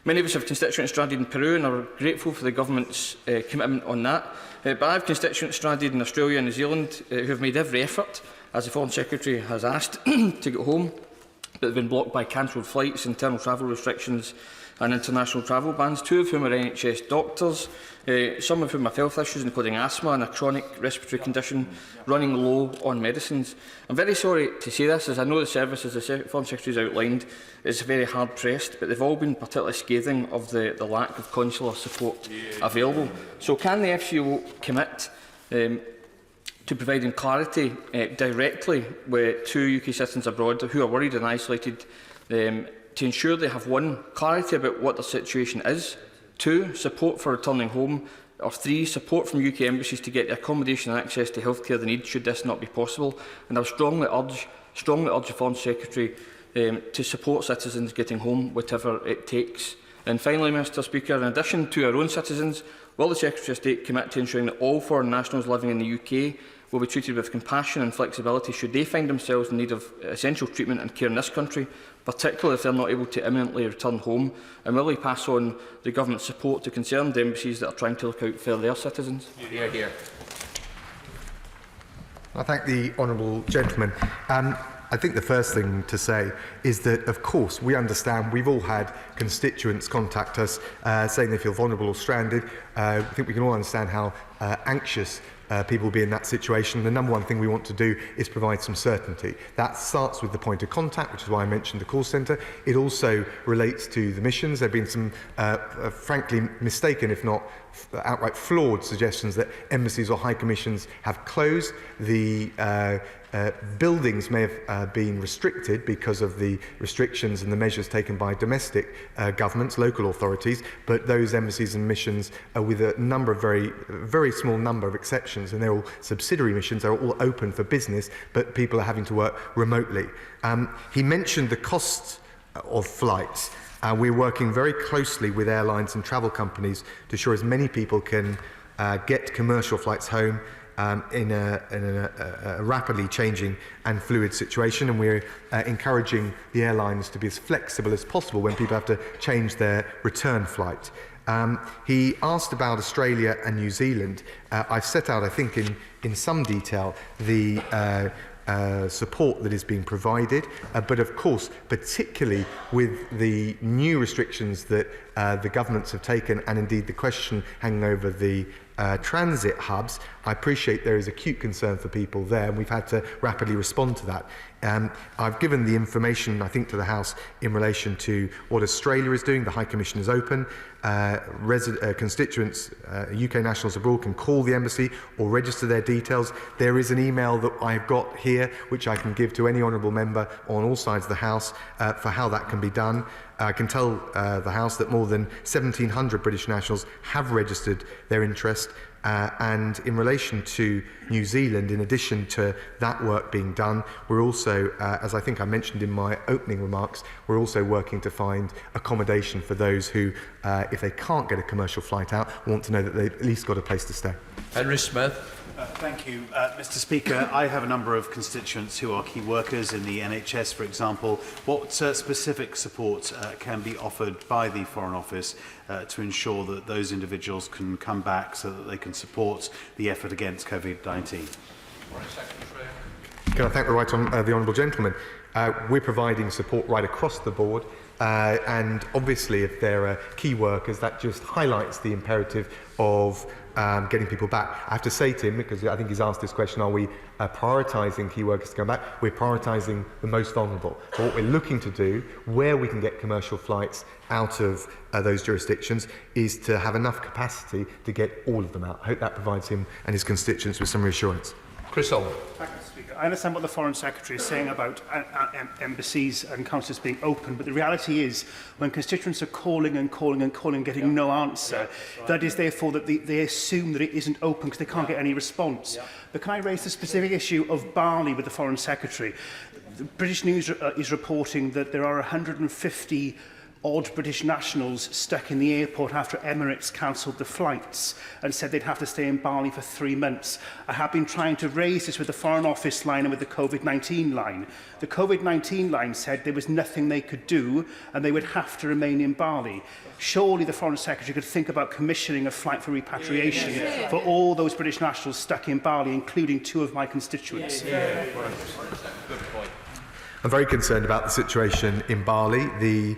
Many of us have constituents stranded in Peru and are grateful for the government's commitment on that. But I have constituents stranded in Australia and New Zealand who have made every effort, as the Foreign Secretary has asked, to get home, but have been blocked by cancelled flights, internal travel restrictions and international travel bans, two of whom are NHS doctors, some of whom have health issues including asthma and a chronic respiratory condition, running low on medicines. I'm very sorry to say this, as I know the service, as the Foreign Secretary has outlined, is very hard pressed, but they've all been particularly scathing of the lack of consular support available. So can the FCO commit to providing clarity directly with two UK citizens abroad who are worried and isolated, to ensure they have, one, clarity about what their situation is, two, support for returning home, or three, support from UK embassies to get the accommodation and access to healthcare they need should this not be possible. And I would strongly urge the Foreign Secretary to support citizens getting home, whatever it takes. And finally, Mr Speaker, in addition to our own citizens, will the Secretary of State commit to ensuring that all foreign nationals living in the UK will be treated with compassion and flexibility should they find themselves in need of essential treatment and care in this country, particularly if they are not able to imminently return home? And will he pass on the government's support to concerned embassies that are trying to look out for their citizens? Hear, hear. I thank the honourable gentleman. I think the first thing to say is that, of course, we understand we've all had constituents contact us saying they feel vulnerable or stranded. I think we can all understand how anxious people will be in that situation. The number one thing we want to do is provide some certainty. That starts with the point of contact, which is why I mentioned the call centre. It also relates to the missions. There have been some, frankly, mistaken, if not outright flawed suggestions that embassies or high commissions have closed. The buildings may have been restricted because of the restrictions and the measures taken by domestic governments, local authorities, but those embassies and missions are with a number of very small number of exceptions, and they're all subsidiary missions, they're all open for business, but people are having to work remotely. He mentioned the cost of flights. We're working very closely with airlines and travel companies to ensure as many people can get commercial flights home in a rapidly changing and fluid situation, and we're encouraging the airlines to be as flexible as possible when people have to change their return flight. He asked about Australia and New Zealand. I've set out, I think, in some detail the support that is being provided, but of course, particularly with the new restrictions that the governments have taken, and indeed the question hanging over the transit hubs, I appreciate there is acute concern for people there, and we've had to rapidly respond to that. I've given the information, I think, to the House in relation to what Australia is doing. The High Commission is open. Constituents, UK nationals abroad, can call the embassy or register their details. There is an email that I've got here, which I can give to any honourable member on all sides of the House for how that can be done. I can tell the House that more than 1,700 British nationals have registered their interest. And in relation to New Zealand, in addition to that work being done, we're also, as I think I mentioned in my opening remarks, we're also working to find accommodation for those who, if they can't get a commercial flight out, want to know that they've at least got a place to stay. Henry Smith. Thank you, Mr. Speaker. I have a number of constituents who are key workers in the NHS, for example. What specific support can be offered by the Foreign Office to ensure that those individuals can come back so that they can support the effort against COVID-19? Can I thank the honourable gentleman? We're providing support right across the board. And obviously, if there are key workers, that just highlights the imperative of getting people back. I have to say to him, because I think he's asked this question, are we prioritising key workers to come back? We're prioritising the most vulnerable. But what we're looking to do, where we can get commercial flights out of those jurisdictions, is to have enough capacity to get all of them out. I hope that provides him and his constituents with some reassurance. Chris Owen. Thank you, Speaker. I understand what the Foreign Secretary is saying about embassies and consulates being open, but the reality is when constituents are calling and calling and calling, getting no answer, that is therefore that they assume that it isn't open because they can't get any response. But can I raise the specific issue of Bali with the Foreign Secretary? The British News is reporting that there are 150 odd British nationals stuck in the airport after Emirates cancelled the flights and said they'd have to stay in Bali for 3 months. I have been trying to raise this with the Foreign Office line and with the COVID-19 line. The COVID-19 line said there was nothing they could do and they would have to remain in Bali. Surely the Foreign Secretary could think about commissioning a flight for repatriation for all those British nationals stuck in Bali, including 2 of my constituents. Good point. I'm very concerned about the situation in Bali. The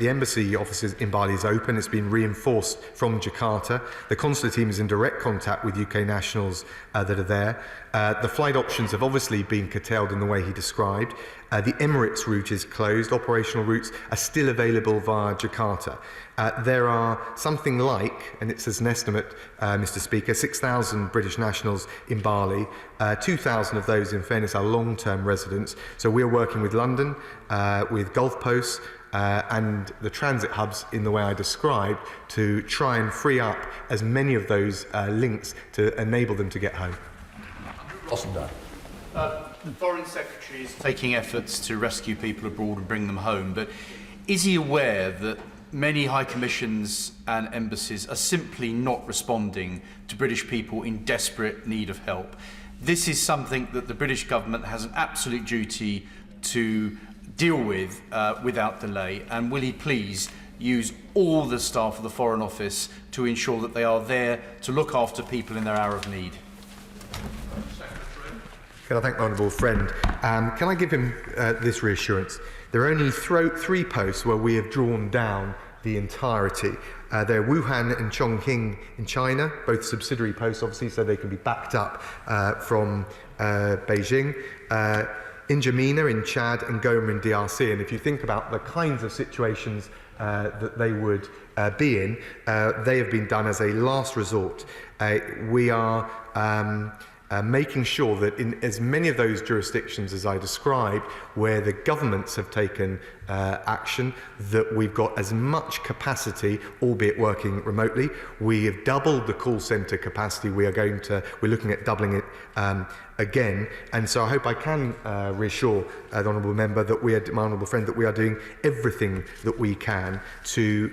embassy offices in Bali is open. It's been reinforced from Jakarta. The consular team is in direct contact with UK nationals that are there. The flight options have obviously been curtailed in the way he described. The Emirates route is closed. Operational routes are still available via Jakarta. There are something like, and it's as an estimate, Mr. Speaker, 6,000 British nationals in Bali. 2,000 of those, in fairness, are long-term residents. So we're working with London, with Gulf Posts, and the transit hubs in the way I described to try and free up as many of those links to enable them to get home. The Foreign Secretary is taking efforts to rescue people abroad and bring them home, but is he aware that many high commissions and embassies are simply not responding to British people in desperate need of help? This is something that the British government has an absolute duty to deal with without delay, and will he please use all the staff of the Foreign Office to ensure that they are there to look after people in their hour of need? Can I thank the honourable friend? Can I give him this reassurance? There are only 3 posts where we have drawn down the entirety. They're Wuhan and Chongqing in China, both subsidiary posts, obviously, so they can be backed up from Beijing. N'Djamena in Chad and Goma in DRC. And if you think about the kinds of situations that they would be in, they have been done as a last resort. We are making sure that in as many of those jurisdictions as I described, where the governments have taken action, that we've got as much capacity, albeit working remotely. We have doubled the call centre capacity. We're looking at doubling it again. And so I hope I can reassure the honourable member that my honourable friend, that we are doing everything that we can to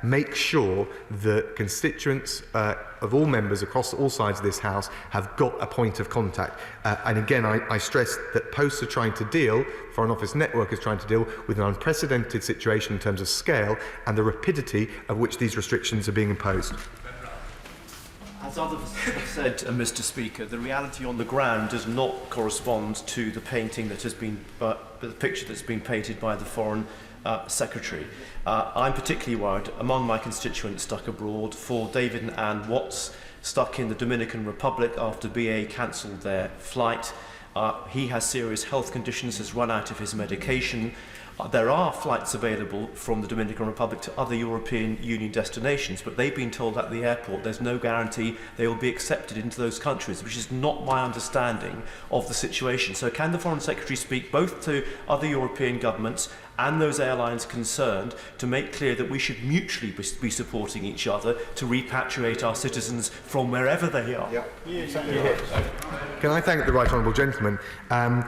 make sure that constituents of all members across all sides of this House have got a point of contact. And again, I stress that posts are trying to deal, Foreign Office Network is trying to deal with an unprecedented situation in terms of scale and the rapidity of which these restrictions are being imposed. As others have said, Mr. Speaker, the reality on the ground does not correspond to the painting that has been, the picture that's been painted by the Foreign Secretary. I'm particularly worried among my constituents stuck abroad for David and Anne Watts, stuck in the Dominican Republic after BA cancelled their flight. He has serious health conditions, has run out of his medication. There are flights available from the Dominican Republic to other European Union destinations, but they've been told at the airport there's no guarantee they will be accepted into those countries, which is not my understanding of the situation. So can the Foreign Secretary speak both to other European governments and those airlines concerned to make clear that we should mutually be supporting each other to repatriate our citizens from wherever they are? Can I thank the right honourable gentleman?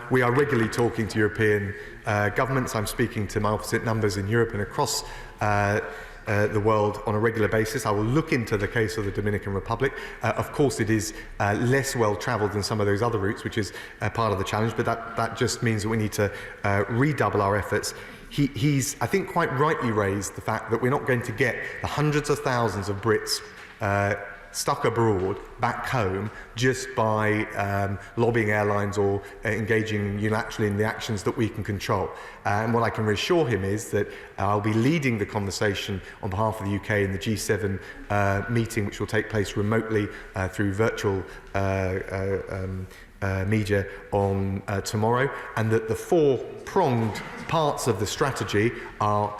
We are regularly talking to European governments. I'm speaking to my opposite numbers in Europe and across the world on a regular basis. I will look into the case of the Dominican Republic. Of course, it is less well travelled than some of those other routes, which is part of the challenge, but that just means that we need to redouble our efforts. He's, I think, quite rightly raised the fact that we're not going to get the hundreds of thousands of Brits stuck abroad back home just by lobbying airlines or engaging unilaterally in the actions that we can control. And what I can reassure him is that I'll be leading the conversation on behalf of the UK in the G7 meeting, which will take place remotely through virtual media on tomorrow, and that the four-pronged parts of the strategy are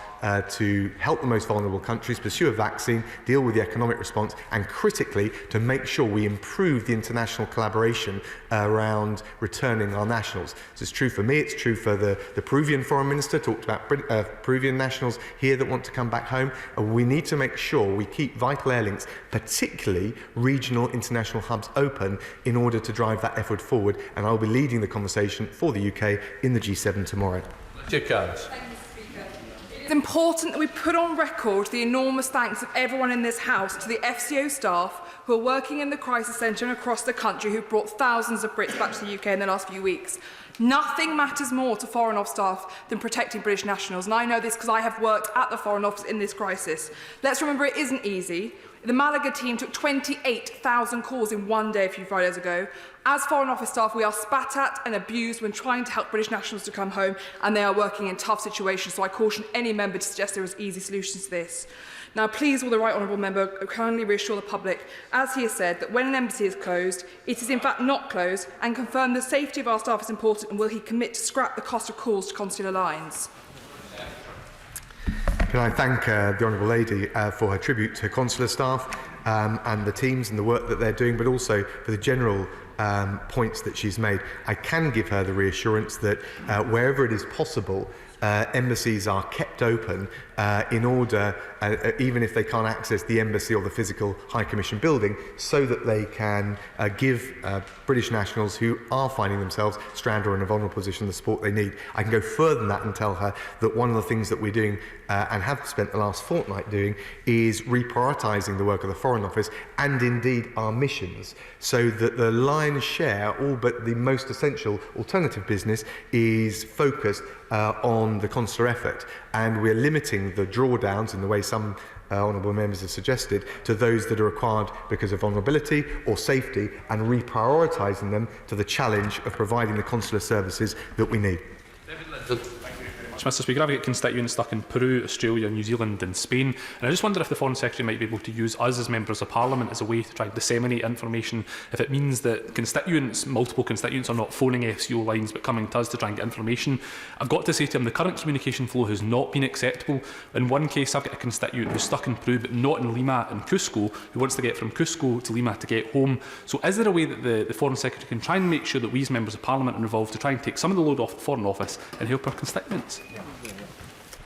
to help the most vulnerable countries pursue a vaccine, deal with the economic response, and critically to make sure we improve the international collaboration around returning our nationals. So it's true for me, it's true for the Peruvian Foreign Minister, talked about Peruvian nationals here that want to come back home. We need to make sure we keep vital air links, particularly regional international hubs, open in order to drive that effort forward, and I'll be leading the conversation for the UK in the G7 tomorrow. It's important that we put on record the enormous thanks of everyone in this House to the FCO staff who are working in the crisis centre and across the country who've brought thousands of Brits back to the UK in the last few weeks. Nothing matters more to Foreign Office staff than protecting British nationals, and I know this because I have worked at the Foreign Office in this crisis. Let's remember it isn't easy. The Malaga team took 28,000 calls in one day a few Fridays ago. As Foreign Office staff, we are spat at and abused when trying to help British nationals to come home, and they are working in tough situations, so I caution any member to suggest there is easy solutions to this. Now, please, will the right honourable member kindly reassure the public, as he has said, that when an embassy is closed, it is in fact not closed, and confirm the safety of our staff is important, and will he commit to scrap the cost of calls to consular lines? Can I thank the Honourable Lady for her tribute to consular staff and the teams and the work that they're doing, but also for the general points that she's made. I can give her the reassurance that wherever it is possible, embassies are kept open in order, even if they can't access the embassy or the physical High Commission building, so that they can give British nationals who are finding themselves stranded or in a vulnerable position the support they need. I can go further than that and tell her that one of the things that we're doing and have spent the last fortnight doing is reprioritising the work of the Foreign Office and indeed our missions, so that the lion's share, all but the most essential alternative business, is focused on the consular effort, and we're limiting the drawdowns in the way some honourable members have suggested to those that are required because of vulnerability or safety, and reprioritising them to the challenge of providing the consular services that we need. much, Mr. Speaker. I've got constituents stuck in Peru, Australia, New Zealand and Spain, and I just wonder if the Foreign Secretary might be able to use us as members of Parliament as a way to try to disseminate information, if it means that constituents, multiple constituents, are not phoning FCO lines but coming to us to try and get information. I've got to say to him, the current communication flow has not been acceptable. In one case, I've got a constituent who's stuck in Peru but not in Lima and Cusco, who wants to get from Cusco to Lima to get home. So is there a way that the Foreign Secretary can try and make sure that we as members of Parliament are involved to try and take some of the load off the Foreign Office and help our constituents?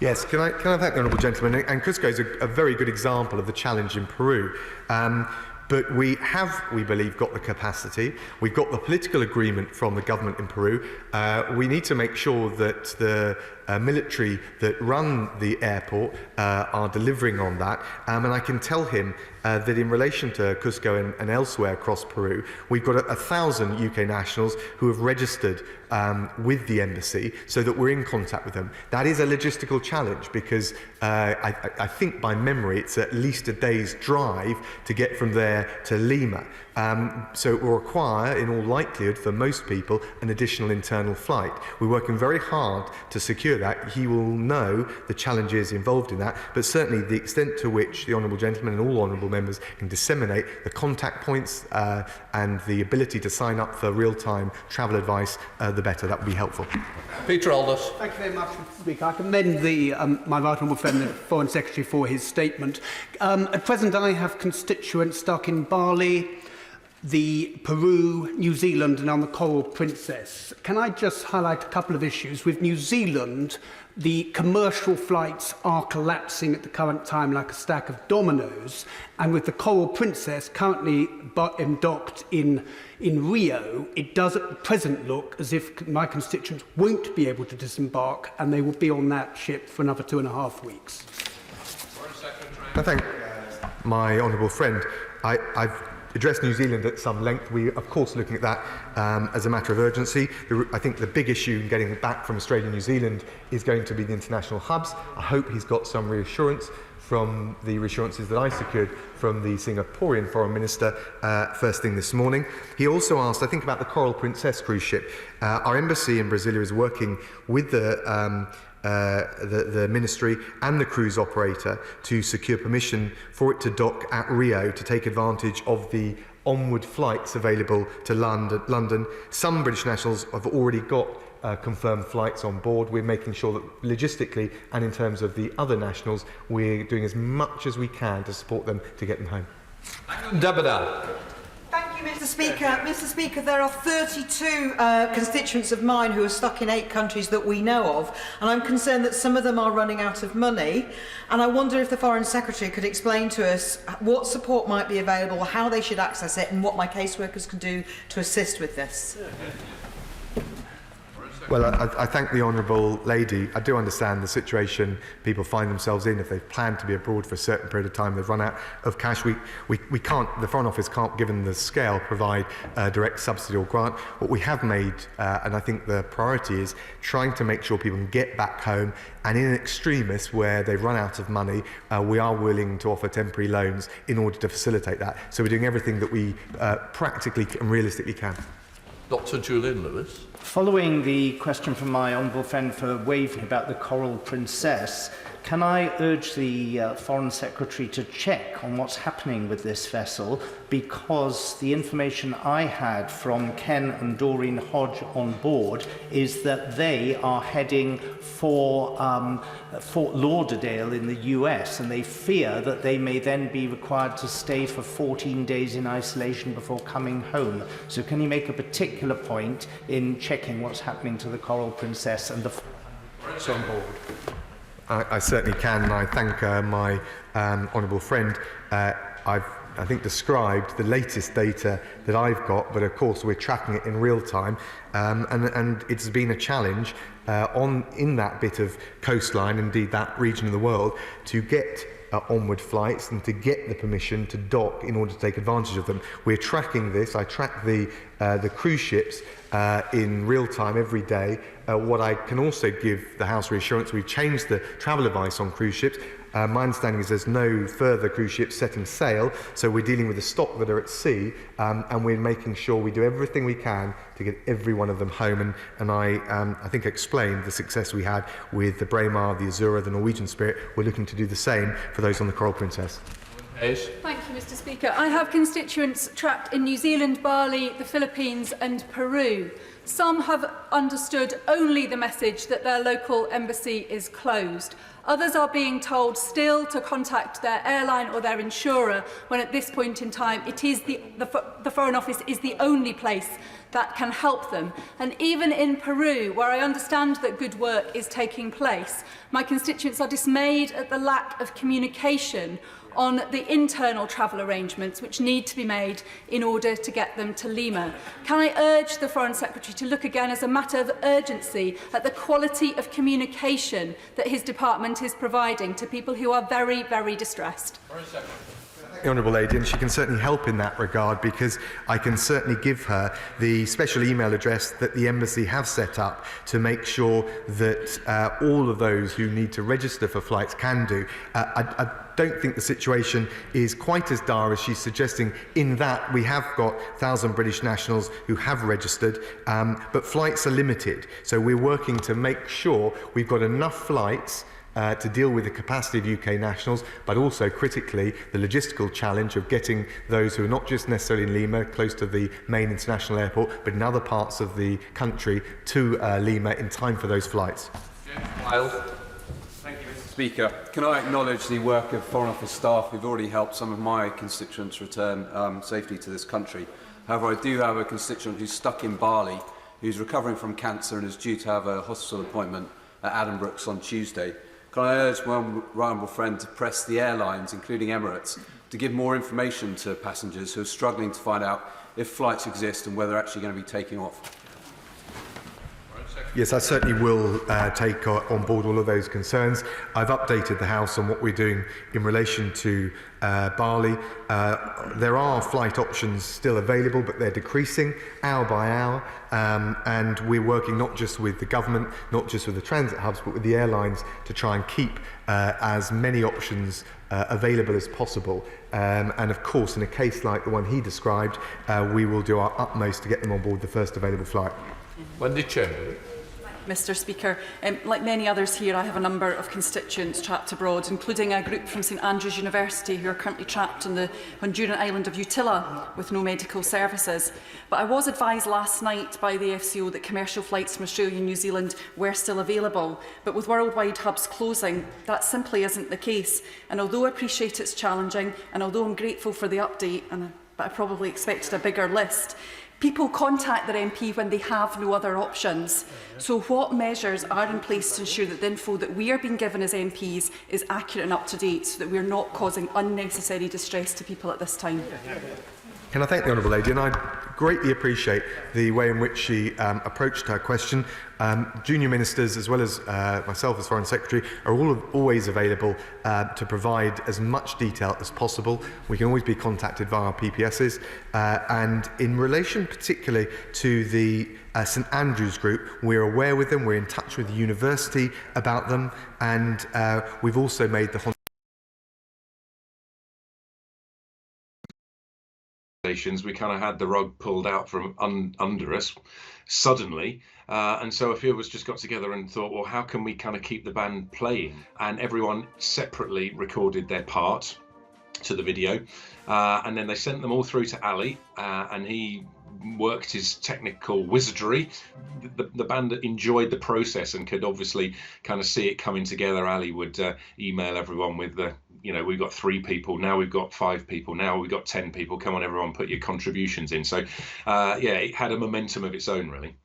Yes, can I thank the honourable gentleman? And Cusco is a very good example of the challenge in Peru. But we have, we believe, got the capacity. We've got the political agreement from the government in Peru. We need to make sure that the military that run the airport are delivering on that. And I can tell him that in relation to Cusco and elsewhere across Peru, we've got 1,000 UK nationals who have registered with the embassy so that we're in contact with them. That is a logistical challenge because I think by memory it's at least a day's drive to get from there to Lima. So it will require, in all likelihood, for most people, an additional internal flight. We're working very hard to secure that. He will know the challenges involved in that, but certainly the extent to which the honourable gentleman and all honourable members can disseminate the contact points and the ability to sign up for real-time travel advice, the better. That would be helpful. Peter Aldous. Thank you very much, Mr. Speaker. I commend my right honourable friend, the Foreign Secretary, for his statement. At present, I have constituents stuck in Bali, the Peru, New Zealand and on the Coral Princess. Can I just highlight a couple of issues? With New Zealand, the commercial flights are collapsing at the current time like a stack of dominoes, and with the Coral Princess currently docked in Rio, it does at present look as if my constituents won't be able to disembark and they will be on that ship for another 2.5 weeks. I thank my honourable friend. I've addressed New Zealand at some length. We are, of course, looking at that as a matter of urgency. I think the big issue in getting back from Australia and New Zealand is going to be the international hubs. I hope he's got some reassurance from the reassurances that I secured from the Singaporean Foreign Minister first thing this morning. He also asked, I think, about the Coral Princess cruise ship. Our embassy in Brasilia is working with the ministry and the cruise operator to secure permission for it to dock at Rio to take advantage of the onward flights available to London. Some British nationals have already got confirmed flights on board. We're making sure that logistically and in terms of the other nationals, we're doing as much as we can to support them to get them home. Deborah. Thank you, Mr. Speaker. Mr. Speaker, there are 32 constituents of mine who are stuck in 8 countries that we know of, and I'm concerned that some of them are running out of money. And I wonder if the Foreign Secretary could explain to us what support might be available, how they should access it, and what my caseworkers can do to assist with this. Well, I thank the honourable lady. I do understand the situation people find themselves in if they've planned to be abroad for a certain period of time. They've run out of cash. We can't, the Foreign Office can't, given the scale, provide direct subsidy or grant. What we have made, and I think the priority is trying to make sure people can get back home, and in extremis where they've run out of money, we are willing to offer temporary loans in order to facilitate that. So we're doing everything that we practically and realistically can. Dr. Julian Lewis. Following the question from my honourable friend for Waveney about the Coral Princess, can I urge the Foreign Secretary to check on what's happening with this vessel, because the information I had from Ken and Doreen Hodge on board is that they are heading for Fort Lauderdale in the US, and they fear that they may then be required to stay for 14 days in isolation before coming home. So can you make a particular point in checking what's happening to the Coral Princess and the on board? I certainly can, and I thank my honourable friend. I think described the latest data that I've got, but of course we're tracking it in real time, and it's been a challenge in that bit of coastline, indeed that region of the world, to get onward flights and to get the permission to dock in order to take advantage of them. We're tracking this. I track the cruise ships in real time every day. What I can also give the House reassurance, we've changed the travel advice on cruise ships. My understanding is there's no further cruise ships setting sail, so we're dealing with the stock that are at sea, and we're making sure we do everything we can to get every one of them home. And I think explained the success we had with the Braemar, the Azura, the Norwegian Spirit. We're looking to do the same for those on the Coral Princess. Thank you, Mr. Speaker. I have constituents trapped in New Zealand, Bali, the Philippines and Peru. Some have understood only the message that their local embassy is closed. Others are being told still to contact their airline or their insurer, when at this point in time it is the Foreign Office is the only place that can help them. And even in Peru, where I understand that good work is taking place, my constituents are dismayed at the lack of communication on the internal travel arrangements which need to be made in order to get them to Lima. Can I urge the Foreign Secretary to look again as a matter of urgency at the quality of communication that his department is providing to people who are very, very distressed? The Honourable Lady, and she can certainly help in that regard, because I can certainly give her the special email address that the embassy have set up to make sure that all of those who need to register for flights can do. I don't think the situation is quite as dire as she's suggesting, in that we have got 1,000 British nationals who have registered, but flights are limited. So we're working to make sure we've got enough flights to deal with the capacity of UK nationals, but also critically the logistical challenge of getting those who are not just necessarily in Lima, close to the main international airport, but in other parts of the country to Lima in time for those flights. Thank you, Mr. Speaker. Can I acknowledge the work of Foreign Office staff who've already helped some of my constituents return safely to this country. However, I do have a constituent who's stuck in Bali, who's recovering from cancer and is due to have a hospital appointment at Addenbrooke's on Tuesday. Can I urge my honourable friend to press the airlines, including Emirates, to give more information to passengers who are struggling to find out if flights exist and whether they're actually going to be taking off? Yes, I certainly will take on board all of those concerns. I've updated the House on what we're doing in relation to Bali. There are flight options still available, but they're decreasing hour by hour. And we're working not just with the government, not just with the transit hubs, but with the airlines to try and keep as many options available as possible. And of course, in a case like the one he described, we will do our utmost to get them on board the first available flight. Wendy Chamberlain. Mr. Speaker, like many others here, I have a number of constituents trapped abroad, including a group from St Andrews University who are currently trapped on the Honduran island of Utila with no medical services. But I was advised last night by the FCO that commercial flights from Australia and New Zealand were still available. But with worldwide hubs closing, that simply isn't the case. And although I appreciate it's challenging, and although I'm grateful for the update, but I probably expected a bigger list, people contact their MP when they have no other options. So what measures are in place to ensure that the info that we are being given as MPs is accurate and up to date, so that we are not causing unnecessary distress to people at this time? Can I thank the Honourable Lady? And I greatly appreciate the way in which she approached her question. Junior ministers, as well as myself as Foreign Secretary, are always available to provide as much detail as possible. We can always be contacted via our PPSs. And in relation particularly to the St Andrews group, we're aware with them, we're in touch with the university about them, and we've also made the we kind of had the rug pulled out from under us suddenly, and so a few of us just got together and thought, well, how can we kind of keep the band playing? And everyone separately recorded their part to the video, and then they sent them all through to Ali, and he worked his technical wizardry. The band enjoyed the process and could obviously kind of see it coming together. Ali would email everyone with the, you know, we've got 3 people, now we've got 5 people, now we've got 10 people, come on everyone, put your contributions in. So yeah, it had a momentum of its own, really.